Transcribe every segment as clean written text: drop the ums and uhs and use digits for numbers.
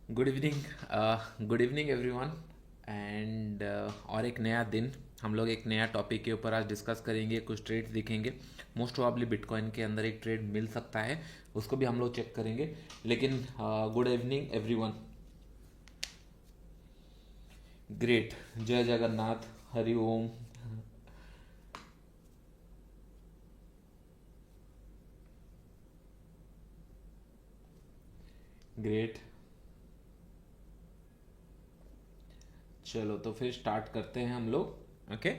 Good evening everyone. And और एक नया दिन, हम लोग एक नया टॉपिक के ऊपर आज डिस्कस करेंगे, कुछ ट्रेड्स दिखेंगे। मोस्ट प्रोबेबली बिटकॉइन के अंदर एक ट्रेड मिल सकता है, उसको भी हम लोग चेक करेंगे। लेकिन गुड इवनिंग एवरीवन। ग्रेट। जय जगन्नाथ, हरि ओम। ग्रेट। चलो तो फिर स्टार्ट करते हैं हम लोग। ओके।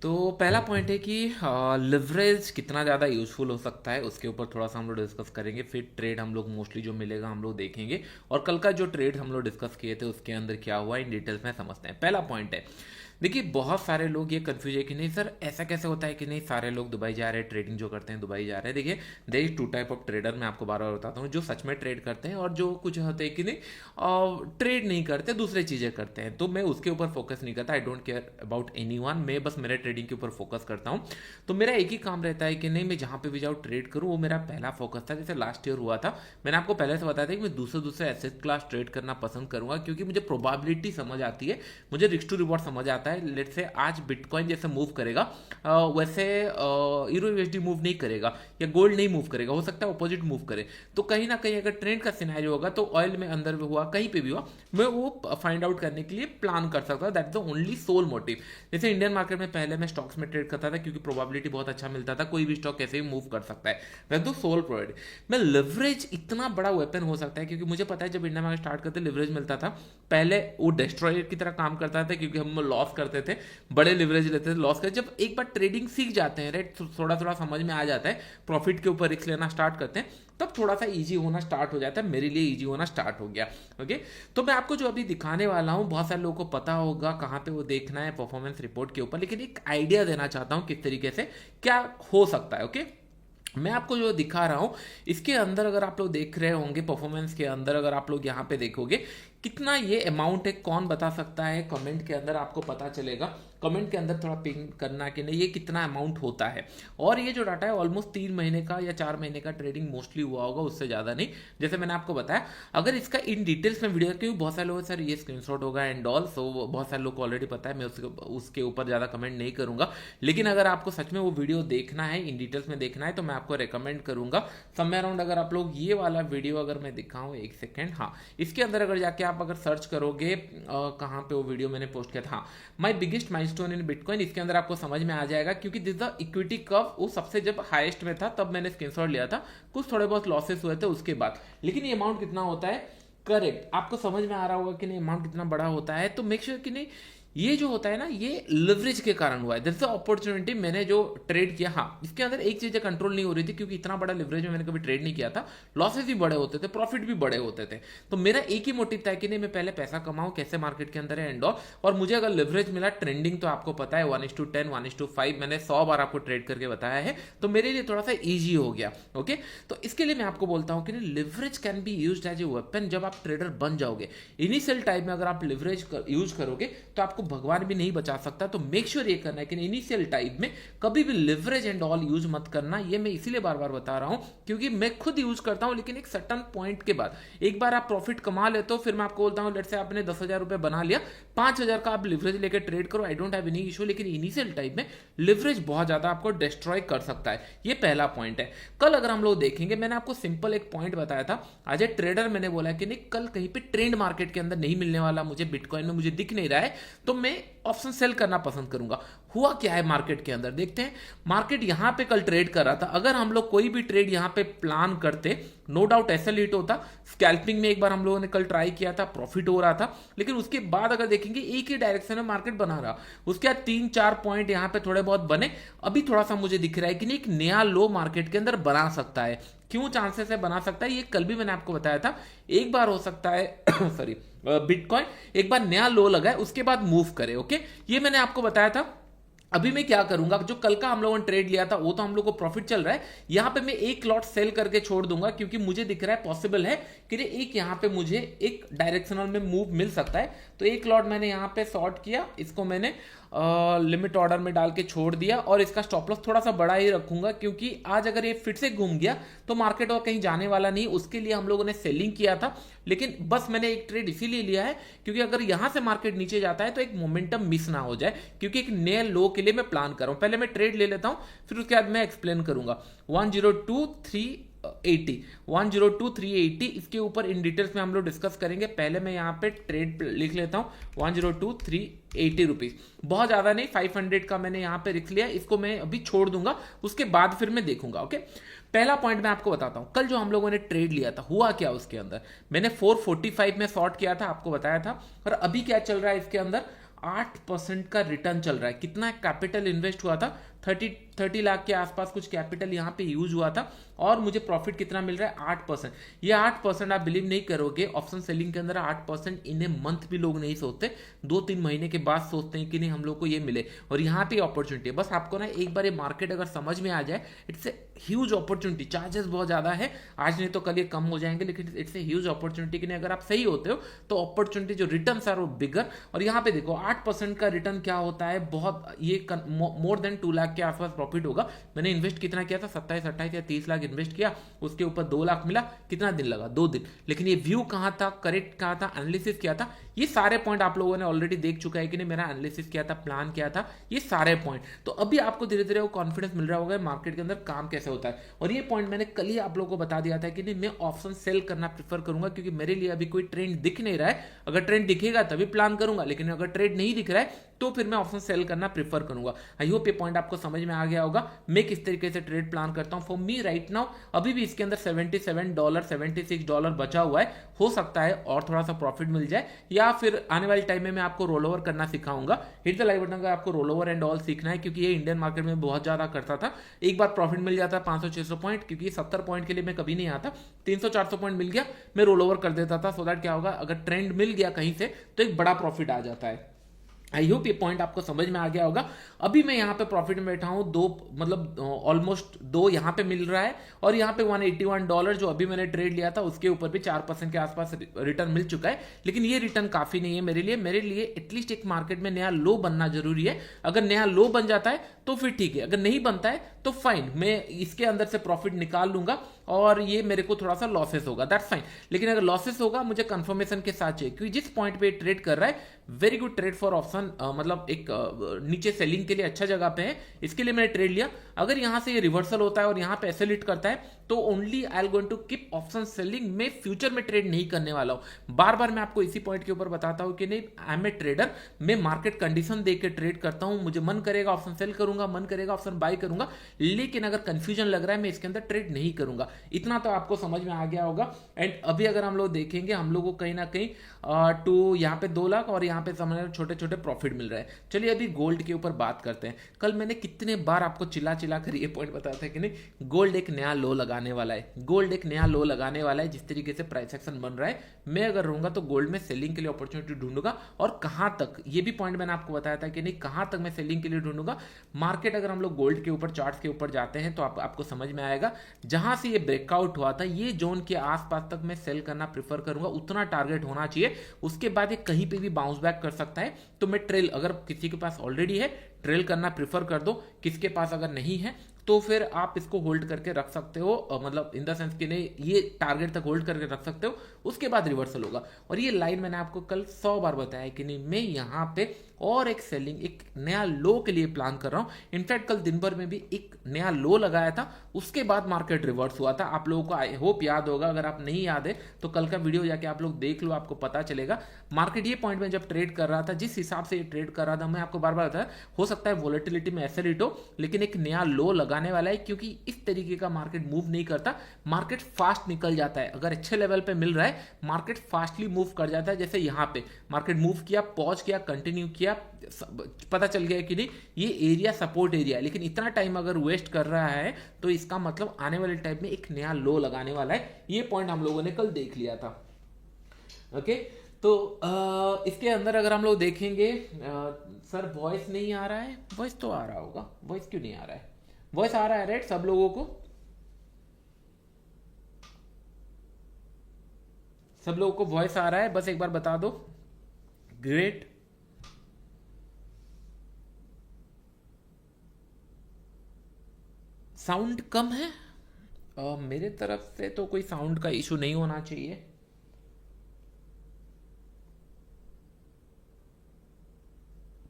तो पहला पॉइंट है कि लिवरेज कितना ज़्यादा यूजफुल हो सकता है, उसके ऊपर थोड़ा सा हम लोग डिस्कस करेंगे। फिर ट्रेड हम लोग मोस्टली जो मिलेगा हम लोग देखेंगे, और कल का जो ट्रेड हम लोग डिस्कस किए थे उसके अंदर क्या हुआ इन डिटेल्स में समझते हैं। पहला पॉइंट है, देखिए बहुत सारे लोग ये कंफ्यूज है कि नहीं सर ऐसा कैसे होता है कि नहीं सारे लोग दुबई जा रहे हैं, ट्रेडिंग जो करते हैं दुबई जा रहे हैं। देखिए there is two type of trader, मैं आपको बार बार बताता हूँ, जो सच में ट्रेड करते हैं और जो कुछ होते हैं कि नहीं ट्रेड नहीं करते, दूसरी चीज़ें करते हैं। तो मैं उसके ऊपर फोकस नहीं करता, I don't care about any one, मैं बस मेरे ट्रेडिंग के ऊपर फोकस करता हूँ। तो मेरा एक ही काम रहता है कि नहीं मैं जहाँ पे भी जाऊँ ट्रेड करूँ, वो मेरा पहला फोकस था। जैसे लास्ट ईयर हुआ था, मैंने आपको पहले से बताया था कि मैं दूसरे दूसरे एसेट क्लास ट्रेड करना पसंद करूंगा, क्योंकि मुझे प्रोबेबिलिटी समझ आती है, मुझे रिस्क टू रिवॉर्ड समझ आता है। लेट से आज बिटकॉइन जैसे मूव करेगा वैसे यूरो यूएसडी मूव नहीं करेगा, या गोल्ड नहीं मूव करेगा, हो सकता है अपोजिट मूव करे। तो कहीं ना कहीं अगर ट्रेंड का सिनेरियो होगा तो ऑयल में अंदर में हुआ कहीं पे भी हुआ, मैं वो फाइंड आउट करने के लिए प्लान कर सकता हूँ। That is the only sole motive. जैसे इंडियन मार्केट में पहले मैं स्टॉक्स में ट्रेड करता था क्योंकि प्रोबेबिलिटी बहुत अच्छा मिलता था, कोई भी स्टॉक कैसे भी मूव कर सकता है, दैट द सोल प्रोवाइड। मैं लिवरेज इतना बड़ा वेपन हो सकता है, क्योंकि मुझे पता है जब इंडिया मार्केट स्टार्ट करते लिवरेज मिलता था, पहले वो डिस्ट्रॉयर की तरह काम करता था, क्योंकि हम लॉस करते थे, बड़े लिवरेज लेते थे, लॉस करते। जब एक बार ट्रेडिंग सीख जाते हैं, राइट, थोड़ा थोड़ा समझ में आ जाता है, प्रॉफिट के ऊपर रिस्क लेना स्टार्ट करते हैं, तब थोड़ा सा इजी होना स्टार्ट हो जाता है। मेरे लिए इजी होना स्टार्ट हो गया। ओके। तो मैं आपको जो अभी दिखाने वाला हूं, बहुत सारे लोगों को पता होगा कहां पे वो देखना है परफॉर्मेंस रिपोर्ट के ऊपर, लेकिन एक आइडिया देना चाहता हूं किस तरीके से क्या हो सकता है। ओके। मैं आपको जो दिखा रहा हूं, इसके अंदर अगर आप लोग देख रहे होंगे परफॉर्मेंस के अंदर, अगर आप लोग यहां पे देखोगे कितना ये अमाउंट है, कौन बता सकता है कमेंट के अंदर, आपको पता चलेगा। कमेंट के अंदर थोड़ा पिंग करना कि नहीं ये कितना अमाउंट होता है। और ये जो डाटा है ऑलमोस्ट 3 महीने का या 4 महीने का ट्रेडिंग मोस्टली हुआ होगा, उससे ज़्यादा नहीं। जैसे मैंने आपको बताया, अगर इसका इन डिटेल्स में वीडियो, क्योंकि बहुत सारे लोग सर ये स्क्रीनशॉट होगा एंड ऑल, सो बहुत सारे लोग को ऑलरेडी पता है, मैं उसके ऊपर ज़्यादा कमेंट नहीं करूंगा। लेकिन अगर आपको सच में वो वीडियो देखना है, इन डिटेल्स में देखना है, तो मैं आपको रिकमेंड करूंगा समय अराउंड, अगर आप लोग ये वाला वीडियो अगर मैं दिखाऊं, एक सेकेंड, हाँ, इसके अंदर अगर जाके आप अगर सर्च करोगे कहाँ पे वो वीडियो मैंने पोस्ट किया था, हाँ, my biggest milestone in bitcoin, इसके अंदर आपको समझ में आ जाएगा। क्योंकि दिस द इक्विटी कर्व वो सबसे जब हाईएस्ट में था तब मैंने स्क्रीनशॉट लिया था, कुछ थोड़े बहुत लॉसेस हुए थे उसके बाद। लेकिन ये अमाउंट कितना होता है, करेक्ट आपको समझ में आ रहा होगा कि नहीं अमाउंट कितना बड़ा होता है। तो मेक श्योर कि नहीं ये जो होता है ना, ये लिवरेज के कारण हुआ है। That's the opportunity. मैंने जो ट्रेड किया, हाँ, इसके अंदर एक चीज़ कंट्रोल नहीं हो रही थी, क्योंकि इतना बड़ा लिवरेज में मैंने कभी ट्रेड नहीं किया था। लॉसेस भी बड़े होते थे, प्रॉफिट भी बड़े होते थे। तो मेरा एक ही मोटिव था कि नहीं मैं पहले पैसा कमाऊं, कैसे मार्केट के अंदर है एंड ऑल। और मुझे अगर लिवरेज मिला ट्रेंडिंग, तो आपको पता है 1:10 1:5 मैंने 100 बार आपको ट्रेड करके बताया है, तो मेरे लिए थोड़ा सा ईजी हो गया। ओके। तो इसके लिए मैं आपको बोलता हूं कि leverage can be used as a weapon जब आप ट्रेडर बन जाओगे। इनिशियल टाइम में अगर आप लिवरेज यूज करोगे तो आपको भगवान भी नहीं बचा सकता। तो मेक श्योर ये करना है कि इनिशियल टाइम में कभी भी लिवरेज एंड ऑल यूज मत करना। ये मैं इसीलिए बार बार बता रहा हूं क्योंकि मैं खुद यूज करता हूं, लेकिन एक सर्टन पॉइंट के बाद, एक बार आप प्रॉफिट कमा लेते हो, फिर मैं आपको बोलता हूं लेट से आपने 10,000 रुपए बना लिया, 5,000 का आप लिवरेज लेकर ट्रेड करो, I don't have any issue. लेकिन इनिशियल टाइम में लिवरेज बहुत ज्यादा आपको डिस्ट्रॉय कर सकता है। ये पहला पॉइंट है। कल अगर हम लोग देखेंगे, मैंने आपको सिंपल एक पॉइंट बताया था, आज ए ट्रेडर मैंने बोला कि नहीं कल कहीं पे ट्रेंड मार्केट के अंदर नहीं मिलने वाला, मुझे बिटकॉइन में मुझे दिख नहीं रहा है, तो मैं ऑप्शन सेल करना पसंद करूंगा। हुआ क्या है मार्केट के अंदर, देखते हैं। मार्केट यहां पे कल ट्रेड कर रहा था, अगर हम लोग कोई भी ट्रेड यहां पे प्लान करते, नो डाउट एसएल हिट होता। स्कैल्पिंग में एक बार हम लोगों ने कल ट्राई किया था, प्रॉफिट हो रहा था, लेकिन उसके बाद अगर देखेंगे एक ही डायरेक्शन में मार्केट बना रहा। उसके बाद 3-4 पॉइंट यहां पे थोड़े बहुत बने। अभी थोड़ा सा मुझे दिख रहा है कि नहीं एक नया लो मार्केट के अंदर बना सकता है। क्यों चांसेस है बना सकता है, ये कल भी मैंने आपको बताया था। एक बार हो सकता है सॉरी, बिटकॉइन एक बार नया लो लगा है, उसके बाद मूव करे। ओके, ये मैंने आपको बताया था। अभी मैं क्या करूंगा, जो कल का हम लोगों ने ट्रेड लिया था वो तो हम लोग को प्रॉफिट चल रहा है, यहां पे मैं एक लॉट सेल करके छोड़ दूंगा, क्योंकि मुझे दिख रहा है पॉसिबल है कि एक यहां पे मुझे एक डायरेक्शनल में मूव मिल सकता है। तो एक लॉट मैंने यहां पे शॉर्ट किया, इसको मैंने लिमिट ऑर्डर में डाल के छोड़ दिया, और इसका स्टॉप लॉस थोड़ा सा बड़ा ही रखूंगा, क्योंकि आज अगर ये फिर से घूम गया तो मार्केट और कहीं जाने वाला नहीं, उसके लिए हम लोगों ने सेलिंग किया था। लेकिन बस मैंने एक ट्रेड इसीलिए लिया है क्योंकि अगर यहां से मार्केट नीचे जाता है तो एक मोमेंटम मिस ना हो जाए, क्योंकि एक नए लो के लिए मैं प्लान कर रहा हूं। पहले मैं ट्रेड ले लेता हूं, फिर उसके बाद मैं एक्सप्लेन करूंगा। 102,380 102,380 इसके ऊपर इन डिटेल्स में हम लोग डिस्कस करेंगे। पहले मैं यहाँ पे ट्रेड लिख लेता हूँ 102,380 रुपीज, बहुत ज्यादा नहीं, 500 का मैंने यहाँ पे लिख लिया, इसको मैं अभी छोड़ दूंगा, उसके बाद फिर मैं देखूंगा। ओके, पहला पॉइंट मैं आपको बताता हूं, कल जो हम लोगों ने ट्रेड लिया था हुआ क्या उसके अंदर। मैंने 445 में शॉर्ट किया था, आपको बताया था, और अभी क्या चल रहा है इसके अंदर, 8% का रिटर्न चल रहा है। कितना कैपिटल इन्वेस्ट हुआ था, 30 लाख के आसपास कुछ कैपिटल यहाँ पे यूज हुआ था, और मुझे प्रॉफिट कितना मिल रहा है, 8%। ये 8% आप बिलीव नहीं करोगे, ऑप्शन सेलिंग के अंदर 8% इन ए मंथ भी लोग नहीं सोचते, 2-3 महीने के बाद सोचते हैं कि नहीं हम लोग को ये मिले, और यहाँ पे अपॉर्चुनिटी है। बस आपको ना एक बार ये मार्केट अगर समझ में आ जाए, it's a huge opportunity. Charges बहुत ज्यादा है, आज नहीं तो कल ये कम हो जाएंगे, लेकिन इट्स ए ह्यूज अपॉर्चुनिटी कि नहीं, अगर आप सही होते हो तो अपॉर्चुनिटी जो रिटर्न आर वो बिगर। और यहाँ पे देखो 8% का रिटर्न क्या होता है, बहुत, ये मोर देन 2 लाख के आसपास प्रॉफिट होगा। मैंने इन्वेस्ट कितना किया था, 27, 28 या 30 लाख इन्वेस्ट किया, उसके ऊपर 2 लाख मिला, कितना दिन लगा, 2 दिन। लेकिन ये व्यू कहां था, करेक्ट कहां था, एनालिसिस किया था, ये सारे पॉइंट आप लोगों ने ऑलरेडी देख चुका है कि नहीं, मेरा एनालिसिस किया था, प्लान किया था, ये सारे पॉइंट। तो अभी आपको धीरे धीरे वो कॉन्फिडेंस मिल रहा होगा मार्केट के अंदर काम कैसे होता है। और ये पॉइंट मैंने कल ही आप लोगों को बता दिया था कि नहीं, मैं ऑप्शन सेल करना प्रेफर करूंगा, क्योंकि मेरे लिए अभी कोई ट्रेंड दिख नहीं रहा है। अगर ट्रेंड दिखेगा तभी प्लान करूंगा, लेकिन अगर ट्रेंड नहीं दिख रहा है तो फिर मैं ऑप्शन सेल करना प्रेफर करूंगा। आई होप ये पॉइंट आपको समझ में आ गया होगा, मैं किस तरीके से ट्रेड प्लान करता हूं। फॉर मी राइट नाउ अभी भी इसके अंदर $77 $76 बचा हुआ है, हो सकता है और थोड़ा सा प्रॉफिट मिल जाए, या फिर आने वाले टाइम में मैं आपको रोल ओवर करना सिखाऊंगा। हिट द लाइक बटन अगर आपको रोल ओवर एंड ऑल सीखना है, क्योंकि ये इंडियन मार्केट में बहुत ज्यादा करता था। एक बार प्रॉफिट मिल जाता है 500-600 पॉइंट, क्योंकि 70 पॉइंट के लिए मैं कभी नहीं आता, 300-400 पॉइंट मिल गया मैं रोल ओवर कर देता था, सो दैट क्या होगा, अगर ट्रेंड मिल गया कहीं से तो एक बड़ा प्रॉफिट आ जाता है। आई होप ये पॉइंट आपको समझ में आ गया होगा। अभी मैं यहाँ पे प्रॉफिट में बैठा हूँ, दो मतलब ऑलमोस्ट 2 यहाँ पे मिल रहा है, और यहाँ पे $181 जो अभी मैंने ट्रेड लिया था उसके ऊपर भी 4% के आसपास रिटर्न मिल चुका है। लेकिन ये रिटर्न काफी नहीं है मेरे लिए एटलीस्ट एक मार्केट में नया लो बनना जरूरी है। अगर नया लो बन जाता है तो फिर ठीक है, अगर नहीं बनता है तो फाइन, मैं इसके अंदर से प्रॉफिट निकाल लूंगा, और ये मेरे को थोड़ा सा लॉसेस होगा, दैट्स फाइन। लेकिन अगर लॉसेस होगा मुझे कंफर्मेशन के साथ चाहिए, क्योंकि जिस पॉइंट पे ट्रेड कर रहा है very good trade for option, मतलब एक नीचे सेलिंग के लिए अच्छा जगह पे है, इसके लिए मैंने ट्रेड लिया। अगर यहां से ये रिवर्सल होता है और यहां पे ऐसे लिट करता है तो only I am going to keep option selling, में फ्यूचर में ट्रेड नहीं करने वाला हूं। बार बार मैं आपको इसी पॉइंट के ऊपर बताता हूं कि नहीं, आई एम ए ट्रेडर, मैं मार्केट कंडीशन देख के ट्रेड करता हूं, मुझे मन करेगा ऑप्शन सेल करूंगा, मन करेगा ऑप्शन बाय करूंगा, लेकिन अगर कंफ्यूजन लग रहा है मैं इसके अंदर ट्रेड नहीं करूंगा। इतना तो आपको समझ में आ गया होगा। एंड अभी अगर हम लोग देखेंगे, हम लोग को कहीं ना कहीं टू यहाँ पे 2 लाख और यहाँ पे समझ छोटे छोटे प्रॉफिट मिल रहा है। चलिए अभी गोल्ड के ऊपर बात करते हैं। कल मैंने कितने बार आपको चिल्ला चिल्ला कर ये पॉइंट बताया था कि नहीं, गोल्ड एक नया लो लगाने वाला है, गोल्ड एक नया लो लगाने वाला है। जिस तरीके से प्राइस एक्शन बन रहा है, मैं अगर रहूंगा तो गोल्ड में सेलिंग के लिए अपॉर्चुनिटी ढूंढूंगा, और कहां तक, ये भी पॉइंट मैंने आपको बताया था कि नहीं, कहां तक मैं सेलिंग के लिए ढूंढूंगा। मार्केट अगर हम लोग गोल्ड के ऊपर चार्ट्स के ऊपर जाते हैं तो आपको समझ में आएगा, जहां से ये ब्रेकआउट हुआ था ये जोन के आसपास तक मैं सेल करना प्रेफर करूंगा, उतना टारगेट होना चाहिए। उसके बाद ये कहीं पे भी बाउंस बैक कर सकता है, तो मैं ट्रेल, अगर किसी के पास ऑलरेडी है ट्रेल करना प्रेफर कर दो, किसके पास अगर नहीं है तो फिर आप इसको होल्ड करके रख सकते हो, मतलब इन द सेंस कि नहीं, ये टारगेट तक होल्ड करके रख सकते हो, उसके बाद रिवर्सल होगा। और ये लाइन मैंने आपको कल 100 बार बताया कि नहीं, मैं यहाँ पे और एक सेलिंग, एक नया लो के लिए प्लान कर रहा हूं। इनफैक्ट कल दिन भर में भी एक नया लो लगाया था, उसके बाद मार्केट रिवर्स हुआ था। आप लोगों को आई होप याद होगा, अगर आप नहीं याद है तो कल का वीडियो जाके आप लोग देख लो, आपको पता चलेगा। मार्केट ये पॉइंट में जब ट्रेड कर रहा था, जिस हिसाब से ये ट्रेड कर रहा था, मैं आपको बार बार बताया, हो सकता है वॉलेटिलिटी में ऐसे रेट हो, लेकिन एक नया लो लगाने वाला है, क्योंकि इस तरीके का मार्केट मूव नहीं करता, मार्केट फास्ट निकल जाता है। अगर अच्छे लेवल पे मिल रहा है, मार्केट फास्टली मूव कर जाता है। जैसे यहाँ पे मार्केट मूव किया, पॉज किया, कंटिन्यू किया, पता चल गया कि नहीं ये एरिया सपोर्ट एरिया है, लेकिन इतना टाइम अगर वेस्ट कर रहा है तो इसका मतलब आने वाले टाइम में एक नया लो लगाने वाला है। ये पॉइंट हम लोगों ने कल देख लिया था। ओके, तो इसके अंदर अगर हम लोग देखेंगे, सर वॉइस नहीं आ रहा है, वॉइस तो आ रहा होगा, वॉइस क्यों नहीं आ रहा है? वॉइस आ रहा है राइट सब लोगों को? सब लोगों को वॉइस आ रहा है? बस एक बार बता दो। ग्रेट। साउंड कम है? मेरे तरफ से तो कोई साउंड का इशू नहीं होना चाहिए।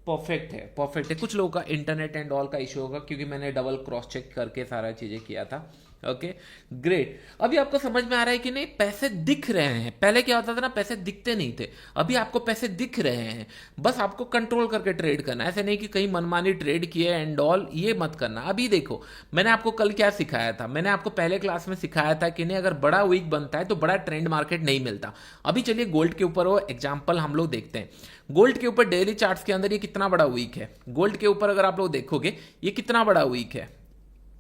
परफेक्ट है, परफेक्ट है। कुछ लोगों का इंटरनेट एंड ऑल का इशू होगा, क्योंकि मैंने डबल क्रॉस चेक करके सारा चीजें किया था। Okay, great. अभी आपको समझ में आ रहा है कि नहीं? पैसे दिख रहे हैं। पहले क्या होता था ना, पैसे दिखते नहीं थे। अभी आपको पैसे दिख रहे हैं, बस आपको कंट्रोल करके ट्रेड करना है। ऐसे नहीं कि कहीं मनमानी ट्रेड किए एंड ऑल, ये मत करना। अभी देखो, मैंने आपको कल क्या सिखाया था? मैंने आपको पहले क्लास में सिखाया था कि नहीं, अगर बड़ा वीक बनता है तो बड़ा ट्रेंड मार्केट नहीं मिलता। अभी चलिए गोल्ड के ऊपर वो एग्जाम्पल हम लोग देखते हैं। गोल्ड के ऊपर डेली चार्ट्स के अंदर ये कितना बड़ा वीक है? गोल्ड के ऊपर अगर आप लोग देखोगे, ये कितना बड़ा वीक है?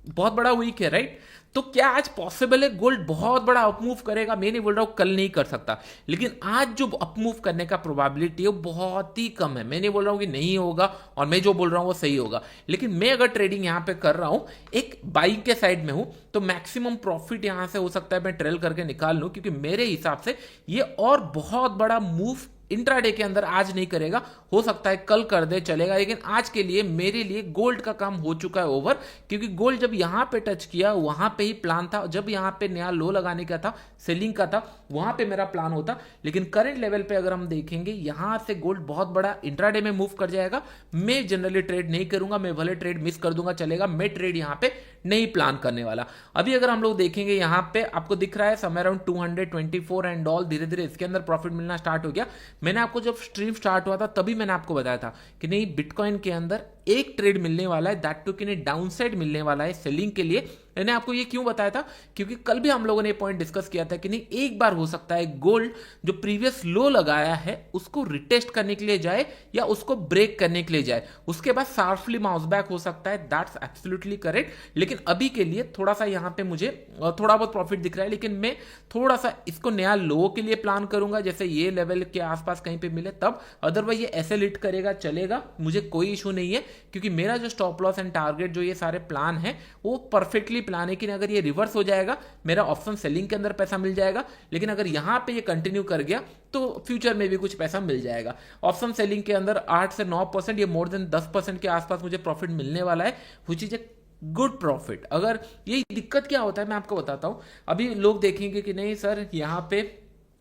बहुत बड़ा वीक है राइट? तो क्या आज पॉसिबल है गोल्ड बहुत बड़ा अपमूव करेगा? मैं नहीं बोल रहा हूं कल नहीं कर सकता, लेकिन आज जो अपमूव करने का प्रोबेबिलिटी है वो बहुत ही कम है। मैं नहीं बोल रहा हूं कि नहीं होगा, और मैं जो बोल रहा हूं वो सही होगा, लेकिन मैं अगर ट्रेडिंग यहां पे कर रहा हूं, एक बाइंग के साइड में हूं, तो मैक्सिमम प्रॉफिट यहां से हो सकता है मैं ट्रेल करके निकाल लूं, क्योंकि मेरे हिसाब से ये और बहुत बड़ा मूव इंट्राडे के अंदर आज नहीं करेगा। हो सकता है कल कर दे, चलेगा, लेकिन आज के लिए मेरे लिए गोल्ड का काम हो चुका है ओवर। क्योंकि गोल्ड जब यहां पे टच किया, वहां पे ही प्लान था। जब यहां पे नया लो लगाने का था, सेलिंग का था, वहां पे मेरा प्लान होता। लेकिन करंट लेवल पे अगर हम देखेंगे, यहां से गोल्ड बहुत बड़ा इंट्राडे में मूव कर जाएगा। मैं जनरली ट्रेड नहीं करूंगा, मैं भले ट्रेड मिस कर दूंगा, चलेगा। मैं ट्रेड यहां पे नहीं प्लान करने वाला। अभी अगर हम लोग देखेंगे, यहां पे आपको दिख रहा है समवेयर अराउंड 224 एंड ऑल, धीरे धीरे इसके अंदर प्रॉफिट मिलना स्टार्ट हो गया। मैंने आपको जब स्ट्रीम स्टार्ट हुआ था तभी मैंने आपको बताया था कि नहीं, बिटकॉइन के अंदर एक ट्रेड मिलने वाला है, दैट टू कि नहीं डाउन साइड मिलने वाला है सेलिंग के लिए। मैंने आपको ये क्यों बताया था? क्योंकि कल भी हम लोगों ने पॉइंट डिस्कस किया था कि नहीं, एक बार हो सकता है गोल्ड जो प्रीवियस लो लगाया है उसको रिटेस्ट करने के लिए जाए, या उसको ब्रेक करने के लिए जाए, उसके बाद शार्पली माउस बैक हो सकता है। That's absolutely correct. लेकिन अभी के लिए थोड़ा सा यहां पे मुझे थोड़ा बहुत प्रॉफिट दिख रहा है, लेकिन मैं थोड़ा सा इसको नया लो के लिए प्लान करूंगा, जैसे ये लेवल के आसपास कहीं पे मिले तब। अदरवाइज ये ऐसे लिट करेगा, चलेगा, मुझे कोई इशू नहीं है, क्योंकि मेरा जो स्टॉप लॉस एंड टारगेट जो ये सारे प्लान है वो परफेक्टली प्लान है कि अगर ये रिवर्स हो जाएगा, मेरा ऑप्शन सेलिंग के अंदर पैसा मिल जाएगा। लेकिन अगर यहां पे ये कंटिन्यू कर गया तो फ्यूचर में भी कुछ पैसा मिल जाएगा। ऑप्शन सेलिंग के अंदर 8 से 9%, ये मोर देन 10% के आसपास मुझे प्रॉफिट मिलने वाला है, which is a good profit. अगर ये दिक्कत क्या होता है मैं आपको बताता हूं। अभी लोग देखेंगे कि नहीं सर, यहां पे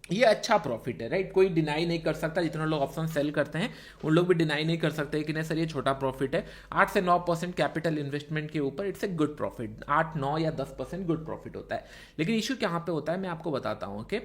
ये अच्छा प्रॉफिट है राइट, कोई डिनाई नहीं कर सकता। जितने लोग ऑप्शन सेल करते हैं उन लोग भी डिनाई नहीं कर सकते कि नहीं सर ये छोटा प्रॉफिट है। 8 से 9% कैपिटल इन्वेस्टमेंट के ऊपर इट्स ए गुड प्रॉफिट। 8, 9 या 10% गुड प्रॉफिट होता है। लेकिन इशू कहाँ पे होता है मैं आपको बताता हूँ। ओके,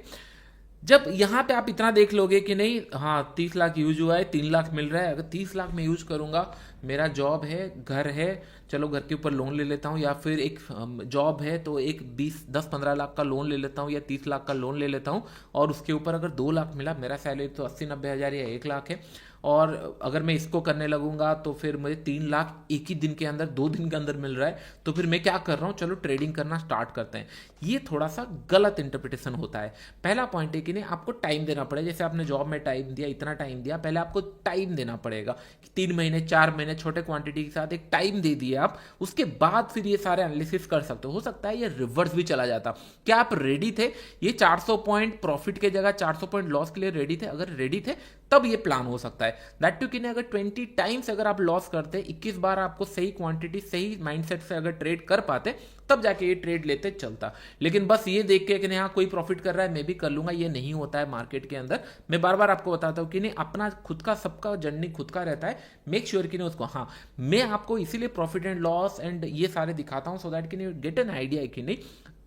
जब यहां पे आप इतना देख लोगे कि नहीं, हाँ 30 लाख यूज हुआ है, 3 लाख मिल रहा है, अगर 30 लाख में यूज करूंगा, मेरा जॉब है, घर है, चलो घर के ऊपर लोन ले लेता हूँ, या फिर एक जॉब है तो एक 20, 10, 15 लाख का लोन ले लेता हूँ, या 30 लाख का लोन ले लेता हूँ, और उसके ऊपर अगर 2 लाख मिला, मेरा सैलरी तो 80, 90 हज़ार या 1 लाख है, और अगर मैं इसको करने लगूंगा तो फिर मुझे 3 लाख एक ही दिन के अंदर, 2 दिन के अंदर मिल रहा है, तो फिर मैं क्या कर रहा हूँ, चलो ट्रेडिंग करना स्टार्ट करते हैं। ये थोड़ा सा गलत इंटरप्रिटेशन होता है। पहला पॉइंट है कि नहीं, आपको टाइम देना पड़ेगा। जैसे आपने जॉब में टाइम दिया, इतना टाइम दिया, पहले आपको टाइम देना पड़ेगा कि 3 महीने 4 महीने छोटे क्वांटिटी के साथ एक टाइम दे दिए आप, उसके बाद फिर ये सारे एनालिसिस कर सकते हो सकता है ये रिवर्स भी चला जाता। क्या आप रेडी थे? ये 400 पॉइंट प्रॉफिट के जगह 400 पॉइंट लॉस के लिए रेडी थे? अगर रेडी थे तब ये प्लान हो सकता है। दैट टू कि अगर 20 टाइम्स अगर आप लॉस करते, 21 बार आपको सही क्वांटिटी सही माइंडसेट से अगर ट्रेड कर पाते, तब जाके ये ट्रेड लेते चलता। लेकिन बस ये देख के कि नहीं हाँ कोई प्रॉफिट कर रहा है मैं भी कर लूंगा, ये नहीं होता है मार्केट के अंदर। मैं बार बार आपको बताता हूँ कि नहीं, अपना खुद का सबका जर्नी खुद का रहता है। मेक श्योर कि नहीं उसको, हाँ मैं आपको इसीलिए प्रॉफिट एंड लॉस एंड ये सारे दिखाता हूँ, सो दैट कि नहीं गेट एन आइडिया है कि नहीं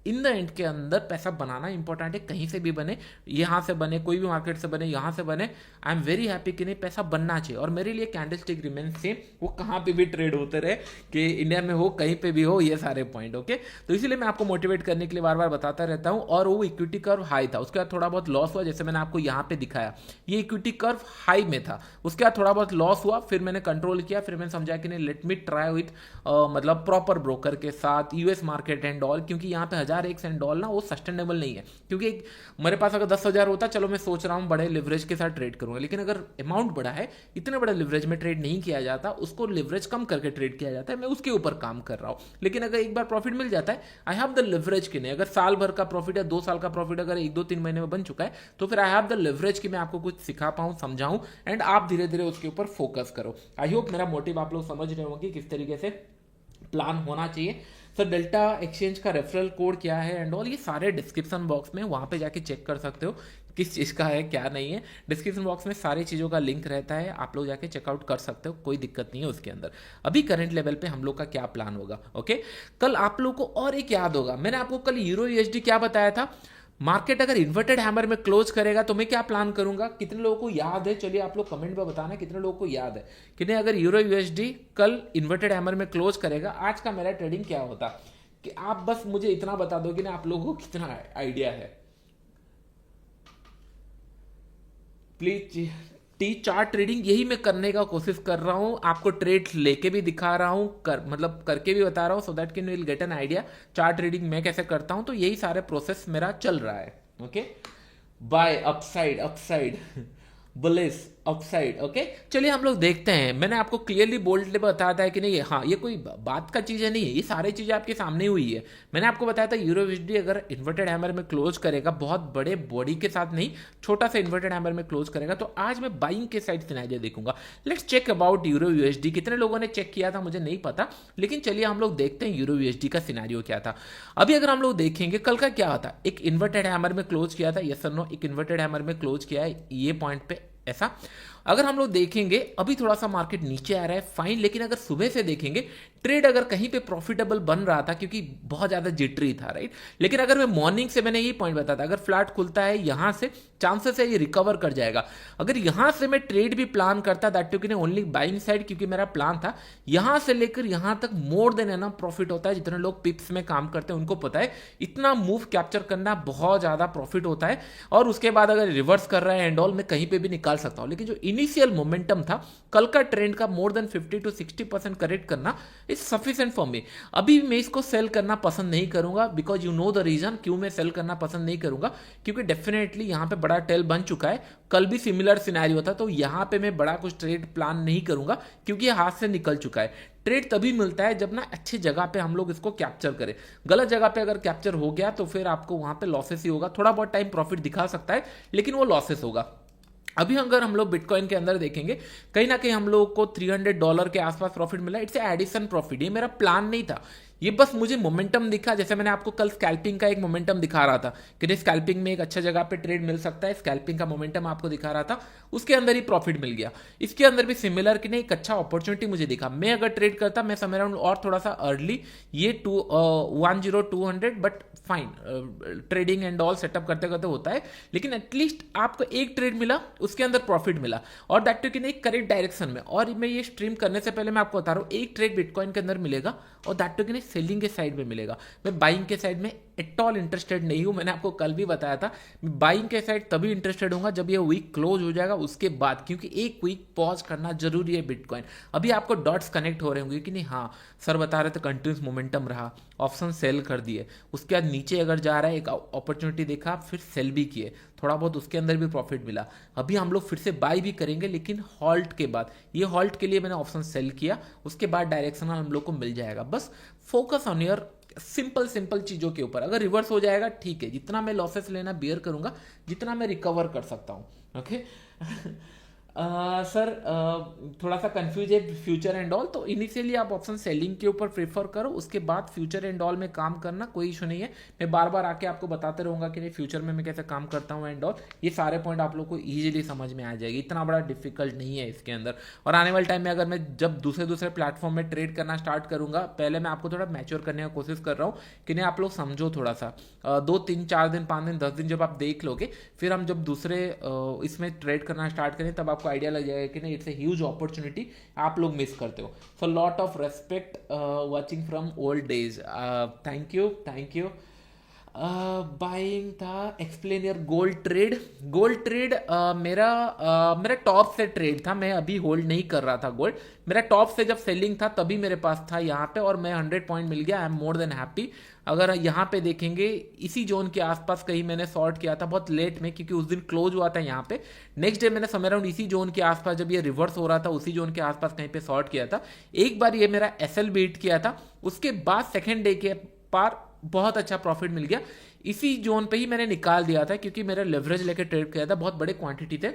इन द एंड के अंदर पैसा बनाना इंपॉर्टेंट है। कहीं से भी बने, यहाँ से बने, कोई भी मार्केट से बने, यहाँ से बने, आई एम वेरी हैप्पी कि नहीं पैसा बनना चाहिए। और मेरे लिए कैंडल स्टिक रिमेन सेम, वो कहाँ पे भी ट्रेड होते रहे, कि इंडिया में हो कहीं पे भी हो, ये सारे पॉइंट। ओके, तो इसीलिए मैं आपको मोटिवेट करने के लिए बार बार बताता रहता हूँ। और वो इक्विटी कर्व हाई था, उसके बाद थोड़ा बहुत लॉस हुआ, जैसे मैंने आपको यहाँ पे दिखाया, ये इक्विटी कर्व हाई में था, उसके बाद थोड़ा बहुत लॉस हुआ, फिर मैंने कंट्रोल किया, फिर मैंने समझा कि नहीं लेट मी ट्राई विथ मतलब प्रॉपर ब्रोकर के साथ, यूएस मार्केट एंड ऑल, क्योंकि यहाँ पे 1000x एंड ऑल ना वो सस्टेनेबल नहीं है, क्योंकि मेरे पास अगर 10,000 होता, चलो मैं सोच रहा हूँ बड़े लिवरेज के साथ ट्रेड करूंगा, लेकिन अगर अमाउंट बड़ा है, इतने बड़े लिवरेज में ट्रेड नहीं किया जाता, उसको लिवरेज कम करके ट्रेड किया जाता है, मैं उसके ऊपर काम कर रहा हूँ। लेकिन अगर एक बार प्रॉफिट मिल जाता है, आई हैव द लिवरेज कि नहीं, अगर साल भर का प्रॉफिट या 2 साल का प्रॉफिट अगर 1, 2, 3 महीने में बन चुका है, तो फिर आई हैव द लिवरेज कि मैं आपको कुछ सिखा पाऊँ, समझाऊं, एंड आप धीरे धीरे उसके ऊपर फोकस करो। आई होप मेरा मोटिव आप लोग समझ रहे होंगे किस तरीके से प्लान होना चाहिए। सर डेल्टा एक्सचेंज का रेफरल कोड क्या है एंड ऑल, ये सारे डिस्क्रिप्शन बॉक्स में वहाँ पे जाके चेक कर सकते हो किस चीज़ का है क्या नहीं है। डिस्क्रिप्शन बॉक्स में सारी चीज़ों का लिंक रहता है, आप लोग जाके चेकआउट कर सकते हो, कोई दिक्कत नहीं है उसके अंदर। अभी करंट लेवल पे हम लोग का क्या प्लान होगा, ओके। कल आप लोग को और एक याद होगा, मैंने आपको कल यूरो यूएसडी क्या बताया था, मार्केट अगर इन्वर्टेड हैमर में क्लोज करेगा तो मैं क्या प्लान करूंगा। कितने लोगों को याद है, चलिए आप लोग कमेंट में बताना कितने लोगों को याद है कि नहीं, अगर यूरो यूएसडी कल इन्वर्टेड हैमर में क्लोज करेगा, आज का मेरा ट्रेडिंग क्या होता। कि आप बस मुझे इतना बता दो कि ना आप लोगों को कितना आइडिया है, प्लीज। टी चार्ट ट्रेडिंग यही मैं करने का कोशिश कर रहा हूं, आपको ट्रेड लेके भी दिखा रहा हूं, मतलब करके भी बता रहा हूं, so that can will get an idea chart trading मैं कैसे करता हूं। तो यही सारे प्रोसेस मेरा चल रहा है, okay. Buy upside, upside bullish, upside, okay. चलिए हम लोग देखते हैं, मैंने आपको क्लियरली बोल्डली बताया था कि नहीं, हाँ ये कोई बात का चीज़ है नहीं है, ये सारी चीज़ें आपके सामने हुई है। मैंने आपको बताया था यूरो यूएसडी अगर इन्वर्टेड हैमर में क्लोज करेगा, बहुत बड़े बॉडी के साथ नहीं, छोटा सा इन्वर्टेड हैमर में क्लोज करेगा, तो आज मैं बाइंग के साइड सिनेरियो देखूंगा। Let's check about euro USD. कितने लोगों ने चेक किया था मुझे नहीं पता, लेकिन चलिए हम लोग देखते हैं यूरो यूएसडी का सिनेरियो क्या था। अभी अगर हम लोग देखेंगे कल का क्या होता, एक इन्वर्टेड हैमर में क्लोज किया था, यस और नो, एक इन्वर्टेड हैमर में क्लोज किया है ये पॉइंट पे ऐसा। अगर हम लोग देखेंगे अभी थोड़ा सा मार्केट नीचे आ रहा है, फाइन, लेकिन अगर सुबह से देखेंगे ट्रेड अगर कहीं पे प्रॉफिटेबल बन रहा था, क्योंकि बहुत ज्यादा जिटरी था, राइट। लेकिन अगर मैं मॉर्निंग से, मैंने यही पॉइंट बताया था, अगर फ्लैट खुलता है यहां से, चांसेस है ये रिकवर कर जाएगा। अगर यहां से मैं ट्रेड भी प्लान करता, that to only buying side, क्योंकि मेरा प्लान था यहां से लेकर यहां तक मोर देन एनफ प्रॉफिट होता है। जितने लोग पिप्स में काम करते हैं उनको पता है, इतना मूव कैप्चर करना बहुत ज्यादा प्रॉफिट होता है। और उसके बाद अगर रिवर्स कर रहा है एंड ऑल, मैं कहीं पे भी निकाल सकता हूं। लेकिन जो इनिशियल मोमेंटम था कल का ट्रेंड का, मोर देन 50 to 60% करेक्ट करना इज सफिशिएंट फॉर मी। अभी मैं इसको सेल करना पसंद नहीं करूंगा, because you know the reason क्यों मैं सेल करना पसंद नहीं करूंगा, क्योंकि डेफिनेटली यहां पे बड़ा टेल बन चुका है। कल भी सिमिलर सिनेरियो था, तो यहां पे मैं बड़ा कुछ ट्रेड प्लान नहीं करूंगा, क्योंकि ये हाथ से निकल चुका है। ट्रेड तभी मिलता है जब ना अच्छी जगह पे हम लोग इसको कैप्चर करें। गलत जगह पे अगर कैप्चर हो गया तो फिर आपको वहां पे लॉसेस ही होगा। थोड़ा बहुत टाइम प्रॉफिट दिखा सकता है, लेकिन वो लॉसेस होगा। अभी अगर हम लोग बिटकॉइन के अंदर देखेंगे, कहीं ना कहीं हम लोग को $300 के आसपास प्रॉफिट मिला। इट्स एडिशन प्रॉफिट, ये मेरा प्लान नहीं था, ये बस मुझे मोमेंटम दिखा। जैसे मैंने आपको कल स्कैल्पिंग का एक मोमेंटम दिखा रहा था कि स्कैल्पिंग में एक अच्छा जगह पे ट्रेड मिल सकता है, स्कैल्पिंग का मोमेंटम आपको दिखा रहा था, उसके अंदर ही प्रॉफिट मिल गया। इसके अंदर भी सिमिलर कि नहीं, एक अच्छा अपॉर्चुनिटी मुझे दिखा। मैं अगर ट्रेड करता, मैं समझ रहा हूँ और थोड़ा सा अर्ली, ये 10200, but fine, trading and all setup करते करते होता है, लेकिन एटलीस्ट आपको एक ट्रेड मिला, उसके अंदर प्रॉफिट मिला, और दैट टू कि नहीं करेक्ट डायरेक्शन में। और मैं ये स्ट्रीम करने से पहले मैं आपको बता रहा हूँ, एक ट्रेड बिटकॉइन के अंदर मिलेगा और दैट टू कि नहीं सेलिंग के साइड में मिलेगा। मैं बाइंग के साइड में एट ऑल इंटरेस्टेड नहीं हूं। मैंने आपको कल भी बताया था, मैं बाइंग के साइड तभी इंटरेस्टेड होऊंगा जब ये वीक क्लोज हो जाएगा, उसके बाद, क्योंकि एक वीक पॉज करना जरूरी है बिटकॉइन। अभी आपको डॉट्स कनेक्ट हो रहे होंगे कि नहीं, हाँ सर बता रहे थे कंटिन्यूस मोमेंटम रहा, ऑप्शन सेल कर दिए, उसके बाद नीचे अगर जा रहा है एक अपॉर्चुनिटी देखा, फिर सेल भी किए, थोड़ा बहुत उसके अंदर भी प्रॉफिट मिला। अभी हम लोग फिर से बाई भी करेंगे, लेकिन हॉल्ट के बाद। ये हॉल्ट के लिए मैंने ऑप्शन सेल किया, उसके बाद डायरेक्शनल हम लोग को मिल जाएगा। बस फोकस ऑन योर सिंपल चीजों के ऊपर। अगर रिवर्स हो जाएगा ठीक है, जितना मैं लॉसेस लेना बियर करूंगा, जितना मैं रिकवर कर सकता हूं, ओके। सर थोड़ा सा कंफ्यूज है फ्यूचर एंड ऑल, तो इनिशियली आप ऑप्शन सेलिंग के ऊपर प्रेफर करो, उसके बाद फ्यूचर एंड ऑल में काम करना, कोई इशू नहीं है। मैं बार बार आके आपको बताते रहूंगा कि नहीं फ्यूचर में मैं कैसे काम करता हूँ एंड ऑल। ये सारे पॉइंट आप लोग को इजीली समझ में आ जाएगी, इतना बड़ा डिफिकल्ट नहीं है इसके अंदर। और आने वाले टाइम में अगर मैं जब दूसरे प्लेटफॉर्म में ट्रेड करना स्टार्ट करूंगा, पहले मैं आपको थोड़ा मैच्योर करने की कोशिश कर रहा हूँ कि नहीं आप लोग समझो थोड़ा सा, 2, 3, 4 दिन, 5 दिन, 10 दिन जब आप देख लोगे, फिर हम जब दूसरे इसमें ट्रेड करना स्टार्ट करें, तब आपको आइडिया लग जाएगा कि नहीं इट्स ए ह्यूज अपॉर्चुनिटी, आप लोग मिस करते हो। So lot of respect watching from old days, thank you. Buying था, explain your gold trade. Gold trade मेरा टॉप से ट्रेड था, मैं अभी होल्ड नहीं कर रहा था गोल्ड। मेरा टॉप से जब सेलिंग था तभी मेरे पास था यहाँ पे, और मैं 100 पॉइंट मिल गया, I am more than happy. अगर यहाँ पे देखेंगे इसी जोन के आसपास कहीं मैंने शॉर्ट किया था बहुत लेट में, क्योंकि उस दिन क्लोज हुआ था यहाँ पे। नेक्स्ट डे मैंने समय अराउंड इसी जोन के आसपास, जब ये रिवर्स हो रहा था उसी जोन के आसपास कहीं पे शॉर्ट किया था। एक बार ये मेरा एसएल बीट किया था, उसके बाद सेकेंड डे के पार बहुत अच्छा प्रॉफिट मिल गया। इसी जोन पे ही मैंने निकाल दिया था, क्योंकि मेरा लेवरेज लेके ट्रेड किया था, बहुत बड़े क्वांटिटी थे,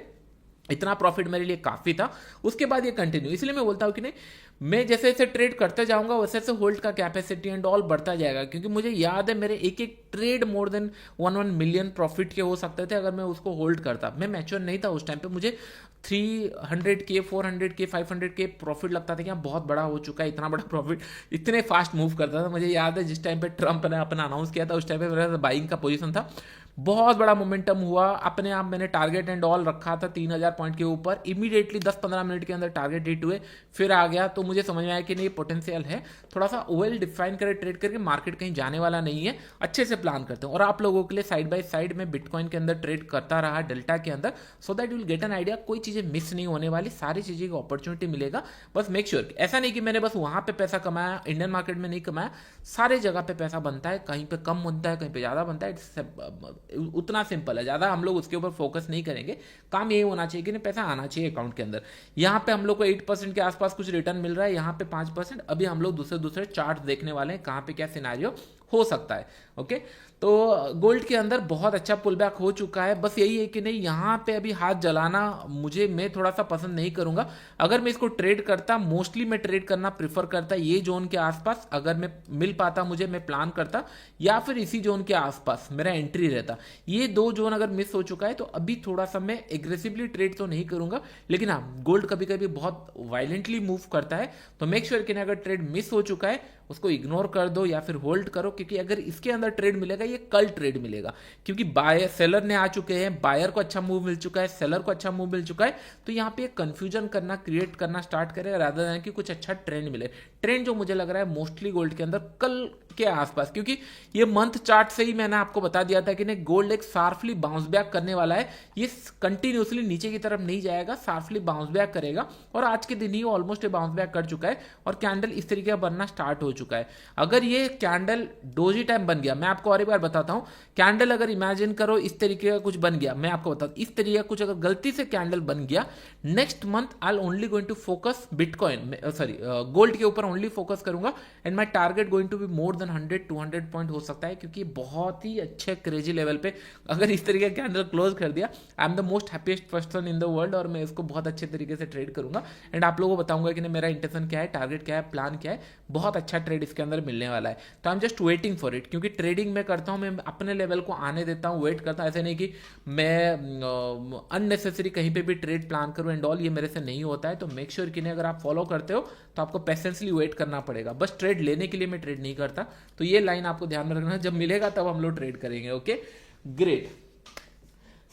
इतना प्रॉफिट मेरे लिए काफी था। उसके बाद ये कंटिन्यू, इसलिए मैं बोलता हूँ कि नहीं, मैं जैसे जैसे ट्रेड करते जाऊंगा वैसे वैसे होल्ड का कैपेसिटी एंड ऑल बढ़ता जाएगा, क्योंकि मुझे याद है मेरे एक एक trade more than 1 million profit के हो सकते थे अगर मैं उसको होल्ड करता। मैं मैच्योर नहीं था उस टाइम पे, मुझे 300 के 400 के 500 के प्रॉफिट लगता था कि हाँ बहुत बड़ा हो चुका है, इतना बड़ा प्रॉफिट, इतने फास्ट मूव करता था। मुझे याद है जिस टाइम पे ट्रंप ने अपना अनाउंस किया था उस टाइम पे मेरा बाइंग का पोजीशन था, बहुत बड़ा मोमेंटम हुआ, अपने आप मैंने टारगेट एंड ऑल रखा था 3000 पॉइंट के ऊपर, इमीडिएटली 10-15 मिनट के अंदर टारगेट हिट हुए, फिर आ गया। तो मुझे समझ में आया कि नहीं पोटेंशियल है, थोड़ा सा वेल डिफाइन करे ट्रेड करके, मार्केट कहीं जाने वाला नहीं है, अच्छे से प्लान करते हैं। और आप लोगों के लिए साइड बाय साइड में बिटकॉइन के अंदर ट्रेड करता रहा, डेल्टा के अंदर, so that you will get an idea, कोई चीज़ें मिस नहीं होने वाली, सारी चीज़ें की अपॉर्चुनिटी मिलेगा। बस मेक श्योर ऐसा नहीं कि मैंने बस वहाँ पे पैसा कमाया, इंडियन मार्केट में नहीं कमाया, सारे जगह पे पैसा बनता है, कहीं पे कम बनता है, कहीं पे ज़्यादा बनता है, उतना सिंपल है, ज़्यादा हम लोग उसके ऊपर फोकस नहीं करेंगे। काम यही होना चाहिए कि नहीं पैसा आना चाहिए अकाउंट के अंदर। यहाँ पे हम लोग को 8% के आसपास कुछ रिटर्न मिल रहा है, यहाँ पे 5%। अभी हम लोग दूसरे दूसरे चार्ट देखने वाले हैं कहाँ पे क्या सिनारियो हो सकता है। ओके, तो गोल्ड के अंदर बहुत अच्छा पुल बैक हो चुका है, बस यही है कि नहीं यहाँ पे अभी हाथ जलाना मैं थोड़ा सा पसंद नहीं करूंगा। अगर मैं इसको ट्रेड करता, मोस्टली मैं ट्रेड करना प्रीफर करता ये जोन के आसपास, अगर मैं मिल पाता मुझे, मैं प्लान करता, या फिर इसी जोन के आसपास मेरा एंट्री रहता। ये दो जोन अगर मिस हो चुका है तो अभी थोड़ा सा मैं एग्रेसिवली ट्रेड तो नहीं करूंगा, लेकिन हाँ गोल्ड कभी कभी बहुत वायलेंटली मूव करता है, तो मेक श्योर कि अगर ट्रेड मिस हो चुका है उसको इग्नोर कर दो या फिर होल्ड करो, क्योंकि अगर इसके अंदर ट्रेड मिलेगा ये कल ट्रेड मिलेगा, क्योंकि बायर सेलर ने आ चुके हैं, बायर को अच्छा मूव मिल चुका है, सेलर को अच्छा मूव मिल चुका है, तो यहाँ पे कंफ्यूजन करना क्रिएट करना स्टार्ट करे, रादर देन कि कुछ अच्छा ट्रेंड मिले। ट्रेंड जो मुझे लग रहा है मोस्टली गोल्ड के अंदर कल के आसपास, क्योंकि ये मंथ चार्ट से ही मैंने आपको बता दिया था कि नहीं गोल्ड एक शार्पली बाउंस बैक करने वाला है, ये कंटिन्यूसली नीचे की तरफ नहीं जाएगा, शार्पली बाउंस बैक करेगा, और आज के दिन ही ऑलमोस्ट बाउंस बैक कर चुका है और कैंडल इस तरीके का बनना स्टार्ट हो चुका है। अगर ये कैंडल डोजी टाइम बन गया, मैं आपको और एक बार बताता हूं, कैंडल अगर इमेजिन करो इस तरीके का कुछ बन गया, मैं आपको बताता हूं इस तरीके का कुछ अगर गलती से कैंडल बन गया, next month I only going to focus bitcoin, sorry gold के ऊपर ओनली फोकस करूंगा, and my target going to be more than 100-200 point हो सकता है, क्योंकि बहुत ही अच्छे क्रेजी लेवल पे अगर इस तरीके का कैंडल क्लोज कर दिया, I am the most happiest person in the world, और मैं इसको बहुत अच्छे तरीके से ट्रेड करूंगा, एंड आप लोगों को बताऊंगा कि मेरा इंटेंशन क्या है, टारगेट क्या है, प्लान क्या है, बहुत अच्छा ट्रेड इसके अंदर मिलने वाला है। तो I am just waiting for it, क्योंकि ट्रेडिंग मैं करता हूँ, मैं अपने लेवल को आने देता हूँ, वेट करता हूँ, ऐसे नहीं कि मैं अननेसेसरी कहीं पे भी ट्रेड प्लान करूँ एंड ऑल, ये मेरे से नहीं होता है। तो मेक श्योर कि नहीं अगर आप फॉलो करते हो तो आपको पेशेंसली वेट करना पड़ेगा, बस ट्रेड लेने के लिए मैं ट्रेड नहीं करता, तो ये लाइन आपको ध्यान में रखना, जब मिलेगा तब हम लोग ट्रेड करेंगे। ओके ग्रेट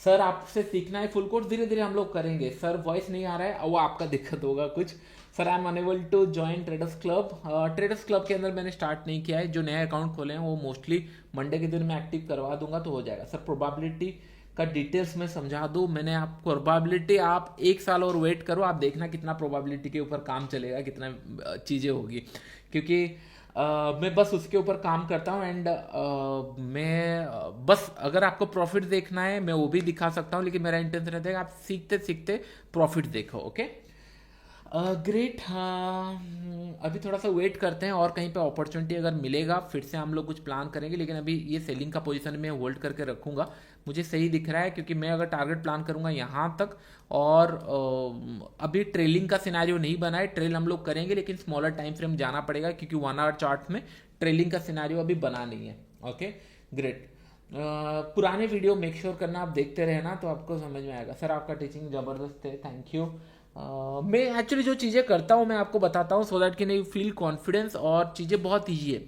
सर, आपसे सीखना है फुल कोर्स, धीरे धीरे हम लोग करेंगे। सर वॉइस नहीं आ रहा है, वो आपका दिक्कत होगा कुछ। Sir I am unable to join traders club. Traders club के अंदर मैंने स्टार्ट नहीं किया है, जो नए अकाउंट खोले हैं वो मोस्टली मंडे के दिन मैं एक्टिव करवा दूंगा तो हो जाएगा। सर प्रोबेबिलिटी का डिटेल्स में समझा दूं, मैंने आप प्रोबेबिलिटी आप 1 साल और वेट करो, आप देखना कितना प्रोबेबिलिटी के ऊपर काम चलेगा, कितना चीज़ें होगी, क्योंकि मैं बस उसके ऊपर काम करता हूँ, एंड बस अगर आपको प्रॉफिट देखना है मैं वो भी दिखा सकता हूँ, लेकिन मेरा इंटेंशन रहता है कि आप सीखते सीखते प्रॉफिट देखो। Okay great. हाँ अभी थोड़ा सा वेट करते हैं, और कहीं पे अपॉर्चुनिटी अगर मिलेगा फिर से हम लोग कुछ प्लान करेंगे, लेकिन अभी ये सेलिंग का पोजीशन में होल्ड करके रखूंगा, मुझे सही दिख रहा है, क्योंकि मैं अगर टारगेट प्लान करूंगा यहाँ तक, और अभी ट्रेलिंग का सिनेरियो नहीं बना है, ट्रेल हम लोग करेंगे लेकिन स्मॉलर टाइम फ्रेम जाना पड़ेगा, क्योंकि 1 आवर चार्ट में ट्रेलिंग का सिनेरियो अभी बना नहीं है। Okay great. पुराने वीडियो मेक श्योर करना आप देखते रहना, तो आपको समझ में आएगा। सर आपका टीचिंग जबरदस्त है, थैंक यू। मैं एक्चुअली जो चीज़ें करता हूँ मैं आपको बताता हूँ, सो दैट कि नहीं फील कॉन्फिडेंस, और चीज़ें बहुत ईजी है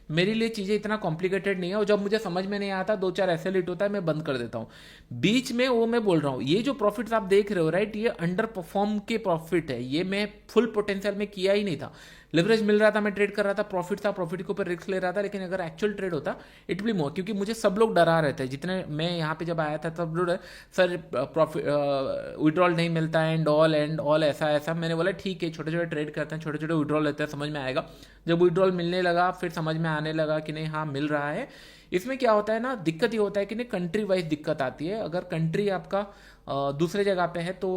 मेरे लिए, चीज़ें इतना कॉम्प्लिकेटेड नहीं है, और जब मुझे समझ में नहीं आता 2-4 ऐसे लिट होता है मैं बंद कर देता हूँ बीच में। वो मैं बोल रहा हूँ ये जो प्रॉफिट्स आप देख रहे हो राइट, ये अंडर परफॉर्म के प्रॉफिट है, ये मैं फुल पोटेंशियल में किया ही नहीं था। लिवरेज मिल रहा था, मैं ट्रेड कर रहा था, प्रॉफिट था, प्रॉफिट के ऊपर रिस्क ले रहा था, लेकिन अगर एक्चुअल ट्रेड होता इट बी मोर, क्योंकि मुझे सब लोग डरा रहे थे, जितने मैं यहाँ पे जब आया था तब लोग सर प्रॉफिट विड्रॉल नहीं मिलता है एंड ऑल ऐसा ऐसा। मैंने बोला ठीक है, छोटे छोटे ट्रेड करते हैं, छोटे छोटे विड्रॉल लेते हैं, समझ में आएगा। जब विड्रॉल मिलने लगा फिर समझ में आने लगा कि नहीं हाँ मिल रहा है। इसमें क्या होता है ना, दिक्कत ये होता है कि नहीं कंट्री वाइज दिक्कत आती है। अगर कंट्री आपका दूसरे जगह पे है तो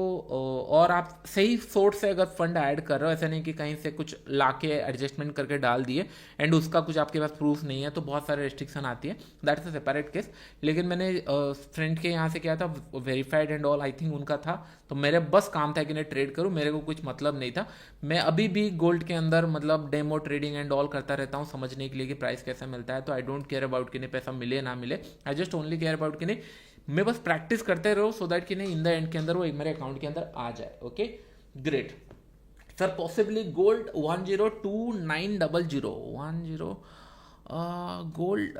और आप सही सोर्स से अगर फंड ऐड कर रहे हो, ऐसा नहीं कि कहीं से कुछ लाके एडजस्टमेंट करके डाल दिए एंड उसका कुछ आपके पास प्रूफ नहीं है, तो बहुत सारे रेस्ट्रिक्शन आती है, that is a separate case. लेकिन मैंने फ्रेंड के यहाँ से किया था, verified and all I think उनका था, तो मेरे बस काम था कि मैं ट्रेड करूँ, मेरे को कुछ मतलब नहीं था। मैं अभी भी गोल्ड के अंदर मतलब डेमो ट्रेडिंग एंड ऑल करता रहता हूँ समझने के लिए कि प्राइस कैसा मिलता है, तो आई डोंट केयर अबाउट कि नहीं पैसा मिले ना मिले, I just only care about कि नहीं मैं बस प्रैक्टिस करते रहो सो दैट कि नहीं इन द एंड के अंदर वो मेरे अकाउंट के अंदर आ जाए। Okay great sir, possibly gold 102900 gold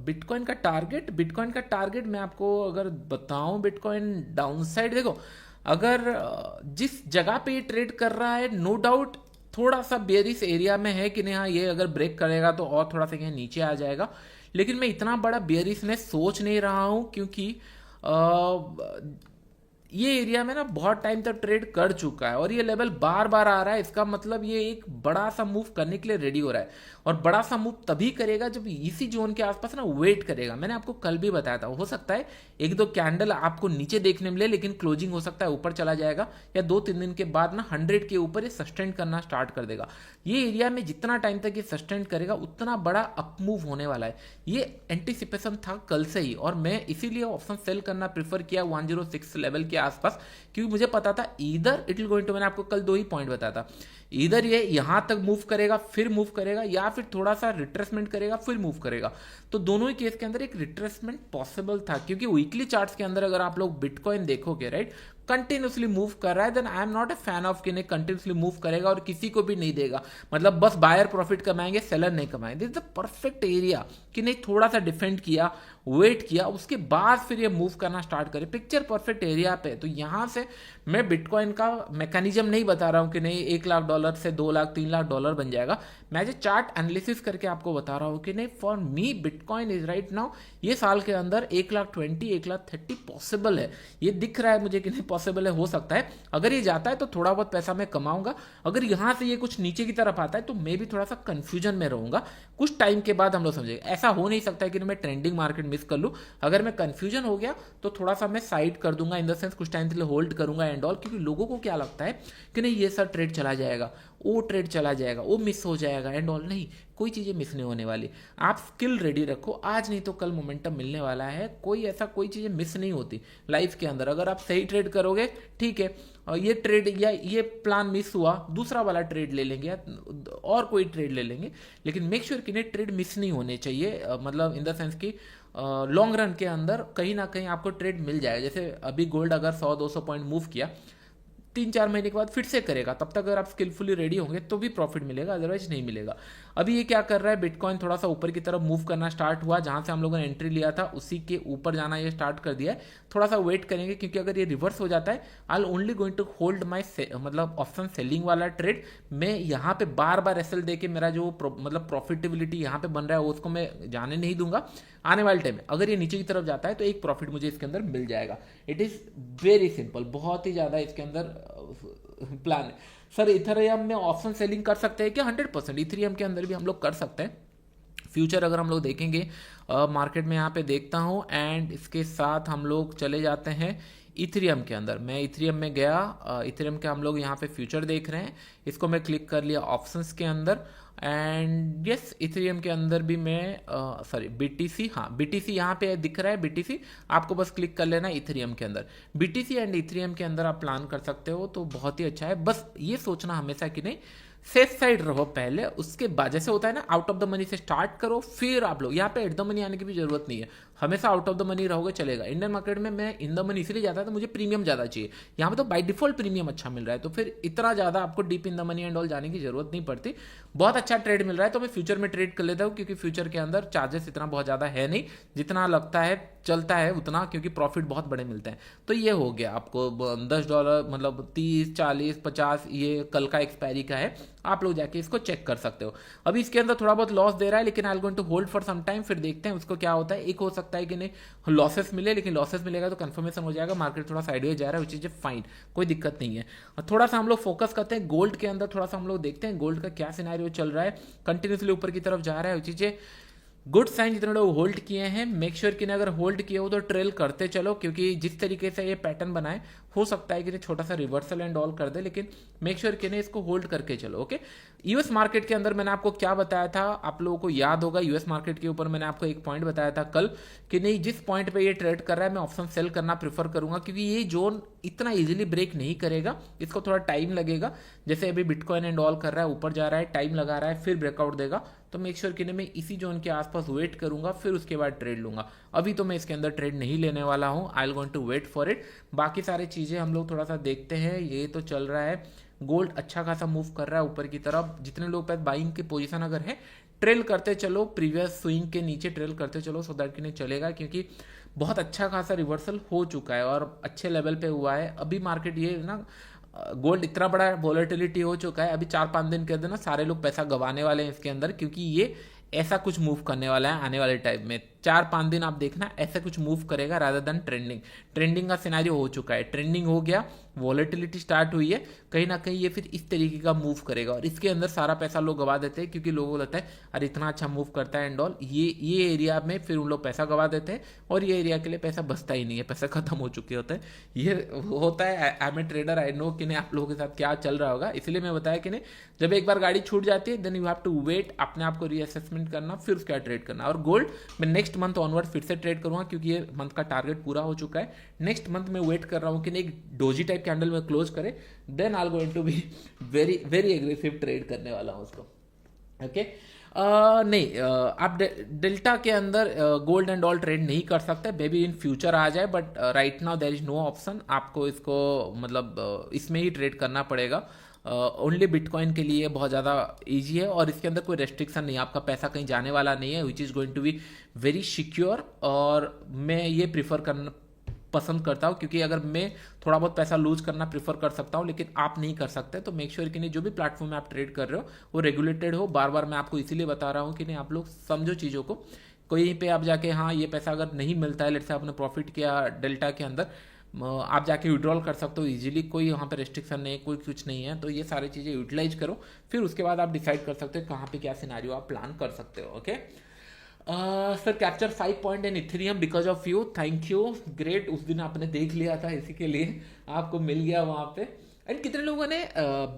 bitcoin का टारगेट। बिटकॉइन का टारगेट मैं आपको अगर बताऊं, बिटकॉइन डाउनसाइड देखो, अगर जिस जगह पे ये ट्रेड कर रहा है नो डाउट थोड़ा सा बेरिस एरिया में है कि नहीं हाँ ये अगर ब्रेक करेगा तो और थोड़ा सा कहीं नीचे आ जाएगा, लेकिन मैं इतना बड़ा बेयरिशनेस सोच नहीं रहा हूं, क्योंकि ये एरिया में ना बहुत टाइम तक ट्रेड कर चुका है और ये लेवल बार बार आ रहा है। इसका मतलब ये एक बड़ा सा मूव करने के लिए रेडी हो रहा है, और बड़ा सा मूव तभी करेगा जब इसी जोन के आसपास ना वेट करेगा। मैंने आपको कल भी बताया था, हो सकता है एक दो कैंडल आपको नीचे देखने मिले, लेकिन क्लोजिंग हो सकता है ऊपर चला जाएगा, या 2-3 दिन के बाद ना 100 के ऊपर ये सस्टेन करना स्टार्ट कर देगा। ये एरिया में जितना टाइम तक ये सस्टेन करेगा उतना बड़ा अप मूव होने वाला है। ये एंटिसिपेशन था कल से ही, और मैं इसीलिए ऑप्शन सेल करना प्रीफर किया 106 लेवल के आसपास, क्योंकि मुझे पता था इधर इट विल गोइंग टू, मैंने आपको कल 2 ही पॉइंट बताया था, इधर ये यहां तक मूव करेगा फिर मूव करेगा, या फिर थोड़ा सा रिट्रेसमेंट करेगा फिर मूव करेगा। तो दोनों ही केस के अंदर एक रिट्रेसमेंट पॉसिबल था, क्योंकि वीकली चार्ट्स के अंदर अगर आप लोग बिटकॉइन देखोगे राइट, कंटिन्यूसली मूव कर रहा है, then I am not a fan of कि नहीं कंटिन्यूसली मूव करेगा और किसी को भी नहीं देगा, मतलब बस बायर प्रॉफिट कमाएंगे सेलर नहीं कमाएंगे। This is the perfect area कि नहीं थोड़ा सा डिफेंड किया, वेट किया, उसके बाद फिर ये मूव करना स्टार्ट करे, पिक्चर परफेक्ट एरिया पे। तो यहां से मैं बिटकॉइन का मैकेनिज्म नहीं बता रहा हूं कि नहीं $1 लाख से 2 लाख $3 लाख बन जाएगा, मैं जो चार्ट एनालिसिस करके आपको बता रहा हूं कि नहीं for me bitcoin is right now ये साल के अंदर 1,20,000 1,30,000 पॉसिबल है। ये दिख रहा है मुझे कि नहीं पॉसिबल है, हो सकता है अगर ये जाता है तो थोड़ा बहुत पैसा मैं कमाऊंगा, अगर यहां से ये कुछ नीचे की तरफ आता है तो मैं भी थोड़ा सा कंफ्यूजन में रहूंगा। कुछ टाइम के बाद हम लोग समझेंगे, ऐसा हो नहीं सकता है कि मैं ट्रेंडिंग मार्केट मिस कर लूं। अगर मैं कंफ्यूजन हो गया तो थोड़ा सा मैं साइड कर दूंगा, इन द सेंस कुछ टाइम के लिए होल्ड करूंगा एंड ऑल, क्योंकि लोगों को क्या लगता है कि नहीं ये सर ट्रेड चला जाएगा, वो ट्रेड चला जाएगा, वो मिस हो जाएगा एंड ऑल। नहीं, कोई चीज़ें मिस नहीं होने वाली। आप स्किल रेडी रखो, आज नहीं तो कल मोमेंटम मिलने वाला है, कोई ऐसा कोई चीज़ें मिस नहीं होती लाइफ के अंदर। अगर आप सही ट्रेड करोगे ठीक है, और ये ट्रेड या ये प्लान मिस हुआ, दूसरा वाला ट्रेड ले लेंगे या और कोई ट्रेड ले लेंगे, लेकिन मेक श्योर कि ट्रेड मिस नहीं होने चाहिए, मतलब इन द सेंस कि लॉन्ग रन के अंदर कहीं ना कहीं आपको ट्रेड मिल जाएगा। जैसे अभी गोल्ड अगर 100-200 पॉइंट मूव किया, 3-4 महीने के बाद फिर से करेगा, तब तक अगर आप स्किलफुली रेडी होंगे तो भी प्रॉफिट मिलेगा, अदरवाइज नहीं मिलेगा। अभी ये क्या कर रहा है, बिटकॉइन थोड़ा सा ऊपर की तरफ मूव करना स्टार्ट हुआ, जहां से हम लोगों ने एंट्री लिया था उसी के ऊपर जाना ये स्टार्ट कर दिया है। थोड़ा सा वेट करेंगे, क्योंकि अगर ये रिवर्स हो जाता है I only going to hold my मतलब ऑप्शन सेलिंग वाला ट्रेड। मैं यहाँ पे बार बार एसएल दे के मेरा जो मतलब प्रॉफिटेबिलिटी यहाँ पे बन रहा है उसको मैं जाने नहीं दूंगा। आने वाले टाइम में अगर ये नीचे की तरफ जाता है तो एक प्रॉफिट मुझे इसके अंदर मिल जाएगा। इट इज वेरी सिंपल, बहुत ही ज्यादा इसके अंदर प्लान है। सर इथेरियम में ऑप्शन सेलिंग कर सकते हैं क्या? 100% इथेरियम के अंदर भी हम लोग कर सकते हैं। फ्यूचर अगर हम लोग देखेंगे मार्केट में यहाँ पे देखता हूँ, एंड इसके साथ हम लोग चले जाते हैं इथेरियम के अंदर। मैं इथेरियम में गया, इथेरियम के हम लोग यहाँ पे फ्यूचर देख रहे हैं, इसको मैं क्लिक कर लिया ऑप्शंस के अंदर, एंड यस इथेरियम के अंदर भी मैं सॉरी बीटीसी, हाँ बीटीसी यहाँ पे दिख रहा है, बीटीसी आपको बस क्लिक कर लेना इथेरियम के अंदर। बीटीसी एंड इथेरियम के अंदर आप प्लान कर सकते हो, तो बहुत ही अच्छा है। बस ये सोचना हमेशा कि नहीं सेफ साइड रहो पहले, उसके बाद जैसे होता है ना आउट ऑफ द मनी से स्टार्ट करो, फिर आप लोग यहाँ पे एट द मनी आने की भी जरूरत नहीं है, हमेशा आउट ऑफ द मनी रहोगे चलेगा। इंडियन मार्केट में मैं इन द मनी इसलिए जाता था, मुझे प्रीमियम ज्यादा चाहिए, यहाँ पे तो बाय डिफॉल्ट प्रीमियम अच्छा मिल रहा है, तो फिर इतना ज्यादा आपको deep in the money and all जाने की जरूरत नहीं पड़ती। बहुत अच्छा ट्रेड मिल रहा है तो मैं फ्यूचर में ट्रेड कर लेता हूँ, क्योंकि फ्यूचर के अंदर चार्जेस इतना बहुत ज्यादा है नहीं, जितना लगता है चलता है उतना, क्योंकि प्रॉफिट बहुत बड़े मिलते हैं। तो ये हो गया आपको $10 मतलब 30 40 50, ये कल का एक्सपायरी का है, आप लोग जाके इसको चेक कर सकते हो। अभी इसके अंदर थोड़ा बहुत लॉस दे रहा है, लेकिन I am going to hold for some time, फिर देखते हैं उसको क्या होता है। एक हो सकता है कि नहीं लॉसेस मिले, लेकिन लॉसेस मिलेगा तो कंफर्मेशन हो जाएगा मार्केट थोड़ा साइडवेज जा रहा है, विच इज फाइन, कोई दिक्कत नहीं है। और थोड़ा सा हम लोग फोकस करते हैं गोल्ड के अंदर, थोड़ा सा हम लोग देखते हैं गोल्ड का क्या सिनेरियो चल रहा है। कंटिन्यूसली ऊपर की तरफ जा रहा है, विच इज गुड साइन। जितने लोग होल्ड किए हैं मेक श्योर कि अगर होल्ड किए हो तो ट्रेल करते चलो, क्योंकि जिस तरीके से ये पैटर्न बनाए हो सकता है कि छोटा सा रिवर्सल एंड ऑल कर दे, लेकिन मेक श्योर कि इसको होल्ड करके चलो। ओके, यूएस मार्केट के अंदर मैंने आपको क्या बताया था, आप लोगों को याद होगा। यूएस मार्केट के ऊपर मैंने आपको एक पॉइंट बताया था कल कि नहीं, जिस पॉइंट पे ये ट्रेड कर रहा है मैं ऑप्शन सेल करना प्रीफर करूंगा, क्योंकि ये जोन इतना इजीली ब्रेक नहीं करेगा, इसको थोड़ा टाइम लगेगा। जैसे अभी बिटकॉइन एंड ऑल कर रहा है, ऊपर जा रहा है, टाइम लगा रहा है, फिर ब्रेकआउट देगा, तो मेक श्योर कि मैं इसी जोन के आसपास वेट करूंगा, फिर उसके बाद ट्रेड लूंगा। अभी तो मैं इसके अंदर ट्रेड नहीं लेने वाला हूं, I will going to wait for it. बाकी सारी चीजें हम लोग थोड़ा सा देखते हैं। ये तो चल रहा है, गोल्ड अच्छा खासा मूव कर रहा है ऊपर की तरफ। जितने लोग पास बाइंग की पोजीशन अगर है, ट्रेल करते चलो, प्रीवियस स्विंग के नीचे ट्रेल करते चलो, सो दैट कि नहीं चलेगा, क्योंकि बहुत अच्छा खासा रिवर्सल हो चुका है और अच्छे लेवल पे हुआ है। अभी मार्केट ये ना, गोल्ड इतना बड़ा वॉलेटिलिटी हो चुका है, अभी 4-5 दिन के अंदर ना सारे लोग पैसा गंवाने वाले हैं इसके अंदर, क्योंकि ये ऐसा कुछ मूव करने वाला है आने वाले टाइम में। 4-5 दिन आप देखना ऐसा कुछ मूव करेगा रादर देन ट्रेंडिंग। ट्रेंडिंग का सिनेरियो हो चुका है, ट्रेंडिंग हो गया, वॉलेटिलिटी स्टार्ट हुई है, कहीं ना कहीं ये फिर इस तरीके का मूव करेगा और इसके अंदर सारा पैसा लोग गवा देते हैं, क्योंकि लोगों को लगता है अरे इतना अच्छा मूव करता है एंड ऑल। ये एरिया में फिर उन लोग पैसा गवा देते हैं और ये एरिया के लिए पैसा बचता ही नहीं है, पैसा खत्म हो चुके होते हैं। ये होता है, I am a trader, I know कि नहीं आप लोगों के साथ क्या चल रहा होगा, इसलिए मैं बताया कि नहीं जब एक बार गाड़ी छूट जाती है then you have to wait, अपने आप को रीअसेसमेंट करना, फिर उसका ट्रेड करना। और गोल्ड मैं नेक्स्ट मंथ ऑनवर्ड फिर से ट्रेड करूंगा, क्योंकि ये मंथ का टारगेट पूरा हो चुका है। नेक्स्ट मंथ में वेट कर रहा हूं कि एक डोजी टाइप कैंडल में क्लोज करे, then I am going to be very very aggressive trade करने वाला हूं उसको। ओके, नहीं, आप डेल्टा के अंदर गोल्ड एंड ऑल ट्रेड नहीं कर सकते, मे बी इन फ्यूचर आ जाए, but right now there is no option. आपको इसको मतलब इसमें ही ट्रेड करना पड़ेगा। ओनली बिटकॉइन के लिए बहुत ज़्यादा ईजी है और इसके अंदर कोई रेस्ट्रिक्शन नहीं है, आपका पैसा कहीं जाने वाला नहीं है, which is going to be very secure. और मैं ये प्रीफर करना पसंद करता हूँ, क्योंकि अगर मैं थोड़ा बहुत पैसा लूज करना प्रीफर कर सकता हूँ लेकिन आप नहीं कर सकते, तो मेक श्योर कि नहीं जो भी प्लेटफॉर्म में आप ट्रेड कर रहे हो वो रेगुलेटेड हो। बार बार मैं आपको इसीलिए बता रहा हूँ कि नहीं आप लोग समझो चीज़ों को। कोई पे आप जाके हाँ ये पैसा अगर नहीं मिलता है, लेट्स से आपने प्रॉफिट किया डेल्टा के अंदर, आप जाके विड्रॉल कर सकते हो इजीली, कोई वहाँ पे रेस्ट्रिक्शन नहीं है, कोई कुछ नहीं है। तो ये सारी चीज़ें यूटिलाइज करो, फिर उसके बाद आप डिसाइड कर सकते हो कहाँ पे क्या सिनारियो आप प्लान कर सकते हो। Okay sir, capture 5 point in Ethereum because of you, thank you, great. उस दिन आपने देख लिया था, इसी के लिए आपको मिल गया वहाँ पे। एंड कितने लोगों ने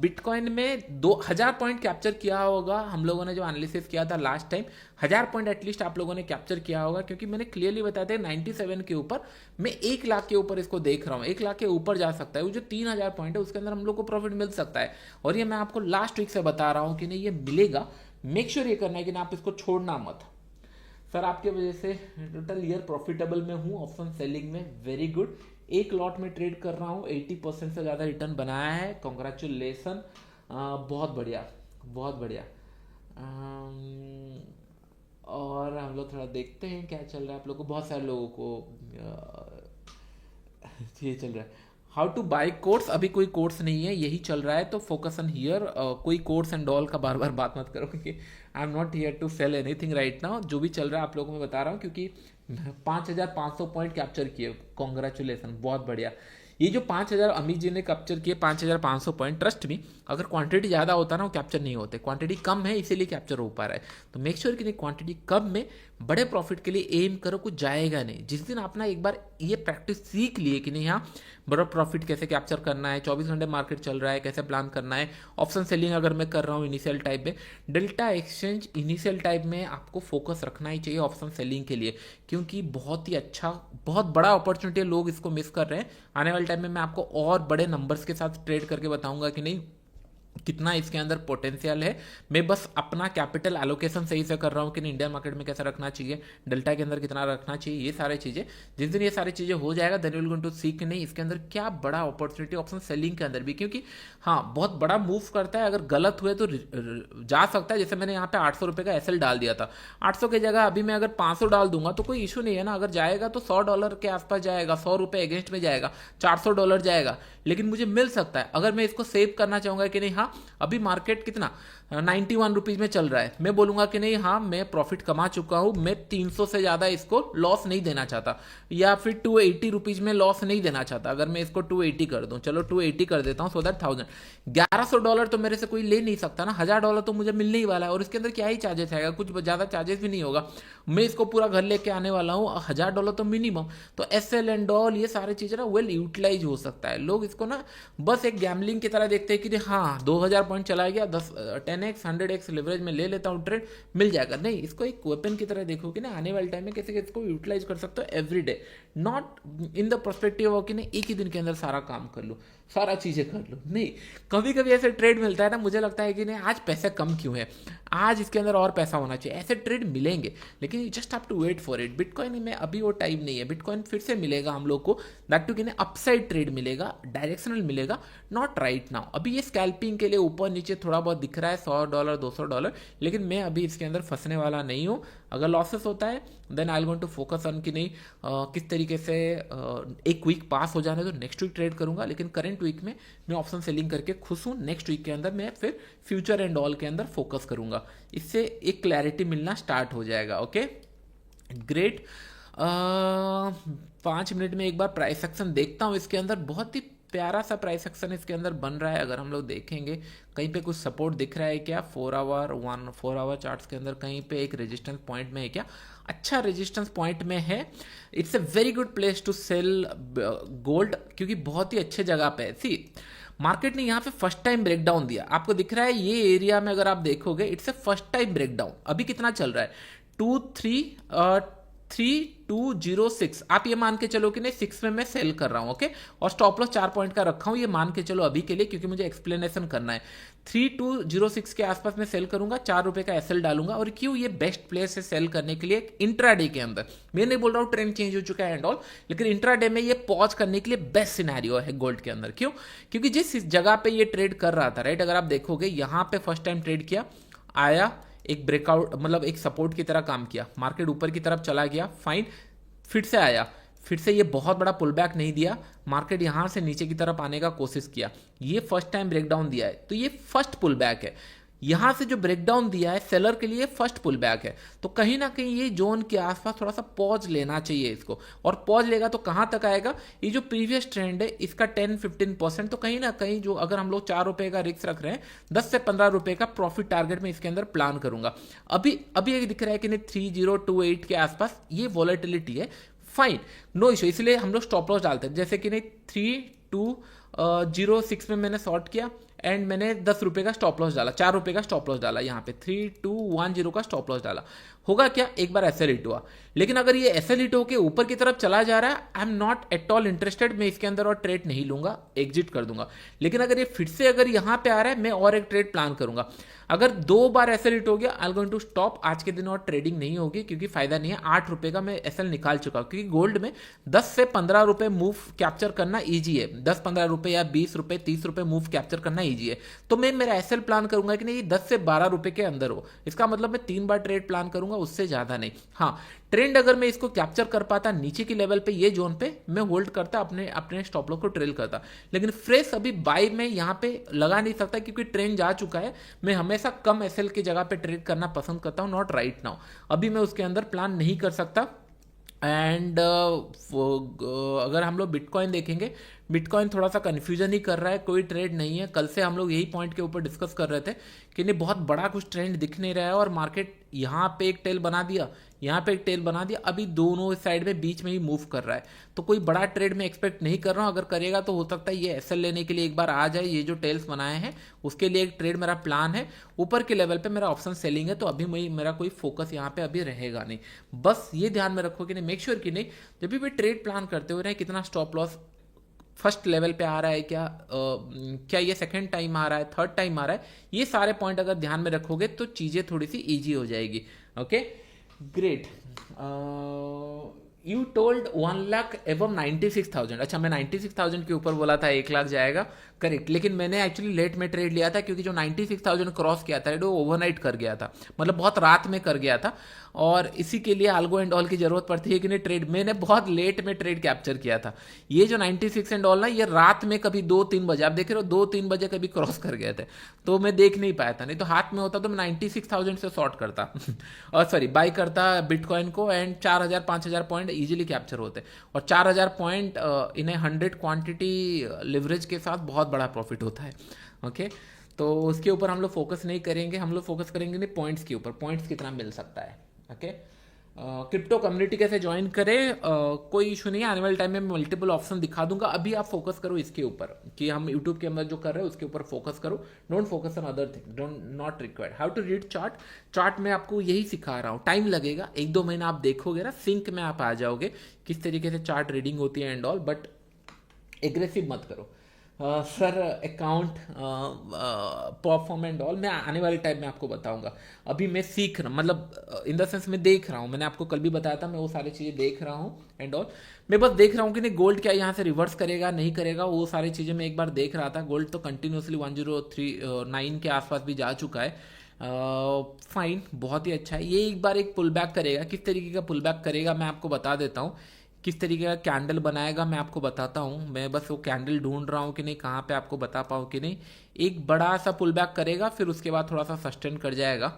बिटकॉइन में 2000 पॉइंट कैप्चर किया होगा? हम लोगों ने जो एनालिसिस किया था लास्ट टाइम, 1000 पॉइंट एटलीस्ट आप लोगों ने कैप्चर किया होगा, क्योंकि मैंने क्लियरली बताया था 97 के ऊपर, मैं 1 लाख के ऊपर इसको देख रहा हूँ, 1 लाख के ऊपर जा सकता है। वो जो 3000 पॉइंट है उसके अंदर हम लोग को प्रॉफिट मिल सकता है, और ये मैं आपको लास्ट वीक से बता रहा हूँ कि नहीं ये मिलेगा। मेक श्योर ये करना है कि आप इसको छोड़ना मत। सर आपके वजह से टोटल ईयर प्रॉफिटेबल में हूँ ऑप्शन सेलिंग में, वेरी गुड। एक लॉट में ट्रेड कर रहा हूँ, 80% से ज़्यादा रिटर्न बनाया है, कॉन्ग्रेचुलेसन, बहुत बढ़िया बहुत बढ़िया। और हम लोग थोड़ा देखते हैं क्या चल रहा है। आप लोगों को, बहुत सारे लोगों को ये चल रहा है हाउ टू बाई कोर्स, अभी कोई कोर्स नहीं है, यही चल रहा है, तो फोकस ऑन हियर। कोई कोर्स एंड ऑल का बार बार बात मत करो, क्योंकि I am not here to sell anything right now. जो भी चल रहा है आप लोगों को मैं बता रहा हूँ, क्योंकि 5500 पॉइंट कैप्चर किए, कॉन्ग्रेचुलेसन, बहुत बढ़िया। ये जो 5000 अमित जी ने कैप्चर किए 5500 पॉइंट, ट्रस्ट मी अगर क्वांटिटी ज़्यादा होता ना वो कैप्चर नहीं होते, क्वांटिटी कम है इसीलिए कैप्चर हो पा रहा है। तो मेक श्योर कि नहीं क्वांटिटी कम में बड़े प्रॉफिट के लिए एम करो, कुछ जाएगा नहीं। जिस दिन अपना एक बार ये प्रैक्टिस सीख लिए कि नहीं हाँ बड़ा प्रॉफिट कैसे कैप्चर करना है, 24 घंटे मार्केट चल रहा है कैसे प्लान करना है, ऑप्शन सेलिंग अगर मैं कर रहा हूँ इनिशियल टाइप में, डेल्टा एक्सचेंज इनिशियल टाइप में आपको फोकस रखना ही चाहिए ऑप्शन सेलिंग के लिए, क्योंकि बहुत ही अच्छा, बहुत बड़ा अपॉर्चुनिटी है, लोग इसको मिस कर रहे हैं। आने वाले टाइम में मैं आपको और बड़े नंबर्स के साथ ट्रेड करके बताऊंगा कि नहीं कितना इसके अंदर पोटेंशियल है। मैं बस अपना कैपिटल एलोकेशन सही से कर रहा हूँ कि इंडियन मार्केट में कैसे रखना चाहिए, डेल्टा के अंदर कितना रखना चाहिए, ये सारी चीज़ें। जिस दिन ये सारी चीज़ें हो जाएगा देन विल गोइंग टू सी कि नहीं इसके अंदर क्या बड़ा अपॉर्चुनिटी ऑप्शन सेलिंग के अंदर भी, क्योंकि हाँ बहुत बड़ा मूव करता है। अगर गलत हुए तो जा सकता है, जैसे मैंने यहाँ पे 800 रुपये का एसएल डाल दिया था, 800 की जगह अभी मैं अगर 500 डाल दूंगा तो कोई इशू नहीं है ना। अगर जाएगा तो $100 के आसपास जाएगा, $100 अगेंस्ट में जाएगा, $400 जाएगा, लेकिन मुझे मिल सकता है। अगर मैं इसको सेव करना चाहूंगा कि नहीं हाँ हाँ अभी मार्केट कितना 91 रुपीज में चल रहा है, मैं बोलूंगा कि नहीं हाँ मैं प्रॉफिट कमा चुका हूं, मैं 300 से ज्यादा इसको लॉस नहीं देना चाहता, या फिर 280 रुपीज में लॉस नहीं देना चाहता। अगर मैं इसको 280 कर दूं, चलो 280 कर देता हूं, सो दैट $1100 तो मेरे से कोई ले नहीं सकता ना, $1000 तो मुझे मिलने ही वाला है, और इसके अंदर क्या ही चार्जेस आएगा, कुछ ज्यादा चार्जेस भी नहीं होगा, मैं इसको पूरा घर लेके आने वाला हूँ, $1000 तो मिनिमम। तो एसएल एंड ऑल ये सारी चीजें ना वेल यूटिलाइज हो सकता है। लोग इसको ना बस एक गैम्बलिंग की तरह देखते हैं कि हाँ 2000 पॉइंट चला गया, 10x 100x लिवरेज में ले लेता हूँ, ट्रेड मिल जाएगा। नहीं, इसको एक वेपन की तरह देखो कि ना आने वाले टाइम में कैसे इसको यूटिलाइज कर सकते हो every day, not in the perspective of कि नहीं एक ही दिन के अंदर सारा काम कर लो, सारा चीजें कर लो। नहीं, कभी कभी ऐसे ट्रेड मिलता है ना, मुझे लगता है कि नहीं आज पैसे कम क्यों है, आज इसके अंदर और पैसा होना चाहिए, ऐसे ट्रेड मिलेंगे, लेकिन you just have to wait for it. Bitcoin में अभी वो टाइम नहीं है, बिटकॉइन फिर से मिलेगा हम लोग को, दैट टू कि अपसाइड ट्रेड मिलेगा, डायरेक्शनल मिलेगा, नॉट राइट नाउ। अभी ये स्कैल्पिंग के लिए ऊपर नीचे थोड़ा बहुत दिख रहा है, $100 $200, लेकिन मैं अभी इसके अंदर फंसने वाला नहीं हूँ। अगर लॉसेस होता है then I going to focus on कि नहीं किस तरीके से एक वीक पास हो जाने तो नेक्स्ट वीक ट्रेड करूंगा, लेकिन करंट वीक में मैं ऑप्शन सेलिंग करके खुश हूँ। नेक्स्ट वीक के अंदर मैं फिर फ्यूचर एंड ऑल के अंदर फोकस करूंगा, इससे एक क्लैरिटी मिलना स्टार्ट हो जाएगा। Okay great. 5 मिनट में एक बार प्राइस एक्शन देखता हूँ, इसके अंदर बहुत ही प्यारा सा प्राइस एक्शन इसके अंदर बन रहा है। अगर हम लोग देखेंगे कहीं पे कुछ सपोर्ट दिख रहा है क्या, 4 आवर चार्ट्स के अंदर कहीं पे एक रेजिस्टेंस पॉइंट में है क्या, अच्छा रेजिस्टेंस पॉइंट में है। It's a very good place to sell gold, क्योंकि बहुत ही अच्छे जगह पे है। सी मार्केट ने यहाँ पे फर्स्ट टाइम ब्रेकडाउन दिया, आपको दिख रहा है ये एरिया में, अगर आप देखोगे it's a first time breakdown. अभी कितना चल रहा है 3206, आप ये मान के चलो कि नहीं 6 में मैं सेल कर रहा हूं। ओके, और स्टॉप लॉस 4 पॉइंट का रखा हूं, ये मान के चलो अभी के लिए, क्योंकि मुझे एक्सप्लेनेशन करना है। 3206 के आसपास मैं सेल करूंगा, ₹4 का एसएल डालूंगा। और क्यों ये बेस्ट प्लेस है सेल करने के लिए इंट्राडे के अंदर, मैं नहीं बोल रहा हूँ ट्रेंड चेंज हो चुका है एंड ऑल, लेकिन इंट्राडे में ये पॉज करने के लिए बेस्ट सिनेरियो है गोल्ड के अंदर। क्यों? क्योंकि जिस जगह पे ये ट्रेड कर रहा था, राइट, अगर आप देखोगे यहाँ पे फर्स्ट टाइम ट्रेड किया, आया एक ब्रेकआउट, मतलब एक सपोर्ट की तरह काम किया, मार्केट ऊपर की तरफ चला गया, फाइन, फिर से आया, फिर से ये बहुत बड़ा पुल बैक नहीं दिया, मार्केट यहां से नीचे की तरफ आने का कोशिश किया, ये फर्स्ट टाइम ब्रेकडाउन दिया है, तो ये फर्स्ट पुल बैक है। यहां से जो ब्रेकडाउन दिया है सेलर के लिए फर्स्ट पुल बैक है, तो कहीं ना कहीं ये जोन के आसपास थोड़ा सा पॉज लेना चाहिए इसको, और पॉज लेगा तो कहां तक आएगा, ये जो प्रीवियस ट्रेंड है इसका 10-15%, तो कहीं ना कहीं जो अगर हम लोग ₹4 का रिस्क रख रहे हैं, ₹10 से ₹15 का प्रॉफिट टारगेट में इसके अंदर प्लान करूंगा। अभी अभी एक दिख रहा है कि नहीं 3028 के आसपास ये वॉलेटिलिटी है, फाइन, नो इशू, इसलिए हम लोग स्टॉप लॉस डालते हैं। जैसे कि नहीं 3206 में मैंने शॉर्ट किया एंड मैंने ₹10 का स्टॉप लॉस डाला, ₹4 का स्टॉप लॉस डाला, यहाँ पे 3210 का स्टॉप लॉस डाला, होगा क्या, एक बार ऐसे हिट हुआ। लेकिन अगर ये ऐसे हिट होकर ऊपर की तरफ चला जा रहा है, I am not at all interested, मैं इसके अंदर और ट्रेड नहीं लूंगा, एग्जिट कर दूंगा। लेकिन अगर ये फिर से अगर यहाँ पे आ रहा है, मैं और एक ट्रेड प्लान करूंगा। अगर 2 बार ऐसे हिट हो गया, I am going to stop, आज के दिन और ट्रेडिंग नहीं होगी, क्योंकि फायदा नहीं है। ₹8 का मैं एसएल निकाल चुका हूँ, क्योंकि गोल्ड में 10 से ₹15 मूव कैप्चर करना ईजी है, 10-15 या ₹20 ₹30 मूव कैप्चर करना ईजी है। तो मैं मेरा एसएल प्लान करूंगा कि नहीं 10 से ₹12 के अंदर हो, इसका मतलब मैं 3 बार ट्रेड प्लान करूंगा, उससे ज्यादा नहीं। हाँ, ट्रेंड अगर मैं इसको कैप्चर कर पाता नीचे की लेवल पे, ये जोन पे मैं होल्ड करता, अपने अपने स्टॉप लॉस को ट्रेल करता। लेकिन फ्रेश अभी बाय में यहाँ पे लगा नहीं सकता, क्योंकि ट्रेंड जा चुका है। मैं हमेशा कम एसएल की जगह पे ट्रेड करना पसंद करता हूँ, नॉट राइट नाउ, अभी मैं उसके अंदर प्लान नहीं कर सकता। एंड अगर हम लोग बिटकॉइन देखेंगे, बिटकॉइन थोड़ा सा कंफ्यूजन ही कर रहा है, कोई ट्रेड नहीं है। कल से हम लोग यही पॉइंट के ऊपर डिस्कस कर रहे थे कि नहीं बहुत बड़ा कुछ ट्रेंड दिख नहीं रहा है, और मार्केट यहाँ पे एक टेल बना दिया, यहाँ पे एक टेल बना दिया, अभी दोनों साइड में बीच में ही मूव कर रहा है। तो कोई बड़ा ट्रेड में एक्सपेक्ट नहीं कर रहा हूँ, अगर करेगा तो हो सकता है ये एसएल लेने के लिए एक बार आ जाए, ये जो टेल्स बनाए हैं उसके लिए एक ट्रेड मेरा प्लान है। ऊपर के लेवल पे मेरा ऑप्शन सेलिंग है, तो अभी मेरा कोई फोकस यहाँ पे अभी रहेगा नहीं। बस ये ध्यान में रखो कि नहीं, मेक श्योर कि नहीं जब भी ट्रेड प्लान करते हुए कितना स्टॉप लॉस फर्स्ट लेवल पे आ रहा है, क्या ये सेकंड टाइम आ रहा है, थर्ड टाइम आ रहा है, ये सारे पॉइंट अगर ध्यान में रखोगे तो चीज़ें थोड़ी सी इजी हो जाएगी। Okay great. You told 1 lakh एवं 96,000, अच्छा मैं 96,000 के ऊपर बोला था 1 लाख जाएगा, करेक्ट, लेकिन मैंने एक्चुअली लेट में ट्रेड लिया था क्योंकि जो 96,000 क्रॉस किया था वो ओवरनाइट कर गया था, मतलब बहुत रात में कर गया था, और इसी के लिए अल्गो एंड ऑल की जरूरत पड़ती है कि नहीं ट्रेड, मैंने बहुत लेट में ट्रेड कैप्चर किया था। ये जो 96 एंड ऑल ना, ये रात में कभी 2-3 बजे, आप देख रहे हो 2-3 बजे कभी क्रॉस कर गए थे, तो मैं देख नहीं पाया था, नहीं तो हाथ में होता तो मैं 96,000 से शॉर्ट करता और सॉरी बाई करता बिटकॉइन को, एंड 4,000-5,000 पॉइंट इजीली कैप्चर होते, और 4,000 पॉइंट इन्हें 100 क्वांटिटी लिवरेज के साथ बहुत बड़ा प्रॉफिट होता है। ओके, तो उसके ऊपर हम लोग फोकस नहीं करेंगे, हम लोग फोकस करेंगे नहीं पॉइंट्स के ऊपर, पॉइंट्स कितना मिल सकता है। ओके, क्रिप्टो कम्युनिटी कैसे ज्वाइन करें, कोई इशू नहीं है, आने वाले टाइम में मल्टीपल ऑप्शन दिखा दूंगा, अभी आप फोकस करो इसके ऊपर कि हम यूट्यूब के अंदर जो कर रहे हैं उसके ऊपर फोकस करो, don't focus on other thing, don't not required. How to read chart, chart में आपको यही सिखा रहा हूँ, टाइम लगेगा, 1-2 महीना आप देखोगे ना, सिंक में आप आ जाओगे किस तरीके से चार्ट रीडिंग होती है एंड ऑल, बट एग्रेसिव मत करो। Sir account perform and all मैं आने वाले टाइम में आपको बताऊंगा, अभी मैं सीख रहा, मतलब इन द सेंस मैं देख रहा हूँ, मैंने आपको कल भी बताया था, मैं वो सारी चीज़ें देख रहा हूँ एंड ऑल, मैं बस देख रहा हूँ कि नहीं गोल्ड क्या यहाँ से रिवर्स करेगा नहीं करेगा, वो सारी चीज़ें मैं एक बार देख रहा था। गोल्ड तो कंटिन्यूसली 1039 के आसपास भी जा चुका है, फाइन, बहुत ही अच्छा है। ये एक बार एक पुल बैक करेगा, किस तरीके का पुल बैक करेगा मैं आपको बता देता हूँ, किस तरीके का कैंडल बनाएगा मैं आपको बताता हूँ, मैं बस वो कैंडल ढूंढ रहा हूँ कि नहीं कहाँ पे आपको बता पाऊँ कि नहीं। एक बड़ा सा पुल बैक करेगा, फिर उसके बाद थोड़ा सा सस्टेन कर जाएगा,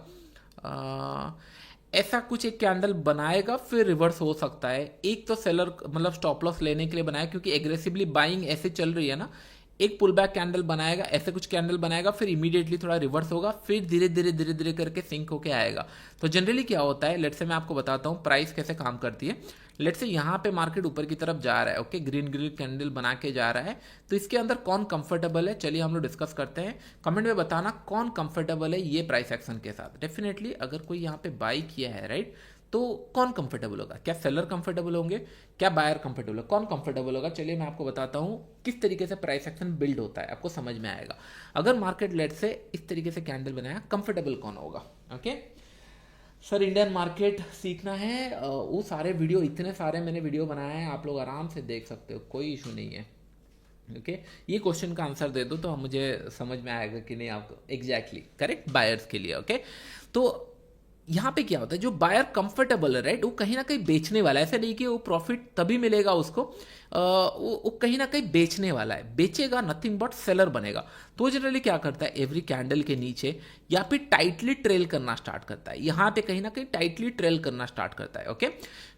ऐसा कुछ एक कैंडल बनाएगा, फिर रिवर्स हो सकता है। एक तो सेलर मतलब स्टॉप लॉस लेने के लिए बनाया, क्योंकि एग्रेसिवली बाइंग ऐसे चल रही है ना, एक पुल बैक कैंडल बनाएगा, ऐसे कुछ कैंडल बनाएगा, फिर इमीडिएटली थोड़ा रिवर्स होगा, फिर धीरे धीरे धीरे धीरे करके सिंक होके आएगा। तो जनरली क्या होता है, लेट्स से मैं आपको बताता हूँ प्राइस कैसे काम करती है। लेट्स से यहाँ पे मार्केट ऊपर की तरफ जा रहा है, ओके, ग्रीन ग्रीन कैंडल बना के जा रहा है, तो इसके अंदर कौन कंफर्टेबल है, चलिए हम लोग डिस्कस करते हैं। कमेंट में बताना कौन कंफर्टेबल है ये प्राइस एक्शन के साथ। डेफिनेटली अगर कोई यहाँ पे बाई किया है, राइट, तो कौन कंफर्टेबल होगा, क्या सेलर कंफर्टेबल होंगे, क्या बायर कंफर्टेबल है, कौन कंफर्टेबल होगा। चलिए मैं आपको बताता हूँ किस तरीके से प्राइस एक्शन बिल्ड होता है, आपको समझ में आएगा। अगर मार्केट लेट से इस तरीके से कैंडल बनाया, कंफर्टेबल कौन होगा। ओके सर, इंडियन मार्केट सीखना है, वो सारे वीडियो, इतने सारे मैंने वीडियो बनाए हैं, आप लोग आराम से देख सकते हो, कोई इशू नहीं है। ओके, ये क्वेश्चन का आंसर दे दो तो मुझे समझ में आएगा कि नहीं आपको एग्जैक्टली करेक्ट बायर्स के लिए। ओके, तो यहाँ पे क्या होता है, जो बायर कंफर्टेबल है, राइट, वो कहीं ना कहीं बेचने वाला है, ऐसा नहीं कि वो प्रॉफिट तभी मिलेगा उसको, वो कहीं ना कहीं बेचने वाला है, बेचेगा, नथिंग बट सेलर बनेगा। तो जनरली क्या करता है, एवरी कैंडल के नीचे या फिर टाइटली ट्रेल करना स्टार्ट करता है, यहाँ पे कहीं ना कहीं टाइटली ट्रेल करना स्टार्ट करता है। ओके,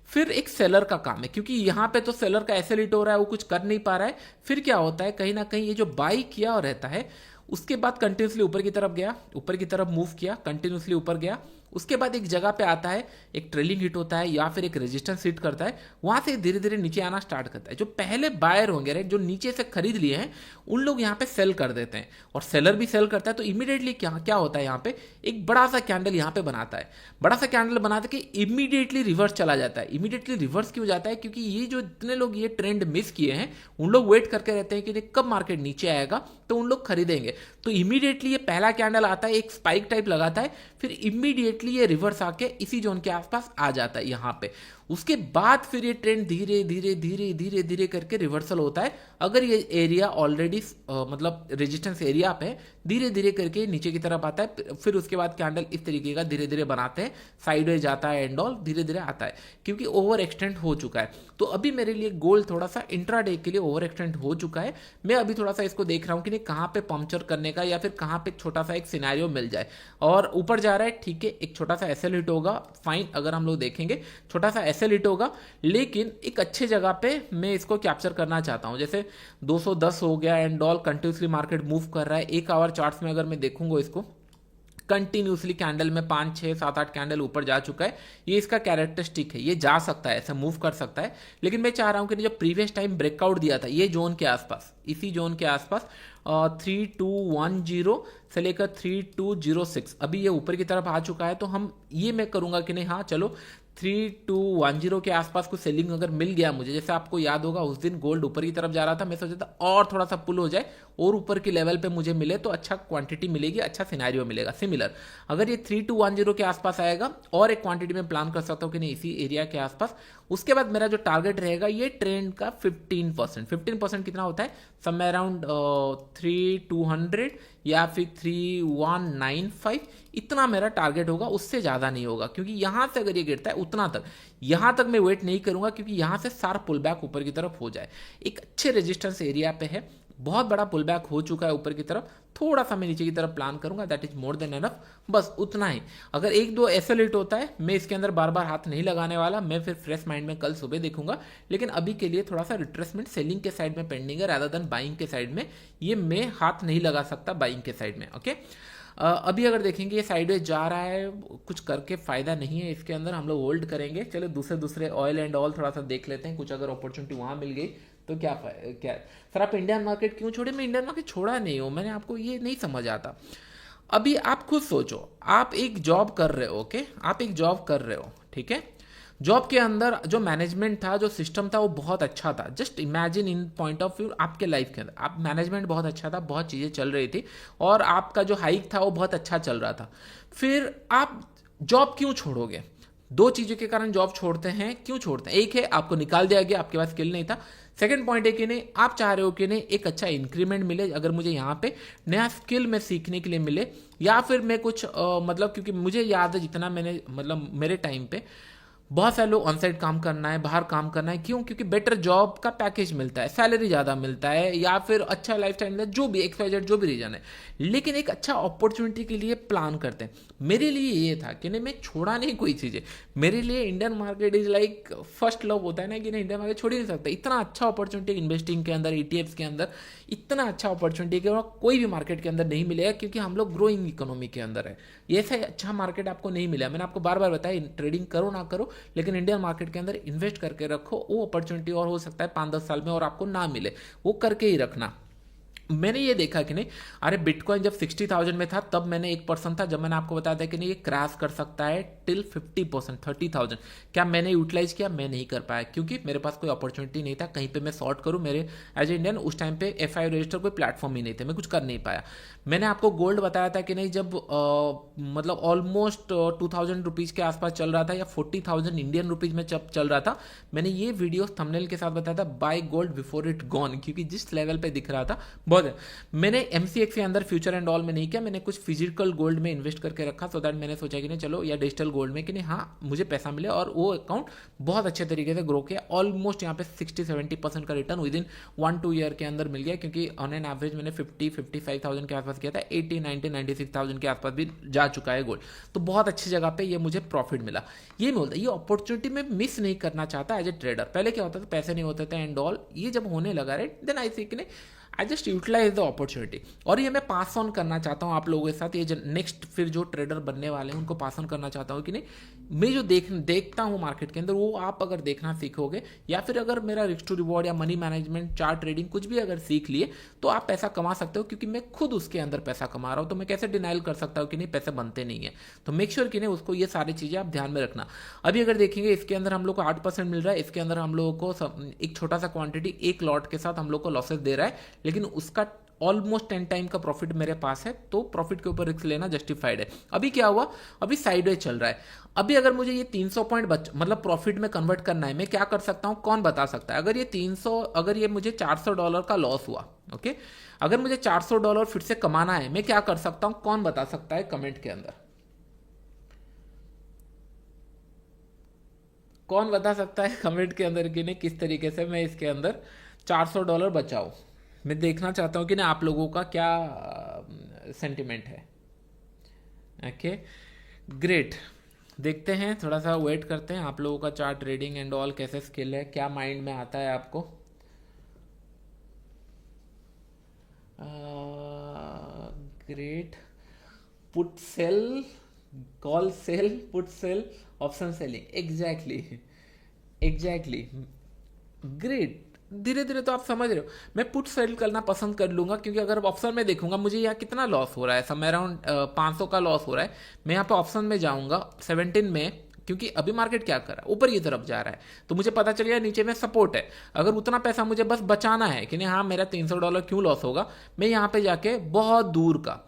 फिर एक सेलर का काम है, क्योंकि यहाँ पे तो सेलर का ऐसे लिट हो रहा है, वो कुछ कर नहीं पा रहा है, फिर क्या होता है, कहीं ना कहीं ये जो बाई किया रहता है, उसके बाद कंटिन्यूसली ऊपर की तरफ गया, ऊपर की तरफ मूव किया, कंटिन्यूसली ऊपर गया, उसके बाद एक जगह पे आता है, एक ट्रेलिंग हिट होता है या फिर एक रेजिस्टेंस हिट करता है, वहां से धीरे धीरे नीचे आना स्टार्ट करता है। जो पहले बायर होंगे, राइट, जो नीचे से खरीद लिए हैं, उन लोग यहाँ पे सेल कर देते हैं, और सेलर भी सेल करता है, तो इमीडिएटली क्या क्या होता है, यहाँ पे एक बड़ा सा कैंडल यहाँ पे बनाता है, बड़ा सा कैंडल बनाता है कि इमीडिएटली रिवर्स चला जाता है। इमीडिएटली रिवर्स क्यों जाता है, क्योंकि ये जो इतने लोग ये ट्रेंड मिस किए हैं, उन लोग वेट करके रहते हैं कि कब मार्केट नीचे आएगा तो उन लोग खरीदेंगे। तो इमीडिएटली ये पहला कैंडल आता है, एक स्पाइक टाइप लगाता है, फिर इमीडिएटली ये रिवर्स आके इसी जोन के आसपास आ जाता है यहाँ पे। उसके बाद फिर ये ट्रेंड धीरे धीरे धीरे धीरे धीरे करके रिवर्सल होता है। अगर ये एरिया ऑलरेडी मतलब रेजिस्टेंस एरिया पे धीरे धीरे करके नीचे की तरफ आता है, फिर उसके बाद कैंडल इस तरीके का धीरे धीरे बनाते हैं, साइडवेज जाता है एंड ऑल, धीरे धीरे आता है, क्योंकि ओवर एक्सटेंड हो चुका है। तो अभी मेरे लिए गोल्ड थोड़ा सा इंट्राडे के लिए ओवर एक्सटेंड हो चुका है। मैं अभी थोड़ा सा इसको देख रहा हूँ कि नहीं कहाँ पे पंक्चर करने का, या फिर कहाँ पे छोटा सा एक सिनेरियो मिल जाए। और ऊपर जा रहा है, ठीक है, एक छोटा सा एसएल हिट होगा, फाइन, अगर हम लोग देखेंगे छोटा सा एसएल हिट होगा, लेकिन एक अच्छे जगह पे मैं इसको कैप्चर करना चाहता हूं। जैसे 210 हो गया and all, continuously market move कर रहा है। 1 आवर चार्ट्स में अगर मैं देखूंगा इसको, कंटिन्यूसली कैंडल में 5 6 7 8 कैंडल ऊपर जा चुका है, ये इसका कैरेक्टरिस्टिक है, ये जा सकता है, ऐसा मूव कर सकता है। लेकिन मैं चाह रहा हूं कि जो प्रीवियस टाइम ब्रेकआउट दिया था ये जोन के आसपास, इसी जोन के आसपास 3210 से लेकर 3206, अभी ये ऊपर की तरफ आ चुका है, तो हम ये मैं करूंगा कि नहीं, हाँ चलो 3210 के आसपास कुछ सेलिंग अगर मिल गया मुझे, जैसे आपको याद होगा उस दिन गोल्ड ऊपर की तरफ जा रहा था, मैं सोचा था और थोड़ा सा पुल हो जाए और ऊपर की लेवल पे मुझे मिले तो अच्छा क्वांटिटी मिलेगी, अच्छा सिनेरियो मिलेगा। सिमिलर अगर ये 3210 के आसपास आएगा और एक क्वांटिटी में प्लान कर सकता हूँ कि नहीं इसी एरिया के आसपास, उसके बाद मेरा जो टारगेट रहेगा ये ट्रेंड का 15%। 15% कितना होता है, समवेयर अराउंड 3200 या फिर 3195, इतना मेरा टारगेट होगा, उससे ज़्यादा नहीं होगा, क्योंकि यहाँ से अगर ये गिरता है उतना तक, यहाँ तक मैं वेट नहीं करूँगा, क्योंकि यहाँ से शार्प पुल बैक ऊपर की तरफ हो जाए। एक अच्छे रेजिस्टेंस एरिया पे है, बहुत बड़ा पुल बैक हो चुका है ऊपर की तरफ, थोड़ा सा मैं नीचे की तरफ प्लान करूंगा, that is more than enough, बस उतना ही। अगर एक दो एसएल हिट होता है, मैं इसके अंदर बार बार हाथ नहीं लगाने वाला, मैं फिर फ्रेश माइंड में कल सुबह देखूंगा, लेकिन अभी के लिए थोड़ा सा रिट्रेसमेंट सेलिंग के साइड में पेंडिंग है रादर देन बाइंग के साइड में, ये मैं हाथ नहीं लगा सकता बाइंग के साइड में। ओके, अभी अगर देखेंगे ये साइडवेज जा रहा है, कुछ करके फायदा नहीं है, इसके अंदर हम लोग होल्ड करेंगे। चलो दूसरे दूसरे ऑयल एंड ऑल थोड़ा सा देख लेते हैं, कुछ अगर अपॉर्चुनिटी वहां मिल गई तो क्या सर आप इंडियन मार्केट क्यों छोड़े? मैं इंडियन मार्केट छोड़ा नहीं हूँ, मैंने आपको ये नहीं समझ आता। अभी आप खुद सोचो, आप एक जॉब कर रहे हो, ओके, आप एक जॉब कर रहे हो, ठीक है, जॉब के अंदर जो मैनेजमेंट था, जो सिस्टम था, वो बहुत अच्छा था। Just imagine in point of view आपके लाइफ के अंदर, आप मैनेजमेंट बहुत अच्छा था, बहुत चीज़ें चल रही थी, और आपका जो हाइक था वो बहुत अच्छा चल रहा था, फिर आप जॉब क्यों छोड़ोगे? दो चीज़ों के कारण जॉब छोड़ते हैं, क्यों छोड़ते हैं? एक है आपको निकाल दिया गया, आपके पास स्किल नहीं था। सेकंड पॉइंट है कि नहीं, आप चाह रहे हो कि नहीं एक अच्छा इंक्रीमेंट मिले, अगर मुझे यहाँ पे नया स्किल में सीखने के लिए मिले, या फिर मैं कुछ मतलब, क्योंकि मुझे याद है जितना मैंने मतलब मेरे टाइम पे बहुत सारे लोग ऑन साइड काम करना है, बाहर काम करना है, क्यों? क्योंकि बेटर जॉब का पैकेज मिलता है, सैलरी ज़्यादा मिलता है, या फिर अच्छा लाइफ स्टाइल मिलता है, जो भी XYZ जो भी रीजन है, लेकिन एक अच्छा अपॉर्चुनिटी के लिए प्लान करते हैं। मेरे लिए ये था कि नहीं, मैं छोड़ा नहीं कोई चीज़ें, मेरे लिए Indian market is like first love होता है ना, कि नहीं इंडियन मार्केट छोड़ ही नहीं सकता। इतना अच्छा अपॉर्चुनिटी इन्वेस्टिंग के अंदर, ETFs के अंदर, इतना अच्छा अपॉर्चुनिटी के कोई भी मार्केट के अंदर नहीं मिलेगा, क्योंकि हम लोग ग्रोइंग इकोनॉमी के अंदर है। ये ऐसा अच्छा मार्केट आपको नहीं मिला। मैंने आपको बार बार बताया, ट्रेडिंग करो ना करो, लेकिन इंडियन मार्केट के अंदर इन्वेस्ट करके रखो। वो अपॉर्चुनिटी और हो सकता है 5-10 साल में और आपको ना मिले, वो करके ही रखना। मैंने ये देखा कि नहीं, अरे बिटकॉइन जब 60,000 में था तब मैंने 1% था, जब मैंने आपको बताया था कि नहीं ये क्रैश कर सकता है टिल 50%, 30,000, क्या मैंने यूटिलाइज किया? मैं नहीं कर पाया, क्योंकि मेरे पास कोई अपॉर्चुनिटी नहीं था कहीं पे मैं शॉर्ट करूं। मेरे एज ए इंडियन उस टाइम पे FI रजिस्टर कोई प्लेटफॉर्म ही नहीं थे, मैं कुछ कर नहीं पाया। मैंने आपको गोल्ड बताया था कि नहीं, जब मतलब ऑलमोस्ट 2,000 रुपीज़ के आसपास चल रहा था, या 40,000 इंडियन रुपीज़ में जब चल रहा था, मैंने ये वीडियो थंबनेल के साथ बताया था, buy gold before it gone, क्योंकि जिस लेवल पे दिख रहा था बहुत। मैंने MCX के अंदर फ्यूचर एंड ऑल में नहीं किया, मैंने कुछ फिजिकल गोल्ड में इन्वेस्ट करके रखा, सो दैट मैंने सोचा कि नहीं चलो, या डिजिटल गोल्ड में कि नहीं हाँ मुझे पैसा मिले, और वो अकाउंट बहुत अच्छे तरीके से ग्रो किया। ऑलमोस्ट यहाँ पे 60-70% का रिटर्न विद इन 1-2 ईयर के अंदर मिल गया, क्योंकि ऑन एन एवरेज मैंने 50-55,000 के आसपास किया था, 80-90-96,000 के आसपास भी जा चुका है गोल्ड। तो बहुत अच्छी जगह पे ये मुझे प्रॉफिट मिला। ये मैं बोलता, ये अपॉर्चुनिटी में मिस नहीं करना चाहता एज ए ट्रेडर। पहले क्या होता था, पैसे नहीं होते थे एंड ऑल, ये जब होने लगा राइट, देन आई सी कि नहीं I just utilize the opportunity. और ये मैं पास ऑन करना चाहता हूँ आप लोगों के साथ, ये नेक्स्ट फिर जो ट्रेडर बनने वाले हैं उनको पास ऑन करना चाहता हूँ कि नहीं, मैं जो देखता हूँ मार्केट के अंदर, वो आप अगर देखना सीखोगे, या फिर अगर मेरा रिस्क टू रिवॉर्ड या मनी मैनेजमेंट, चार्ट ट्रेडिंग कुछ भी अगर सीख लिए, तो आप पैसा कमा सकते हो, क्योंकि मैं खुद उसके अंदर पैसा कमा रहा हूँ। तो मैं कैसे डिनाइल कर सकता हूँ कि नहीं पैसे बनते नहीं है? तो मेक श्योर कि नहीं उसको, ये सारी चीज़ें आप ध्यान में रखना। अभी अगर देखेंगे इसके अंदर हम लोग को 8% मिल रहा है, इसके अंदर हम लोगों को एक छोटा सा क्वांटिटी एक लॉट के साथ हम लोग को लॉसेस दे रहा है, लेकिन उसका ऑलमोस्ट 10 टाइम का प्रॉफिट मेरे पास है, तो प्रॉफिट के ऊपर रिस्क लेना जस्टिफाइड है। अभी क्या हुआ, अभी साइडवेज चल रहा है। अभी अगर मुझे ये 300 पॉइंट मतलब प्रॉफिट में कन्वर्ट करना है, मैं क्या कर सकता हूं, कौन बता सकता है? अगर ये 300, अगर ये मुझे $400 का लॉस हुआ, ओके, अगर मुझे $400 फिर से कमाना है, मैं क्या कर सकता हूं? कौन बता सकता है कमेंट के अंदर? कौन बता सकता है कमेंट के अंदर कि नहीं किस तरीके से मैं इसके अंदर $400 बचाऊं? मैं देखना चाहता हूं कि ना आप लोगों का क्या सेंटिमेंट है। ओके, ग्रेट, देखते हैं, थोड़ा सा वेट करते हैं, आप लोगों का चार्ट ट्रेडिंग एंड ऑल कैसे स्किल है, क्या माइंड में आता है आपको। Great, put sell, call sell, put sell, option selling, exactly exactly, great. धीरे धीरे तो आप समझ रहे हो, मैं पुट सेल करना पसंद कर लूंगा, क्योंकि अगर ऑप्शन में देखूंगा मुझे यहाँ कितना लॉस हो रहा है, समय अराउंड 500 का लॉस हो रहा है, मैं यहाँ पे ऑप्शन में जाऊंगा 17 में, क्योंकि अभी मार्केट क्या कर रहा है, ऊपर की तरफ जा रहा है, तो मुझे पता चल गया नीचे में सपोर्ट है। अगर उतना पैसा मुझे बस बचाना है कि नहीं हाँ मेरा $300 क्यों लॉस होगा, मैं यहाँ पे जाके बहुत दूर का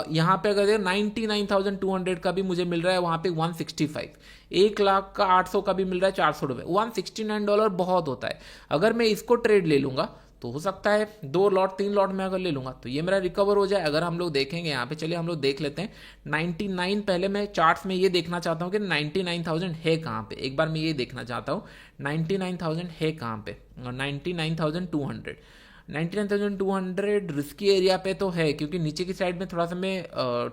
यहाँ पे अगर 99,200 का भी मुझे मिल रहा है, वहाँ पे 165, 1,00,000 का 800 का भी मिल रहा है $400, $169 बहुत होता है। अगर मैं इसको ट्रेड ले लूंगा तो हो सकता है 2 लॉट 3 लॉट में अगर ले लूँगा तो ये मेरा रिकवर हो जाए। अगर हम लोग देखेंगे यहाँ पे, चलिए हम लोग देख लेते हैं 99। पहले मैं चार्ट्स में ये देखना चाहता हूँ कि 99,000 है कहाँ पे, एक बार मैं ये देखना चाहता हूँ 99,000 है कहाँ पे, और 99,200, 99,200 रिस्की एरिया पे तो है, क्योंकि नीचे की साइड में थोड़ा सा मैं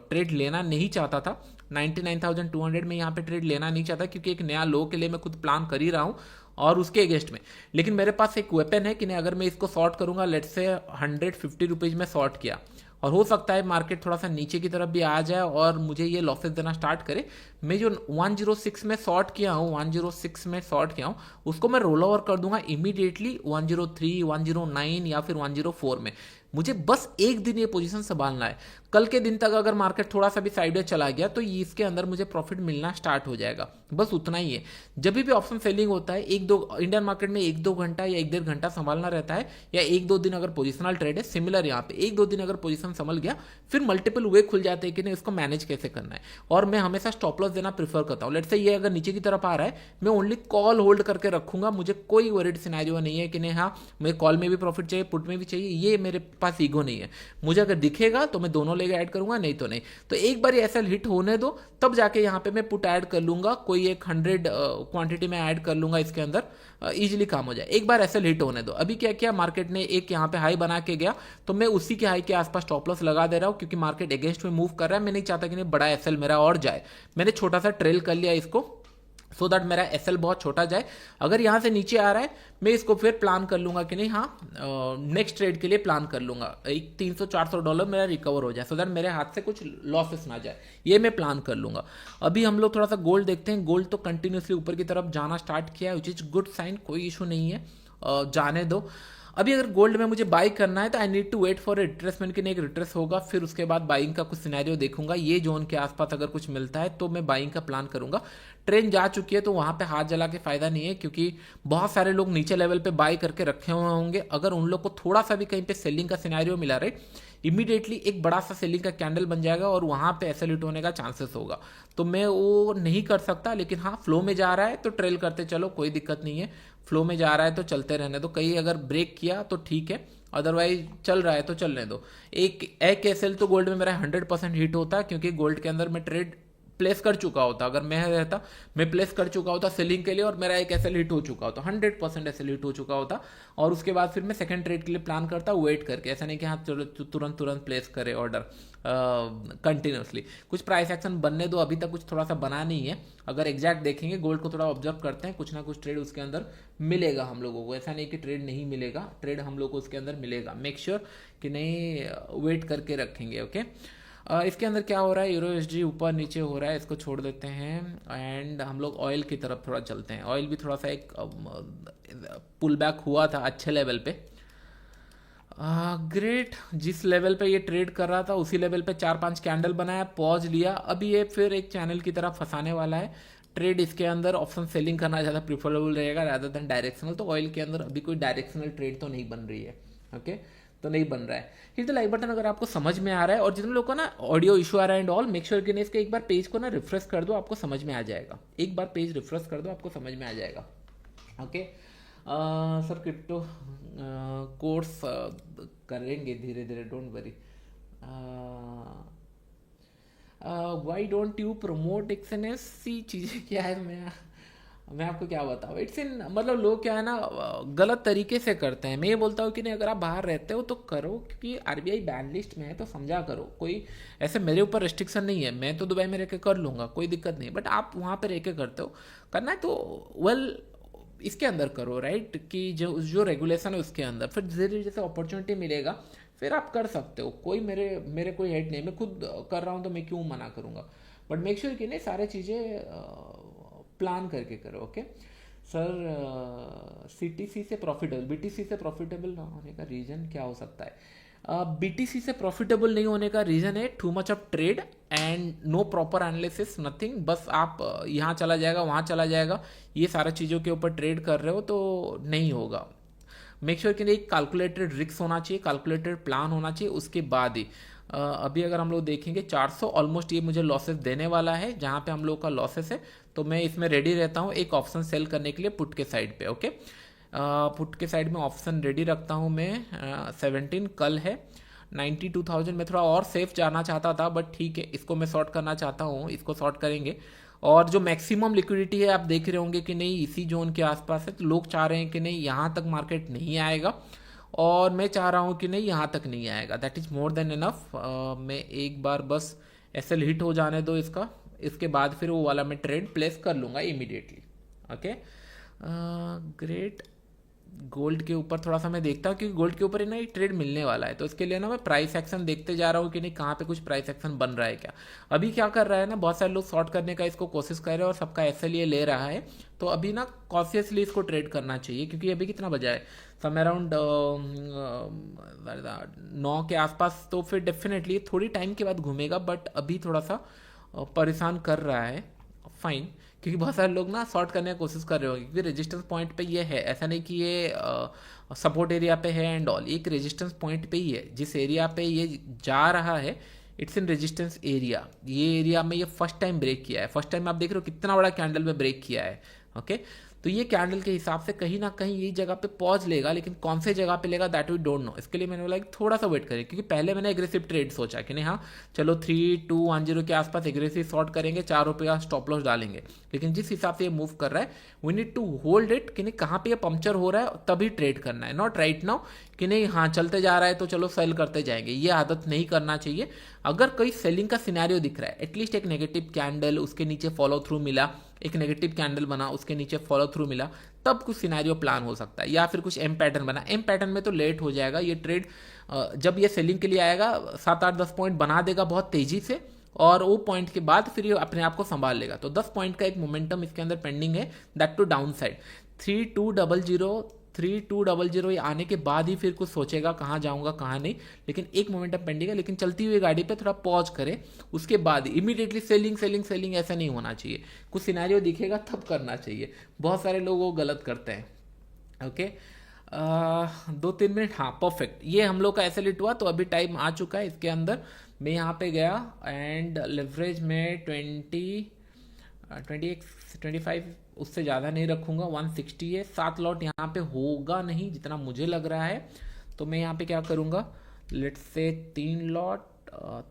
ट्रेड लेना नहीं चाहता था। 99,200 में यहाँ पे ट्रेड लेना नहीं चाहता, क्योंकि एक नया लो के लिए मैं खुद प्लान कर ही रहा हूँ और उसके अगेंस्ट में। लेकिन मेरे पास एक वेपन है कि नहीं, अगर मैं इसको शॉर्ट करूंगा, लेट से 150 रुपीज़ में शॉर्ट किया, और हो सकता है मार्केट थोड़ा सा नीचे की तरफ भी आ जाए और मुझे ये लॉसेस देना स्टार्ट करे। मैं जो 106 में शॉर्ट किया हूँ, 106 में शॉर्ट किया हूँ, उसको मैं रोल ओवर कर दूंगा इमीडिएटली 103, 109 या फिर 104 में। मुझे बस एक दिन ये पोजीशन संभालना है। कल के दिन तक अगर मार्केट थोड़ा सा भी साइडवेज चला गया तो इसके अंदर मुझे प्रॉफिट मिलना स्टार्ट हो जाएगा, बस उतना ही है। जब भी ऑप्शन सेलिंग होता है, एक दो इंडियन मार्केट में 1-2 घंटा या 1-1.5 घंटा संभालना रहता है, या 1-2 दिन अगर पोजिशनल ट्रेड है, सिमिलर यहाँ पे 1-2 दिन अगर पोजीशन संभल गया, फिर मल्टीपल वे खुल जाते हैं कि नहीं उसको मैनेज कैसे करना है। और मैं हमेशा स्टॉप लॉस देना प्रीफर करता हूँ। लेट से ये अगर नीचे की तरफ आ रहा है, मैं ओनली कॉल होल्ड करके रखूंगा, मुझे कोई वरीड सिनेरियो नहीं है कि नहीं हाँ मुझे कॉल में भी प्रॉफिट चाहिए, पुट में भी चाहिए, ये मेरे पास ईगो नहीं है। मुझे अगर दिखेगा तो मैं दोनों लेके ऐड करूंगा, नहीं तो नहीं। तो एक बार ऐसा हिट होने दो, तब जाके यहाँ पे मैं पुट ऐड कर लूंगा, कोई एक 100 क्वांटिटी में ऐड कर लूंगा इसके अंदर, इजीली काम हो जाए। एक बार ऐसे हिट होने दो। अभी क्या किया, मार्केट ने एक यहाँ पे हाई बना के गया, तो मैं उसी के हाई के आसपास स्टॉप लॉस लगा दे रहा हूँ, क्योंकि मार्केट अगेंस्ट में मूव कर रहा है। मैं नहीं चाहता कि नहीं बड़ा एसएल मेरा और जाए, मैंने छोटा सा ट्रेल कर लिया इसको, सो दैट मेरा एसएल बहुत छोटा जाए। अगर यहाँ से नीचे आ रहा है, मैं इसको फिर प्लान कर लूंगा कि नहीं हाँ नेक्स्ट ट्रेड के लिए प्लान कर लूंगा, एक $300-400 मेरा रिकवर हो जाए, सो दैट मेरे हाथ से कुछ लॉसेस ना जाए, ये मैं प्लान कर लूंगा। अभी हम लोग थोड़ा सा गोल्ड देखते हैं। गोल्ड तो कंटिन्यूसली ऊपर की तरफ जाना स्टार्ट किया है, विच इज गुड साइन, कोई इशू नहीं है, जाने दो। अभी अगर गोल्ड में मुझे बाई करना है तो I need to wait for retracement, की नहीं एक रिट्रेस होगा, फिर उसके बाद बाइंग का कुछ सिनेरियो देखूंगा। ये जोन के आसपास अगर कुछ मिलता है तो मैं बाइंग का प्लान करूंगा। ट्रेन जा चुकी है तो वहां पे हाथ जला के फायदा नहीं है, क्योंकि बहुत सारे लोग नीचे लेवल पे बाई करके रखे हुए होंगे। अगर उन लोग को थोड़ा सा भी कहीं पे सेलिंग का सिनेरियो मिला रहे, इमीडिएटली एक बड़ा सा सेलिंग का कैंडल बन जाएगा और वहां पे ऐसे हिट होने का चांसेस होगा। तो मैं वो नहीं कर सकता, लेकिन हाँ फ्लो में जा रहा है तो ट्रेल करते चलो, कोई दिक्कत नहीं है। फ्लो में जा रहा है तो चलते रहने दो, कहीं अगर ब्रेक किया तो ठीक है, अदरवाइज चल रहा है तो चलने दो। एक एसएल तो गोल्ड में मेरा 100% हिट होता है, क्योंकि गोल्ड के अंदर मैं ट्रेड प्लेस कर चुका होता। अगर मैं रहता, मैं प्लेस कर चुका होता सेलिंग के लिए, और मेरा एक एसएल हिट हो चुका होता, 100% एसएल हिट हो चुका होता। और उसके बाद फिर मैं सेकंड ट्रेड के लिए प्लान करता, वेट करके, ऐसा नहीं कि हाँ तुरंत तुरंत प्लेस करे ऑर्डर कंटिन्यूसली। कुछ प्राइस एक्शन बनने दो, अभी तक कुछ थोड़ा सा बना नहीं है। अगर एग्जैक्ट देखेंगे, गोल्ड को थोड़ा ऑब्जर्व करते हैं, कुछ ना कुछ ट्रेड उसके अंदर मिलेगा हम लोगों को, ऐसा नहीं कि ट्रेड नहीं मिलेगा, ट्रेड हम लोग को उसके अंदर मिलेगा। मेक श्योर कि नहीं वेट करके रखेंगे। ओके, इसके अंदर क्या हो रहा है, यूरो एसडी ऊपर नीचे हो रहा है, इसको छोड़ देते हैं एंड हम लोग ऑयल की तरफ थोड़ा चलते हैं। ऑयल भी थोड़ा सा एक पुल बैक हुआ था अच्छे लेवल पे। ग्रेट, जिस लेवल पे ये ट्रेड कर रहा था उसी लेवल पे 4-5 कैंडल बनाया, पॉज लिया, अभी ये फिर एक चैनल की तरफ फंसाने वाला है। ट्रेड इसके अंदर ऑप्शन सेलिंग करना ज़्यादा प्रिफरेबल रहेगा रादर देन डायरेक्शनल। तो ऑयल के अंदर अभी कोई डायरेक्शनल ट्रेड तो नहीं बन रही है। ओके, तो नहीं बन रहा है। हिट द लाइक बटन अगर आपको समझ में आ रहा है, और जितने लोग को ना ऑडियो इशू आ रहा है एंड ऑल, मेक श्योर कि इसके एक बार पेज को ना रिफ्रेश कर दो, आपको समझ में आ जाएगा। एक बार पेज रिफ्रेश कर दो, आपको समझ में आ जाएगा। ओके सर, क्रिप्टो कोर्स करेंगे धीरे धीरे, don't worry. Why don't you promote XNS, सी चीज़ें क्या है, मैं आपको क्या बताऊँ। इट्स इन, मतलब लोग क्या है ना गलत तरीके से करते हैं। मैं ये बोलता हूँ कि नहीं, अगर आप बाहर रहते हो तो करो, क्योंकि आरबीआई बैन लिस्ट में है तो समझा करो। कोई ऐसे मेरे ऊपर रेस्ट्रिक्शन नहीं है, मैं तो दुबई में रह के कर लूँगा, कोई दिक्कत नहीं। बट आप वहाँ पे रह के करते हो, करना है तो वेल इसके अंदर करो, राइट, कि जो रेगुलेशन है उसके अंदर, फिर धीरे धीरे जैसे अपॉर्चुनिटी मिलेगा फिर आप कर सकते हो। कोई मेरे कोई हेड नहीं, मैं खुद कर रहा हूँ तो मैं क्यों मना करूँगा। बट मेक श्योर कि नहीं सारे चीज़ें प्लान करके करो। ओके सर, सीटीसी से प्रॉफिटेबल, बीटीसी से प्रॉफिटेबल ना होने का रीज़न क्या हो सकता है? बीटीसी से प्रॉफिटेबल नहीं होने का रीज़न है too much of trade and no proper analysis, nothing. बस आप यहाँ चला जाएगा वहाँ चला जाएगा, ये सारा चीज़ों के ऊपर ट्रेड कर रहे हो तो नहीं होगा। मेक श्योर कि एक कैलकुलेटेड रिस्क होना चाहिए, कैलकुलेटेड प्लान होना चाहिए, उसके बाद ही अभी अगर हम लोग देखेंगे 400 ऑलमोस्ट ये मुझे लॉसेस देने वाला है। जहाँ पे हम लोग का लॉसेस है तो मैं इसमें रेडी रहता हूँ एक ऑप्शन सेल करने के लिए पुट के साइड पे। ओके, पुट के साइड में ऑप्शन रेडी रखता हूँ मैं। 17 कल है 92,000। मैं थोड़ा और सेफ जाना चाहता था बट ठीक है, इसको मैं शॉर्ट करना चाहता हूँ, इसको शॉर्ट करेंगे। और जो मैक्सिमम लिक्विडिटी है आप देख रहे होंगे कि नहीं इसी जोन के आसपास है, तो लोग चाह रहे हैं कि नहीं यहाँ तक मार्केट नहीं आएगा और मैं चाह रहा हूँ कि नहीं यहाँ तक नहीं आएगा। That is more than enough. मैं एक बार बस एसएल हिट हो जाने दो इसका, इसके बाद फिर वो वाला मैं ट्रेड प्लेस कर लूँगा इमीडिएटली। Okay great. गोल्ड के ऊपर थोड़ा सा मैं देखता हूँ क्योंकि गोल्ड के ऊपर ना एक ट्रेड मिलने वाला है, तो इसके लिए ना मैं प्राइस एक्शन देखते जा रहा हूँ कि नहीं कहाँ पे कुछ प्राइस एक्शन बन रहा है क्या। अभी क्या कर रहा है ना, बहुत सारे लोग शॉर्ट करने का इसको कोशिश कर रहे हैं और सबका एसएल ये ले रहा है, तो अभी ना कॉशियसली इसको ट्रेड करना चाहिए क्योंकि अभी कितना बजा है, समय अराउंड 9 के आसपास, तो फिर डेफिनेटली थोड़ी टाइम के बाद घूमेगा बट अभी थोड़ा सा परेशान कर रहा है। फाइन, क्योंकि बहुत सारे लोग ना शॉर्ट करने की कोशिश कर रहे होंगे क्योंकि रेजिस्टेंस पॉइंट पे ये है, ऐसा नहीं कि ये सपोर्ट एरिया पे है एंड ऑल, एक रेजिस्टेंस पॉइंट पे ही है। जिस एरिया पे ये जा रहा है इट्स इन रेजिस्टेंस एरिया, ये एरिया में ये फर्स्ट टाइम ब्रेक किया है। फर्स्ट टाइम आप देख रहे हो कितना बड़ा कैंडल में ब्रेक किया है। ओके तो ये कैंडल के हिसाब से कहीं ना कहीं ये जगह पे पॉज लेगा, लेकिन कौन से जगह पे लेगा दैट वी डोंट नो। इसके लिए मैंने बोला कि थोड़ा सा वेट करें, क्योंकि पहले मैंने एग्रेसिव ट्रेड सोचा कि नहीं हाँ चलो 3210 के आसपास एग्रेसिव शॉर्ट करेंगे, 4 रुपये का स्टॉप लॉस डालेंगे, लेकिन जिस हिसाब से ये मूव कर रहा है we need to hold it कि नहीं कहाँ पे ये पंक्चर हो रहा है तभी ट्रेड करना है, नॉट राइट नाउ कि नहीं हाँ चलते जा रहा है तो चलो सेल करते जाएंगे। ये आदत नहीं करना चाहिए। अगर कोई सेलिंग का सिनेरियो दिख रहा है, एटलीस्ट एक नेगेटिव कैंडल उसके नीचे फॉलो थ्रू मिला, एक नेगेटिव कैंडल बना उसके नीचे फॉलो थ्रू मिला, तब कुछ सिनेरियो प्लान हो सकता है। या फिर कुछ एम पैटर्न बना, एम पैटर्न में तो लेट हो जाएगा ये ट्रेड। जब ये सेलिंग के लिए आएगा 7-8-10 पॉइंट बना देगा बहुत तेजी से, और वो पॉइंट के बाद फिर ये अपने आप को संभाल लेगा। तो 10 पॉइंट का एक मोमेंटम इसके अंदर पेंडिंग है, दैट टू डाउन साइड। 3200 ये आने के बाद ही फिर कुछ सोचेगा कहाँ जाऊंगा कहाँ नहीं, लेकिन एक मोमेंटम पेंडिंग है। लेकिन चलती हुई गाड़ी पे थोड़ा पॉज करे, उसके बाद इमीडिएटली सेलिंग सेलिंग सेलिंग ऐसा नहीं होना चाहिए। कुछ सिनेरियो दिखेगा तब करना चाहिए, बहुत सारे लोग वो गलत करते हैं। ओके 2-3 मिनट, हाँ परफेक्ट। ये हम लोग का ऐसे लिट हुआ तो अभी टाइम आ चुका है इसके अंदर। मैं यहाँ पे गया एंड लेवरेज में 25 उससे ज़्यादा नहीं रखूँगा, 160 है। 7 लॉट यहाँ पे होगा नहीं जितना मुझे लग रहा है, तो मैं यहाँ पे क्या करूँगा, लेट्स से 3 लॉट हाँ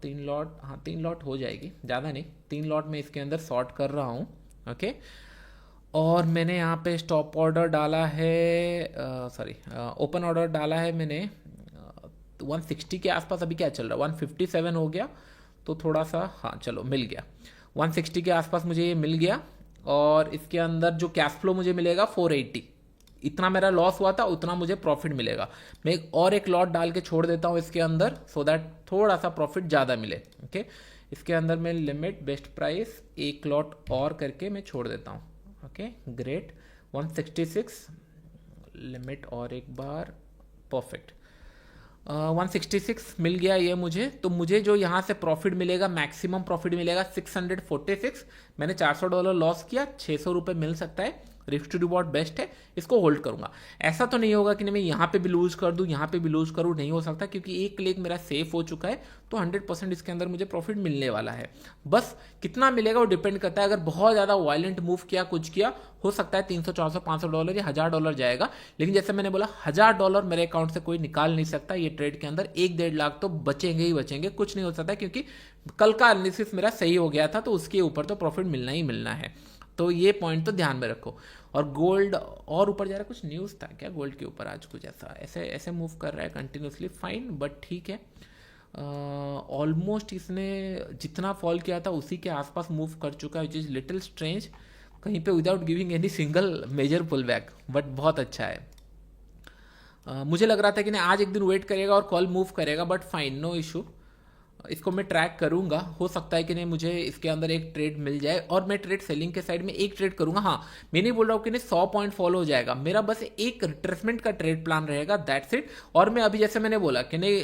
3 लॉट हो जाएगी, ज़्यादा नहीं। 3 लॉट में इसके अंदर शॉर्ट कर रहा हूँ। ओके और मैंने यहाँ पे स्टॉप ऑर्डर डाला है, सॉरी ओपन ऑर्डर डाला है मैंने 160 के आसपास। अभी क्या चल रहा है 157 हो गया, तो थोड़ा सा हाँ चलो मिल गया। 160 के आसपास मुझे ये मिल गया और इसके अंदर जो कैश फ्लो मुझे मिलेगा 480, इतना मेरा लॉस हुआ था उतना मुझे प्रॉफिट मिलेगा। मैं एक लॉट डाल के छोड़ देता हूँ इसके अंदर सो दैट थोड़ा सा प्रॉफिट ज़्यादा मिले। ओके इसके अंदर मैं लिमिट बेस्ट प्राइस एक लॉट और करके मैं छोड़ देता हूँ। ओके ग्रेट 166 लिमिट और एक बार परफेक्ट 166 मिल गया ये मुझे। तो मुझे जो यहाँ से प्रॉफिट मिलेगा, मैक्सिमम प्रॉफिट मिलेगा 646। मैंने $400 लॉस किया, 600 रुपये मिल सकता है। रिस्क टू रिवॉर्ड बेस्ट है, इसको होल्ड करूंगा। ऐसा तो नहीं होगा कि नहीं मैं यहाँ पे भी लूज कर दूँ यहाँ पे भी लूज करूँ, नहीं हो सकता क्योंकि एक लेग मेरा सेफ हो चुका है, तो 100% इसके अंदर मुझे प्रॉफिट मिलने वाला है। बस कितना मिलेगा वो डिपेंड करता है। अगर बहुत ज़्यादा वायलेंट मूव किया कुछ किया, हो सकता है $300 $400 $500 या $1000 जाएगा, लेकिन जैसे मैंने बोला $1000 मेरे अकाउंट से कोई निकाल नहीं सकता। ये ट्रेड के अंदर 1-1.5 लाख तो बचेंगे ही बचेंगे, कुछ नहीं हो सकता क्योंकि कल का एनालिसिस मेरा सही हो गया था, तो उसके ऊपर तो प्रॉफिट मिलना ही मिलना है। तो ये पॉइंट तो ध्यान में रखो। और गोल्ड और ऊपर जा रहा है, कुछ न्यूज़ था क्या गोल्ड के ऊपर आज कुछ ऐसा ऐसे मूव कर रहा है कंटिन्यूसली, फाइन बट ठीक है। ऑलमोस्ट इसने जितना फॉल किया था उसी के आसपास मूव कर चुका है, विच इज़ लिटिल स्ट्रेंज, कहीं पे without giving any single major pull back, but बहुत अच्छा है। मुझे लग रहा था कि नहीं आज एक दिन वेट करेगा और कॉल मूव करेगा, बट फाइन नो इशू, इसको मैं ट्रैक करूंगा। हो सकता है कि नहीं मुझे इसके अंदर एक ट्रेड मिल जाए और मैं ट्रेड सेलिंग के साइड में एक ट्रेड करूंगा। हाँ मैं नहीं बोल रहा हूँ कि नहीं 100 पॉइंट फॉलो हो जाएगा, मेरा बस एक रिट्रेसमेंट का ट्रेड प्लान रहेगा, दैट्स इट। और मैं अभी जैसे मैंने बोला कि नहीं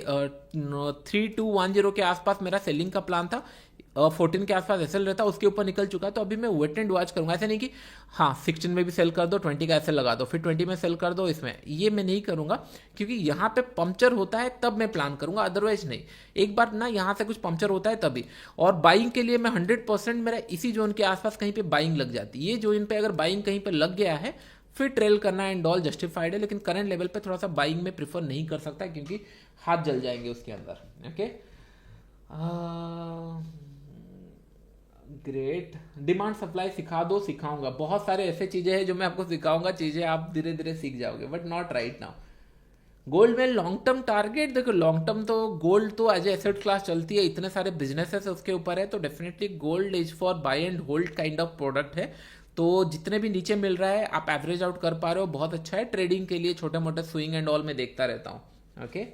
3210 के आसपास मेरा सेलिंग का प्लान था, 14 के आसपास एसएल रहता, उसके ऊपर निकल चुका है, तो अभी मैं वेट एंड वॉच करूंगा। ऐसे नहीं कि हाँ 16 में भी सेल कर दो, 20 का एसएल लगा दो, फिर 20 में सेल कर दो, इसमें ये मैं नहीं करूंगा क्योंकि यहाँ पे पंक्चर होता है तब मैं प्लान करूंगा, अदरवाइज नहीं। एक बार ना यहाँ से कुछ पंक्चर होता है तभी। और बाइंग के लिए मैं 100% मेरा इसी जोन के आसपास कहीं पे बाइंग लग जाती है। ये जोन पे अगर बाइंग कहीं पे लग गया है फिर ट्रेल करना एंड ऑल जस्टिफाइड है, लेकिन करंट लेवल पे थोड़ा सा बाइंग में प्रीफर नहीं कर सकता क्योंकि हाथ जल जाएंगे उसके अंदर। Okay, great. डिमांड सप्लाई सिखा दो, सिखाऊंगा। बहुत सारे ऐसे चीजें हैं जो मैं आपको सिखाऊंगा, चीजें आप धीरे धीरे सीख जाओगे, but not right now. Gold में लॉन्ग टर्म टारगेट, देखो लॉन्ग टर्म तो गोल्ड तो एज एसेट क्लास चलती है, इतने सारे बिजनेसेस उसके ऊपर है, तो definitely gold is for buy and hold kind of product है। तो जितने भी नीचे मिल रहा है आप एवरेज आउट कर पा रहे हो, बहुत अच्छा है। ट्रेडिंग के लिए छोटे मोटे स्विंग एंड ऑल में देखता रहता हूँ। Okay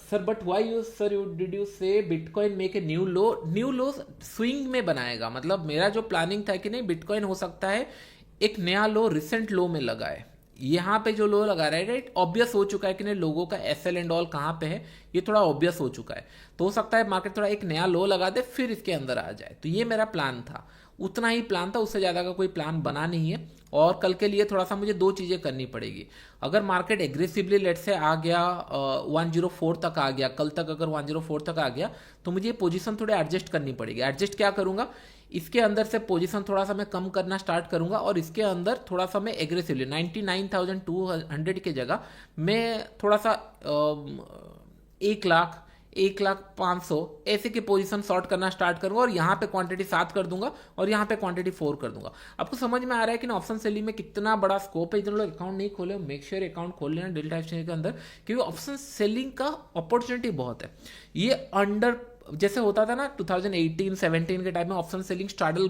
sir, but why you sir you did you say bitcoin make a new low? New low swing में बनाएगा, मतलब मेरा जो प्लानिंग था कि नहीं बिटकॉइन हो सकता है एक नया लो रिसेंट लो में लगा है। यहाँ पे जो लो लगा रहा है राइट, ऑब्वियस हो चुका है कि नहीं लोगों का एसएल एंड ऑल कहाँ पे है, ये थोड़ा ऑब्वियस हो चुका है। तो हो सकता है मार्केट थोड़ा एक नया लो लगा दे फिर इसके अंदर आ जाए। तो ये मेरा प्लान था, उतना ही प्लान था, उससे ज़्यादा का कोई प्लान बना नहीं है। और कल के लिए थोड़ा सा मुझे दो चीज़ें करनी पड़ेगी। अगर मार्केट एग्रेसिवली लेट से आ गया 104 तक आ गया, कल तक अगर 104 तक आ गया तो मुझे पोजीशन थोड़े एडजस्ट करनी पड़ेगी। एडजस्ट क्या करूंगा, इसके अंदर से पोजीशन थोड़ा सा मैं कम करना स्टार्ट करूंगा और इसके अंदर थोड़ा सा मैं एग्रेसिवली 99,200 की जगह मैं थोड़ा सा 1 लाख 1,05,000 ऐसे की पोजीशन शॉर्ट करना स्टार्ट करूंगा और यहाँ पे क्वांटिटी 7 कर दूंगा और यहाँ पे क्वांटिटी 4 कर दूंगा। आपको समझ में आ रहा है कि ना ऑप्शन सेलिंग में कितना बड़ा स्कोप है। जिन लोग अकाउंट नहीं खोले मेक श्योर अकाउंट खोल लेना डेल्टा एक्सचेंज के अंदर, क्योंकि ऑप्शन सेलिंग का अपॉर्चुनिटी बहुत है। ये अंडर जैसे होता था ना 2018-17 के टाइम में ऑप्शन सेलिंग स्टार्टल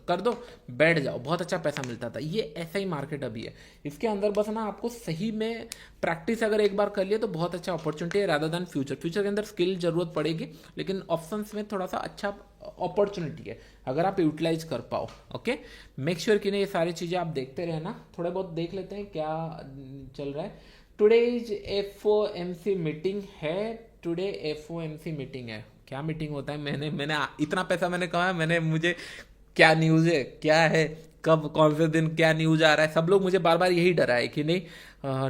कर दो बैठ जाओ, बहुत अच्छा पैसा मिलता था। ये ऐसा ही मार्केट अभी है, इसके अंदर बस ना आपको सही में प्रैक्टिस अगर एक बार कर लिया तो बहुत अच्छा अपॉर्चुनिटी है रादर देन फ्यूचर। फ्यूचर के अंदर स्किल जरूरत पड़ेगी, लेकिन ऑप्शंस में थोड़ा सा अच्छा अपॉर्चुनिटी है अगर आप यूटिलाइज कर पाओ। ओके, मेक श्योर कि नहीं ये सारी चीज़ें आप देखते रहना। थोड़ा बहुत देख लेते हैं क्या चल रहा है। टुडे इज FOMC मीटिंग है, टुडे FOMC मीटिंग है। क्या मीटिंग होता है, मैंने इतना पैसा मैंने कहा है, मैंने मुझे क्या न्यूज़ है, क्या है, कब कौन से दिन क्या न्यूज़ आ रहा है। सब लोग मुझे बार बार यही डरा है कि नहीं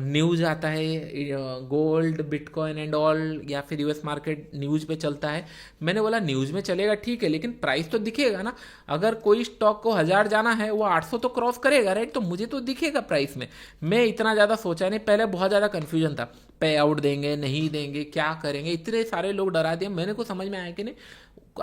न्यूज़ आता है गोल्ड बिटकॉइन एंड ऑल या फिर यूएस मार्केट न्यूज़ पे चलता है। मैंने बोला न्यूज़ में चलेगा ठीक है, लेकिन प्राइस तो दिखेगा ना। अगर कोई स्टॉक को 1000 जाना है वो 800 तो क्रॉस करेगा राइट, तो मुझे तो दिखेगा प्राइस में। मैं इतना ज़्यादा सोचा नहीं, पहले बहुत ज़्यादा कन्फ्यूजन था, पे आउट देंगे नहीं देंगे क्या करेंगे, इतने सारे लोग डरा दिए। मैंने को समझ में आया कि नहीं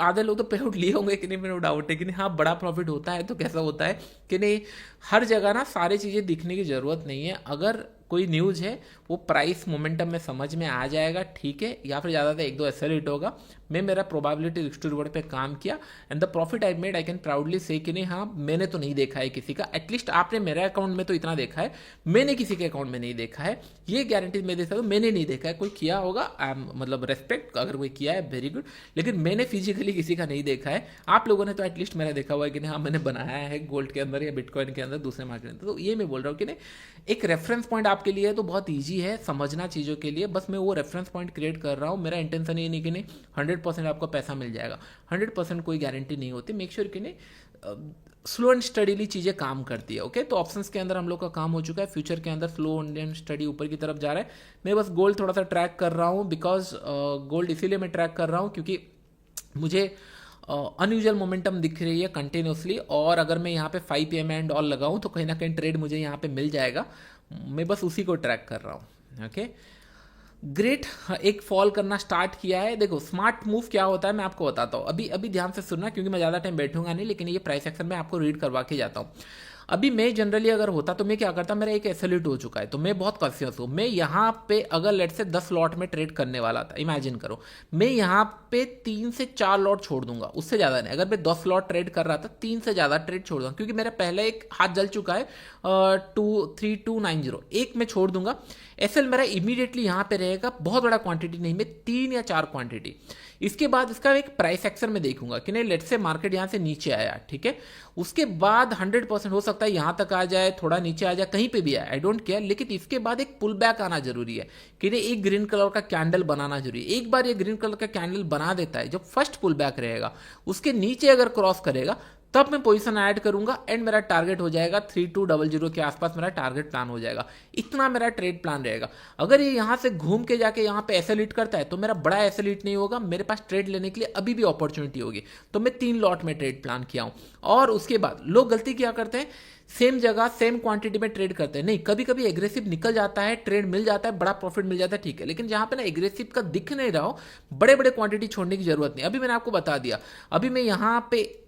आधे लोग तो पे आउट लिए होंगे कि नहीं, मेरा डाउट है कि नहीं हाँ बड़ा प्रॉफिट होता है तो कैसा होता है कि नहीं। हर जगह ना सारी चीज़ें दिखने की ज़रूरत नहीं है। अगर कोई न्यूज़ है वो प्राइस मोमेंटम में समझ में आ जाएगा ठीक है, या फिर ज़्यादा एक दो एसएल हिट होगा। मैं मेरा प्रोबेबिलिटी रिस्क टू रिवॉर्ड पे काम किया and the profit I made I can proudly से कि नहीं हाँ मैंने तो नहीं देखा है किसी का, एटलीस्ट आपने मेरे अकाउंट में तो इतना देखा है, मैंने किसी के अकाउंट में नहीं देखा है। ये गारंटी मैं दे सकता हूँ, मैंने नहीं देखा है, कोई किया होगा आई एम मतलब रेस्पेक्ट, अगर कोई किया है वेरी गुड, लेकिन मैंने फिजिकली किसी का नहीं देखा है। आप लोगों ने तो एटलीस्ट मेरा देखा हुआ है कि नहीं हाँ मैंने बनाया है गोल्ड के अंदर या बिटकॉइन के अंदर दूसरे मार्केट के अंदर। तो ये मैं बोल रहा हूँ कि नहीं एक रेफरेंस पॉइंट आपके लिए तो बहुत ईजी है समझना चीज़ों के लिए, बस मैं वो रेफरेंस पॉइंट क्रिएट कर रहा हूँ। मेरा इंटेंशन ये नहीं कि नहीं 100% आपको पैसा मिल जाएगा, 100% कोई गारंटी नहीं होती। मेक श्योर कि नहीं स्लो एंड स्टडीली चीज़ें काम करती है। ओके, तो ऑप्शंस के अंदर हम लोग का काम हो चुका है, फ्यूचर के अंदर स्लो एंड स्टडी ऊपर की तरफ जा रहा है। मैं बस गोल्ड थोड़ा सा ट्रैक कर रहा हूँ, बिकॉज गोल्ड इसीलिए मैं ट्रैक कर रहा हूँ क्योंकि मुझे अनयूजुअल मोमेंटम दिख रही है कंटिन्यूसली, और अगर मैं यहाँ पे 5 PM एंड ऑल लगाऊँ तो कहीं ना कहीं ट्रेड मुझे यहाँ पे मिल जाएगा। मैं बस उसी को ट्रैक कर रहा हूँ। ओके ग्रेट, एक फॉल करना स्टार्ट किया है। देखो स्मार्ट मूव क्या होता है मैं आपको बताता हूँ, अभी अभी ध्यान से सुनना क्योंकि मैं ज़्यादा टाइम बैठूंगा नहीं, लेकिन ये प्राइस एक्शन में आपको रीड करवा के जाता हूँ। अभी मैं जनरली अगर होता तो मैं क्या करता, मेरा एक एसएलइट हो चुका है तो मैं बहुत कॉन्शियस हूँ। मैं यहाँ पे अगर लेट से 10 लॉट में ट्रेड करने वाला था, इमेजिन करो मैं यहाँ पे 3 से 4 लॉट छोड़ दूंगा, उससे ज़्यादा नहीं। अगर मैं 10 लॉट ट्रेड कर रहा था 3 से ज़्यादा ट्रेड छोड़ दूंगा, क्योंकि मेरा पहले एक हाथ जल चुका है 3290, एक मैं छोड़ दूंगा। एसएल मेरा इमीडिएटली यहाँ पे रहेगा, बहुत बड़ा क्वांटिटी नहीं, मैं 3 या 4 क्वांटिटी। इसके बाद इसका एक प्राइस एक्शन में देखूंगा कि नहीं लेट से मार्केट यहाँ से नीचे आया ठीक है, उसके बाद 100% हो सकता है यहाँ तक आ जाए, थोड़ा नीचे आ जाए, कहीं पे भी आए, आई डोंट केयर, लेकिन इसके बाद एक पुल बैक आना जरूरी है कि नहीं एक ग्रीन कलर का कैंडल बनाना जरूरी है। एक बार ये ग्रीन कलर का कैंडल बना देता है, जब फर्स्ट पुल बैक रहेगा उसके नीचे अगर क्रॉस करेगा तब मैं पोजीशन ऐड करूंगा एंड मेरा टारगेट हो जाएगा 3200 के आसपास, मेरा टारगेट प्लान हो जाएगा। इतना मेरा ट्रेड प्लान रहेगा। अगर ये यहाँ से घूम के जाके यहाँ पे ऐसे लीड करता है तो मेरा बड़ा ऐसे लीड नहीं होगा, मेरे पास ट्रेड लेने के लिए अभी भी अपॉर्चुनिटी होगी। तो मैं 3 लॉट में ट्रेड प्लान किया हूँ। और उसके बाद लोग गलती क्या करते हैं, सेम जगह सेम क्वांटिटी में ट्रेड करते हैं। नहीं, कभी कभी एग्रेसिव निकल जाता है, ट्रेड मिल जाता है, बड़ा प्रॉफिट मिल जाता है, ठीक है, लेकिन जहां पे ना एग्रेसिव का दिख नहीं रहा हो, बड़े बड़े क्वांटिटी छोड़ने की जरूरत नहीं। अभी मैंने आपको बता दिया, अभी मैं यहां पे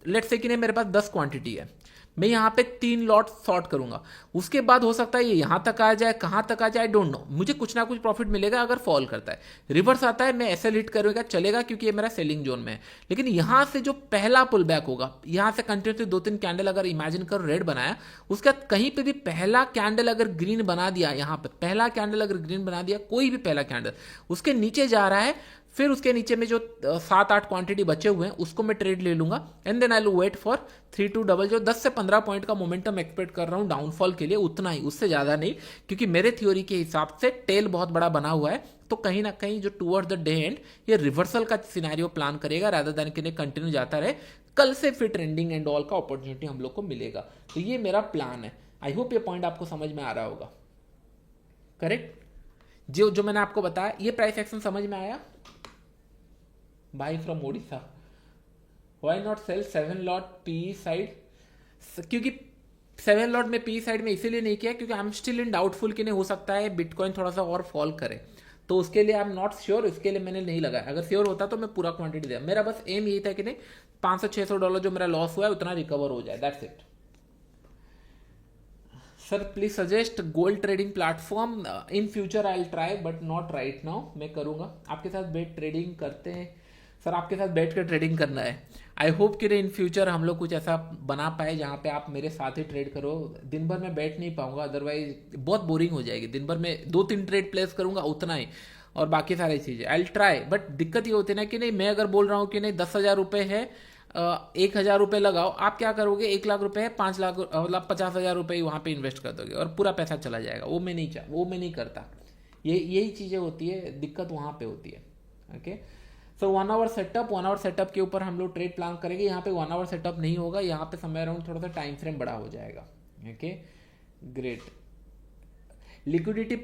लेट्स से कि नहीं मेरे पास 10 क्वांटिटी है, मैं यहाँ पे 3 लॉट शॉर्ट करूंगा। उसके बाद हो सकता है ये यहाँ तक आ जाए, कहाँ तक आ जाए डोंट नो, मुझे कुछ ना कुछ प्रॉफिट मिलेगा। अगर फॉल करता है, रिवर्स आता है, मैं ऐसे लीड करूंगा, चलेगा, क्योंकि ये मेरा सेलिंग जोन में है। लेकिन यहाँ से जो पहला पुल बैक होगा, यहाँ से कंटिन्यूसली 2-3 कैंडल अगर इमेजिन कर रेड बनाया, उसके बाद कहीं पे भी पहला कैंडल अगर ग्रीन बना दिया, यहाँ पे पहला कैंडल अगर ग्रीन बना दिया, कोई भी पहला कैंडल उसके नीचे जा रहा है, फिर उसके नीचे में जो 7-8 क्वांटिटी बचे हुए हैं उसको मैं ट्रेड ले लूंगा and then I will wait for 3200। जो 10 से 15 पॉइंट का मोमेंटम एक्सपेक्ट कर रहा हूं डाउनफॉल के लिए, उतना ही, उससे ज्यादा नहीं, क्योंकि मेरे थ्योरी के हिसाब से टेल बहुत बड़ा बना हुआ है। तो कहीं ना कहीं जो टूवर्ड द डे एंड ये रिवर्सल का सिनेरियो प्लान करेगा, रादर देन कि कंटिन्यू जाता रहे। कल से फिर ट्रेंडिंग एंड ऑल का अपॉर्चुनिटी हम लोग को मिलेगा। तो ये मेरा प्लान है। आई होप ये पॉइंट आपको समझ में आ रहा होगा। करेक्ट, जो जो मैंने आपको बताया, ये प्राइस एक्शन समझ में आया भाई from Odisha. Why not sell 7 lot P side, क्योंकि 7 लॉट में पी साइड में इसीलिए नहीं किया क्योंकि I am still in doubtful कि नहीं हो सकता है बिटकॉइन थोड़ा सा और फॉल करे, तो उसके लिए आई एम नॉट श्योर, इसके लिए मैंने नहीं लगाया। अगर श्योर होता तो मैं पूरा क्वांटिटी दिया। मेरा बस एम यही था कि नहीं $500-600 जो मेरा लॉस हुआ है उतना रिकवर हो जाए, that's it. Sir please suggest gold trading platform, in future I will try but not right now. मैं करूंगा, आपके साथ बैठ ट्रेडिंग करते हैं सर, आपके साथ बैठ कर ट्रेडिंग करना है। आई होप कि इन फ्यूचर हम लोग कुछ ऐसा बना पाए जहाँ पे आप मेरे साथ ही ट्रेड करो। दिन भर मैं बैठ नहीं पाऊंगा, अदरवाइज बहुत बोरिंग हो जाएगी। दिन भर में 2-3 ट्रेड प्लेस करूंगा उतना ही, और बाकी सारी चीज़ें आई विल ट्राई। बट दिक्कत ये होती है ना कि नहीं, मैं अगर बोल रहा हूँ कि नहीं 10,000 रुपये है, 1,000 रुपये लगाओ, आप क्या करोगे, 1 लाख रुपये है, 5 लाख मतलब 50,000 रुपये वहाँ पे इन्वेस्ट कर दोगे और पूरा पैसा चला जाएगा। वो मैं नहीं करता। यही चीज़ें होती है, दिक्कत वहाँ पे होती है। ओके, सो 1 आवर सेटअप के ऊपर हम लोग ट्रेड प्लान करेंगे। यहाँ पे 1 आवर सेटअप नहीं होगा, यहाँ पे समय अराउंड थोड़ा सा टाइम फ्रेम बड़ा हो जाएगा। Okay great. लिक्विडिटी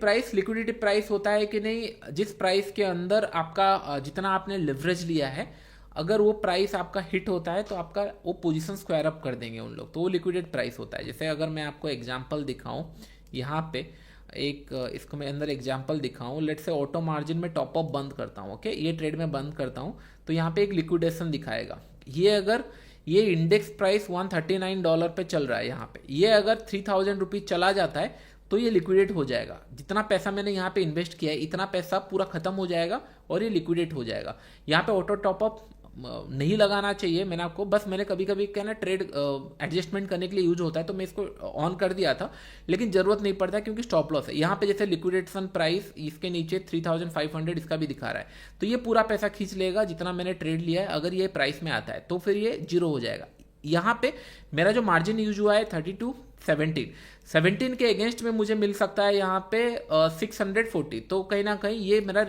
प्राइस होता है कि नहीं, जिस प्राइस के अंदर आपका जितना आपने लिवरेज लिया है, अगर वो प्राइस आपका हिट होता है तो आपका वो पोजीशन स्क्वायर अप कर देंगे उन लोग, तो वो लिक्विडेट प्राइस होता है। जैसे अगर मैं आपको एग्जांपल दिखाऊं, यहाँ पे एक इसको मैं अंदर एग्जांपल दिखाऊं, लेट से ऑटो मार्जिन में टॉप अप बंद करता हूँ। ओके, ये ट्रेड में बंद करता हूँ तो यहाँ पे एक लिक्विडेशन दिखाएगा। ये अगर ये इंडेक्स प्राइस $139 पे चल रहा है, यहाँ पे ये अगर 3,000 रुपीज चला जाता है तो ये लिक्विडेट हो जाएगा। जितना पैसा मैंने यहाँ पे इन्वेस्ट किया है इतना पैसा पूरा खत्म हो जाएगा और ये लिक्विडेट हो जाएगा। यहाँ पे ऑटो टॉपअप नहीं लगाना चाहिए मैंने आपको, बस मैंने कभी कभी क्या ना ट्रेड एडजस्टमेंट करने के लिए यूज होता है तो मैं इसको ऑन कर दिया था, लेकिन जरूरत नहीं पड़ता क्योंकि स्टॉप लॉस है। यहाँ पे जैसे लिक्विडेशन प्राइस इसके नीचे 3,500 इसका भी दिखा रहा है, तो ये पूरा पैसा खींच लेगा जितना मैंने ट्रेड लिया है। अगर ये प्राइस में आता है तो फिर ये जीरो हो जाएगा। यहाँ पे मेरा जो मार्जिन यूज हुआ है 32-17 के अगेंस्ट में मुझे मिल सकता है यहाँ पे 640, तो कहीं ना कहीं ये मेरा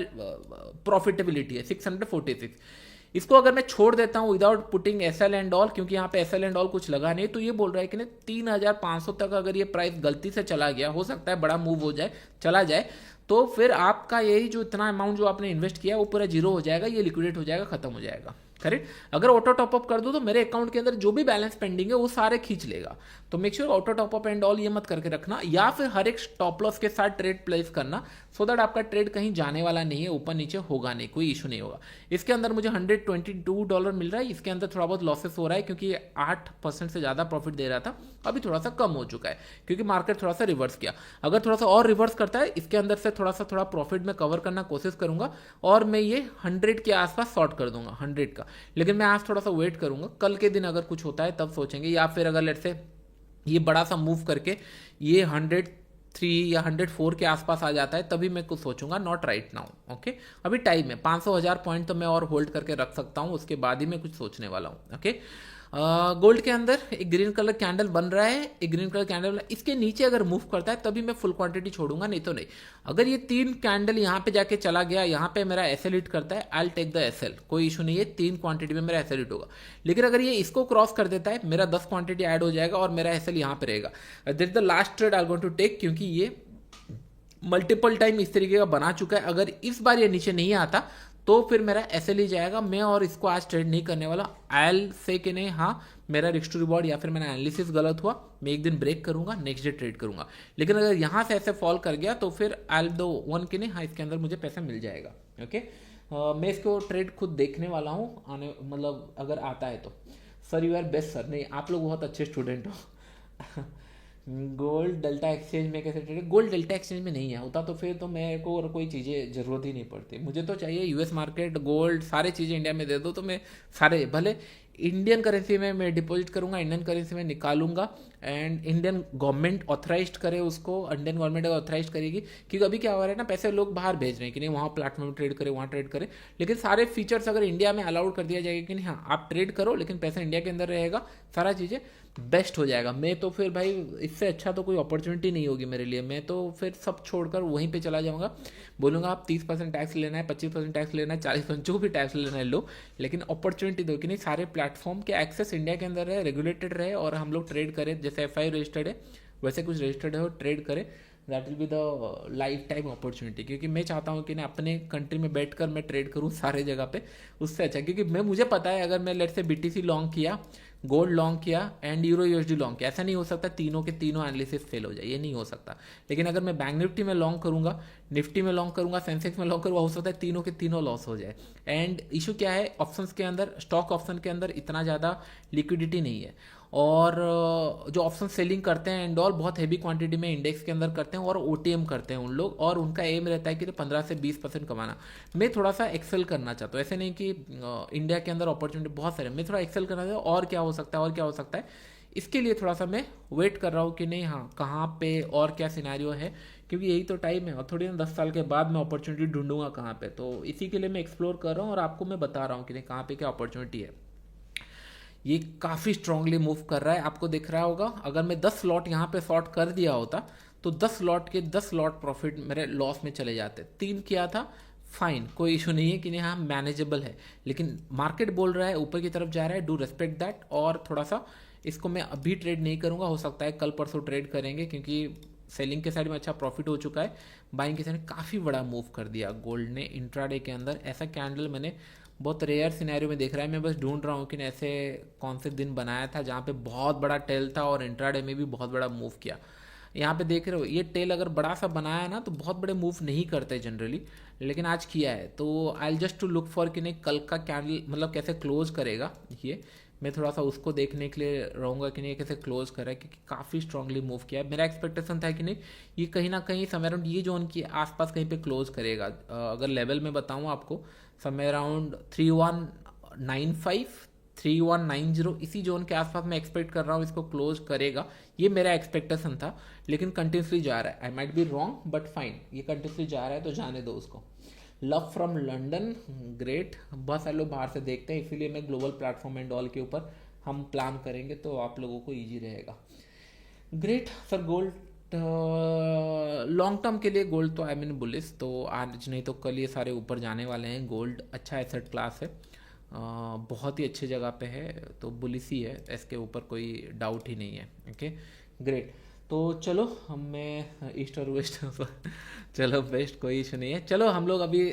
प्रॉफिटेबिलिटी है 646। इसको अगर मैं छोड़ देता हूँ without putting SL and all, क्योंकि यहाँ पे एसएल एंड ऑल कुछ लगा नहीं, तो ये बोल रहा है कि नहीं 3,500 तक अगर ये प्राइस गलती से चला गया, हो सकता है बड़ा मूव हो जाए, चला जाए, तो फिर आपका यही जो इतना अमाउंट जो आपने इन्वेस्ट किया वो पूरा जीरो हो जाएगा, ये लिक्विडेट हो जाएगा, खत्म हो जाएगा। करेक्ट। अगर ऑटो टॉपअप कर दूं तो मेरे अकाउंट के अंदर जो भी बैलेंस पेंडिंग है वो सारे खींच लेगा। तो make sure auto top up and all ये मत करके रखना, या फिर हर एक स्टॉप लॉस के साथ ट्रेड प्लेस करना, सो दैट आपका ट्रेड कहीं जाने वाला नहीं है, ऊपर नीचे होगा नहीं, कोई इशू नहीं होगा। इसके अंदर मुझे $122 मिल रहा है, इसके अंदर थोड़ा बहुत लॉसेस हो रहा है क्योंकि 8% से ज़्यादा प्रॉफिट दे रहा था, अभी थोड़ा सा कम हो चुका है क्योंकि मार्केट थोड़ा सा रिवर्स किया। अगर थोड़ा सा और रिवर्स करता है इसके अंदर से थोड़ा प्रॉफिट में कवर करना कोशिश करूंगा और मैं ये 100 के आसपास शॉर्ट कर दूंगा, 100 का। लेकिन मैं आज थोड़ा सा वेट करूंगा, कल के दिन अगर कुछ होता है तब सोचेंगे, या फिर अगर लेट से ये बड़ा सा मूव करके ये 103 या 104 के आसपास आ जाता है तभी मैं कुछ सोचूंगा, नॉट राइट नाउ। ओके, अभी टाइम है, 500,000 पॉइंट तो मैं और होल्ड करके रख सकता हूं, उसके बाद ही मैं कुछ सोचने वाला हूं। ओके, गोल्ड के अंदर एक ग्रीन कलर कैंडल बन रहा है, एक ग्रीन कलर कैंडल इसके नीचे अगर मूव करता है तभी मैं फुल क्वांटिटी छोड़ूंगा, नहीं तो नहीं। अगर ये 3 कैंडल यहाँ पे जाके चला गया, यहाँ पे मेरा एसएल हिट करता है, आई टेक द एसएल, कोई इशू नहीं है, 3 क्वांटिटी में मेरा एसएल हिट होगा। लेकिन अगर ये इसको क्रॉस कर देता है, मेरा 10 क्वांटिटी ऐड हो जाएगा और मेरा एसएल यहाँ पे रहेगा। That is the last trade I going to take, क्योंकि ये मल्टीपल टाइम इस तरीके का बना चुका है। अगर इस बार ये नीचे नहीं आता तो फिर मेरा एसएल ही जाएगा, मैं और इसको आज ट्रेड नहीं करने वाला। आई से कि नहीं, हाँ मेरा रिस्क टू रिवॉर्ड या फिर मेरा एनालिसिस गलत हुआ, मैं एक दिन ब्रेक करूंगा, नेक्स्ट डे ट्रेड करूंगा। लेकिन अगर यहाँ से ऐसे फॉल कर गया तो फिर आई दो वन कि नहीं, हाँ इसके अंदर मुझे पैसा मिल जाएगा। ओके, मैं इसको ट्रेड खुद देखने वाला हूँ आने, मतलब अगर आता है तो। Sir you are best sir, नहीं आप लोग बहुत अच्छे स्टूडेंट हो। गोल्ड डेल्टा एक्सचेंज में कैसे ट्रेड? गोल्ड डेल्टा एक्सचेंज में नहीं है, होता तो फिर तो मेरे को और कोई चीज़ें ज़रूरत ही नहीं पड़ती। मुझे तो चाहिए यूएस मार्केट, गोल्ड, सारे चीज़ें इंडिया में दे दो तो मैं सारे, भले इंडियन करेंसी में मैं डिपॉजिट करूंगा, इंडियन करेंसी में निकालूंगा, एंड इंडियन गवर्नमेंट ऑथराइज करे उसको, इंडियन गवर्नमेंट अगर ऑथराइज करेगी। क्योंकि अभी क्या हो रहा है ना, पैसे लोग बाहर भेज रहे हैं कि नहीं वहाँ प्लेटफॉर्म में ट्रेड करे, वहाँ ट्रेड करे, लेकिन सारे फीचर्स अगर इंडिया में अलाउड कर दिया जाएगा कि नहीं हाँ आप ट्रेड करो लेकिन पैसा इंडिया के अंदर रहेगा, सारा चीज़ें बेस्ट हो जाएगा। मैं तो फिर भाई इससे अच्छा तो कोई अपॉर्चुनिटी नहीं होगी मेरे लिए, मैं तो फिर सब छोड़कर वहीं पे चला जाऊंगा, बोलूँगा आप 30% टैक्स लेना है, 25% टैक्स लेना है, 40% जो भी टैक्स लेना है लो, लेकिन अपॉर्चुनिटी दो कि नहीं सारे प्लेटफॉर्म के एक्सेस इंडिया के अंदर रहे, रेगुलेटेड रहे और हम लोग ट्रेड करें, जैसे एफआई रजिस्टर्ड है वैसे कुछ रजिस्टर्ड है और ट्रेड करें। That will be the life time opportunity, क्योंकि मैं चाहता हूँ कि ना अपने कंट्री में बैठकर मैं ट्रेड करूँ सारे जगह पे, उससे अच्छा। क्योंकि मुझे पता है अगर मैं लेट से बीटीसी लॉन्ग किया, गोल्ड लॉन्ग किया एंड यूरो यूएसडी लॉन्ग किया, ऐसा नहीं हो सकता तीनों के तीनों एनालिसिस फेल हो जाए, ये नहीं हो सकता। लेकिन अगर मैं बैंक निफ्टी में लॉन्ग करूंगा, निफ्टी में लॉन्ग करूंगा, सेंसेक्स में लॉन्ग करूंगा, हो सकता है तीनों के तीनों लॉस हो जाए। एंड इशू क्या है, ऑप्शंस के अंदर, स्टॉक ऑप्शन के अंदर इतना ज़्यादा लिक्विडिटी नहीं है, और जो ऑप्शन सेलिंग करते हैं एंड ऑल बहुत हैवी क्वांटिटी में इंडेक्स के अंदर करते हैं और ओटीएम करते हैं उन लोग, और उनका एम रहता है कि 15 से 20% कमाना। मैं थोड़ा सा एक्सेल करना चाहता हूँ, ऐसे नहीं कि इंडिया के अंदर अपॉर्चुनिटी बहुत सारे, मैं थोड़ा एक्सेल करना चाहता हूँ, और क्या हो सकता है और क्या हो सकता है, इसके लिए थोड़ा सा मैं वेट कर रहा हूँ कि नहीं हाँ कहाँ पे और क्या सिनेरियो है, क्योंकि यही तो टाइम है और थोड़ी ना 10 साल के बाद मैं अपॉर्चुनिटी ढूंढूंगा कहाँ पे, तो इसी के लिए मैं एक्सप्लोर कर रहा हूँ और आपको मैं बता रहा हूँ कि नहीं कहाँ पे क्या अपॉर्चुनिटी है। ये काफ़ी स्ट्रांगली मूव कर रहा है, आपको दिख रहा होगा। अगर मैं 10 लॉट यहाँ पे शॉर्ट कर दिया होता तो 10 लॉट के 10 लॉट प्रॉफिट मेरे लॉस में चले जाते। 3 किया था, फाइन, कोई इशू नहीं है कि नहीं हाँ मैनेजेबल है, लेकिन मार्केट बोल रहा है ऊपर की तरफ जा रहा है, डू रेस्पेक्ट दैट। और थोड़ा सा इसको मैं अभी ट्रेड नहीं करूँगा, हो सकता है कल परसों ट्रेड करेंगे, क्योंकि सेलिंग के साइड में अच्छा प्रॉफिट हो चुका है, बाइंग के साइड में काफ़ी बड़ा मूव कर दिया गोल्ड ने इंट्राडे के अंदर। ऐसा कैंडल मैंने बहुत रेयर सिनेरियो में देख रहा है, मैं बस ढूंढ रहा हूँ कि ऐसे कौन से दिन बनाया था जहाँ पे बहुत बड़ा टेल था और इंट्राडे में भी बहुत बड़ा मूव किया। यहाँ पे देख रहे हो, ये टेल अगर बड़ा सा बनाया ना तो बहुत बड़े मूव नहीं करते जनरली, लेकिन आज किया है, तो I just to look for कि नहीं कल का कैंडल मतलब कैसे क्लोज करेगा ये, मैं थोड़ा सा उसको देखने के लिए रहूँगा कि नहीं कैसे क्लोज करा है, क्योंकि काफ़ी स्ट्रांगली मूव किया है। मेरा एक्सपेक्टेशन था कि नहीं ये कहीं ना कहीं समय अराउंड ये जोन के आसपास कहीं पे क्लोज करेगा। अगर लेवल में बताऊँ आपको, समय अराउंड 3195 3190 इसी जोन के आसपास मैं एक्सपेक्ट कर रहा हूँ इसको क्लोज करेगा, ये मेरा एक्सपेक्टेशन था। लेकिन कंटिन्यूसली जा रहा है, I might be wrong but fine, ये कंटिन्यूसली जा रहा है तो जाने दो उसको। लव फ्रॉम लंदन, ग्रेट, बहुत सारे लोग बाहर से देखते हैं, इसीलिए मैं ग्लोबल प्लेटफॉर्म एंड ऑल के ऊपर हम प्लान करेंगे तो आप लोगों को ईजी रहेगा। Great sir, gold long term के लिए गोल्ड तो आई मीन बुलिस, तो आज नहीं तो कल ये सारे ऊपर जाने वाले हैं। गोल्ड अच्छा एसेट क्लास है, बहुत ही अच्छी जगह पे है, तो बुलिस ही है, इसके ऊपर कोई डाउट ही नहीं है। ओके ग्रेट, तो चलो मैं ईस्ट और वेस्ट चलो बेस्ट, कोई इशू नहीं है। चलो हम लोग अभी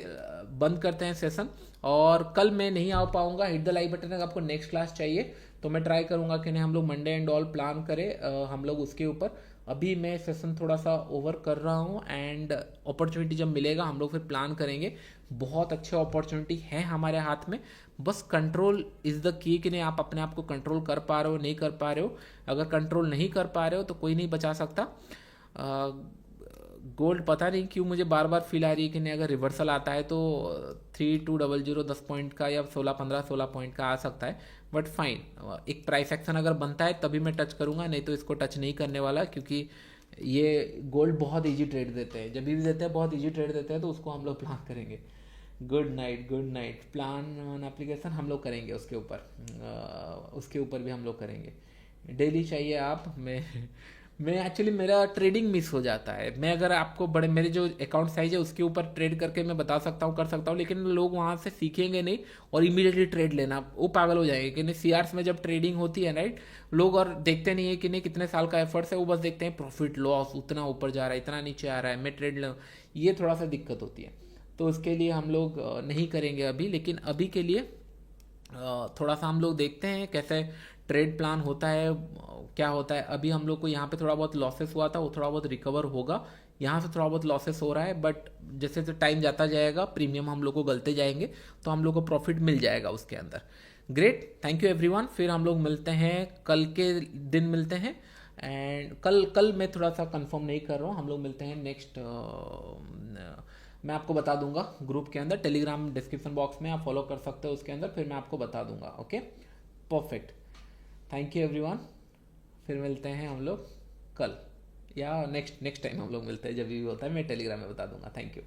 बंद करते हैं सेशन, और कल मैं नहीं आ पाऊंगा, हिट द लाइक बटन। अगर आपको नेक्स्ट क्लास चाहिए तो मैं ट्राई करूंगा कि नहीं हम लोग मंडे एंड ऑल प्लान करें हम लोग उसके ऊपर। अभी मैं सेशन थोड़ा सा ओवर कर रहा हूँ, एंड अपॉर्चुनिटी जब मिलेगा हम लोग फिर प्लान करेंगे। बहुत अच्छे अपॉर्चुनिटी है हमारे हाथ में, बस कंट्रोल इज़ द की, कि नहीं आप अपने आप को कंट्रोल कर पा रहे हो नहीं कर पा रहे हो। अगर कंट्रोल नहीं कर पा रहे हो तो कोई नहीं बचा सकता। गोल्ड पता नहीं क्यों मुझे बार बार फील आ रही है कि नहीं अगर रिवर्सल आता है तो 3200 10 पॉइंट का या 16 पॉइंट का आ सकता है, बट फाइन, एक प्राइस एक्शन अगर बनता है तभी मैं टच करूंगा, नहीं तो इसको टच नहीं करने वाला, क्योंकि ये गोल्ड बहुत इजी ट्रेड देते हैं, जब भी देते हैं बहुत इजी ट्रेड देते हैं, तो उसको हम लोग प्लान करेंगे। Good night. प्लान एप्लीकेशन हम लोग करेंगे उसके ऊपर, उसके ऊपर भी हम लोग करेंगे। डेली चाहिए आप, मैं एक्चुअली मेरा ट्रेडिंग मिस हो जाता है। मैं अगर आपको बड़े मेरे जो अकाउंट साइज है उसके ऊपर ट्रेड करके मैं बता सकता हूँ, कर सकता हूँ, लेकिन लोग वहाँ से सीखेंगे नहीं और इमीडिएटली ट्रेड लेना, वो पागल हो जाएंगे कि नहीं। सीआरस में जब ट्रेडिंग होती है राइट, लोग और देखते नहीं है कि नहीं कितने साल का एफर्ट्स है, वो बस देखते हैं प्रॉफिट लॉस, उतना ऊपर जा रहा है, इतना नीचे आ रहा है, मैं ट्रेड लूँ। ये थोड़ा सा दिक्कत होती है। तो उसके लिए हम लोग नहीं करेंगे अभी, लेकिन अभी के लिए थोड़ा सा हम लोग देखते हैं कैसे ट्रेड प्लान होता है, क्या होता है। अभी हम लोग को यहाँ पे थोड़ा बहुत लॉसेस हुआ था, वो थोड़ा बहुत रिकवर होगा। यहाँ से थोड़ा बहुत लॉसेस हो रहा है, बट जैसे जैसे टाइम जाता जाएगा प्रीमियम हम लोग को गलते जाएंगे, तो हम लोग को प्रॉफिट मिल जाएगा उसके अंदर। Great, thank you everyone. फिर हम लोग मिलते हैं कल के दिन मिलते हैं। एंड कल कल मैं थोड़ा सा कंफर्म नहीं कर रहा हूँ, हम लोग मिलते हैं नेक्स्ट। मैं आपको बता दूंगा ग्रुप के अंदर, टेलीग्राम डिस्क्रिप्शन बॉक्स में आप फॉलो कर सकते हो, उसके अंदर फिर मैं आपको बता दूंगा। Okay, perfect, thank you everyone. फिर मिलते हैं हम लोग कल या नेक्स्ट नेक्स्ट टाइम हम लोग मिलते हैं, जब भी होता है मैं टेलीग्राम में बता दूंगा। Thank you.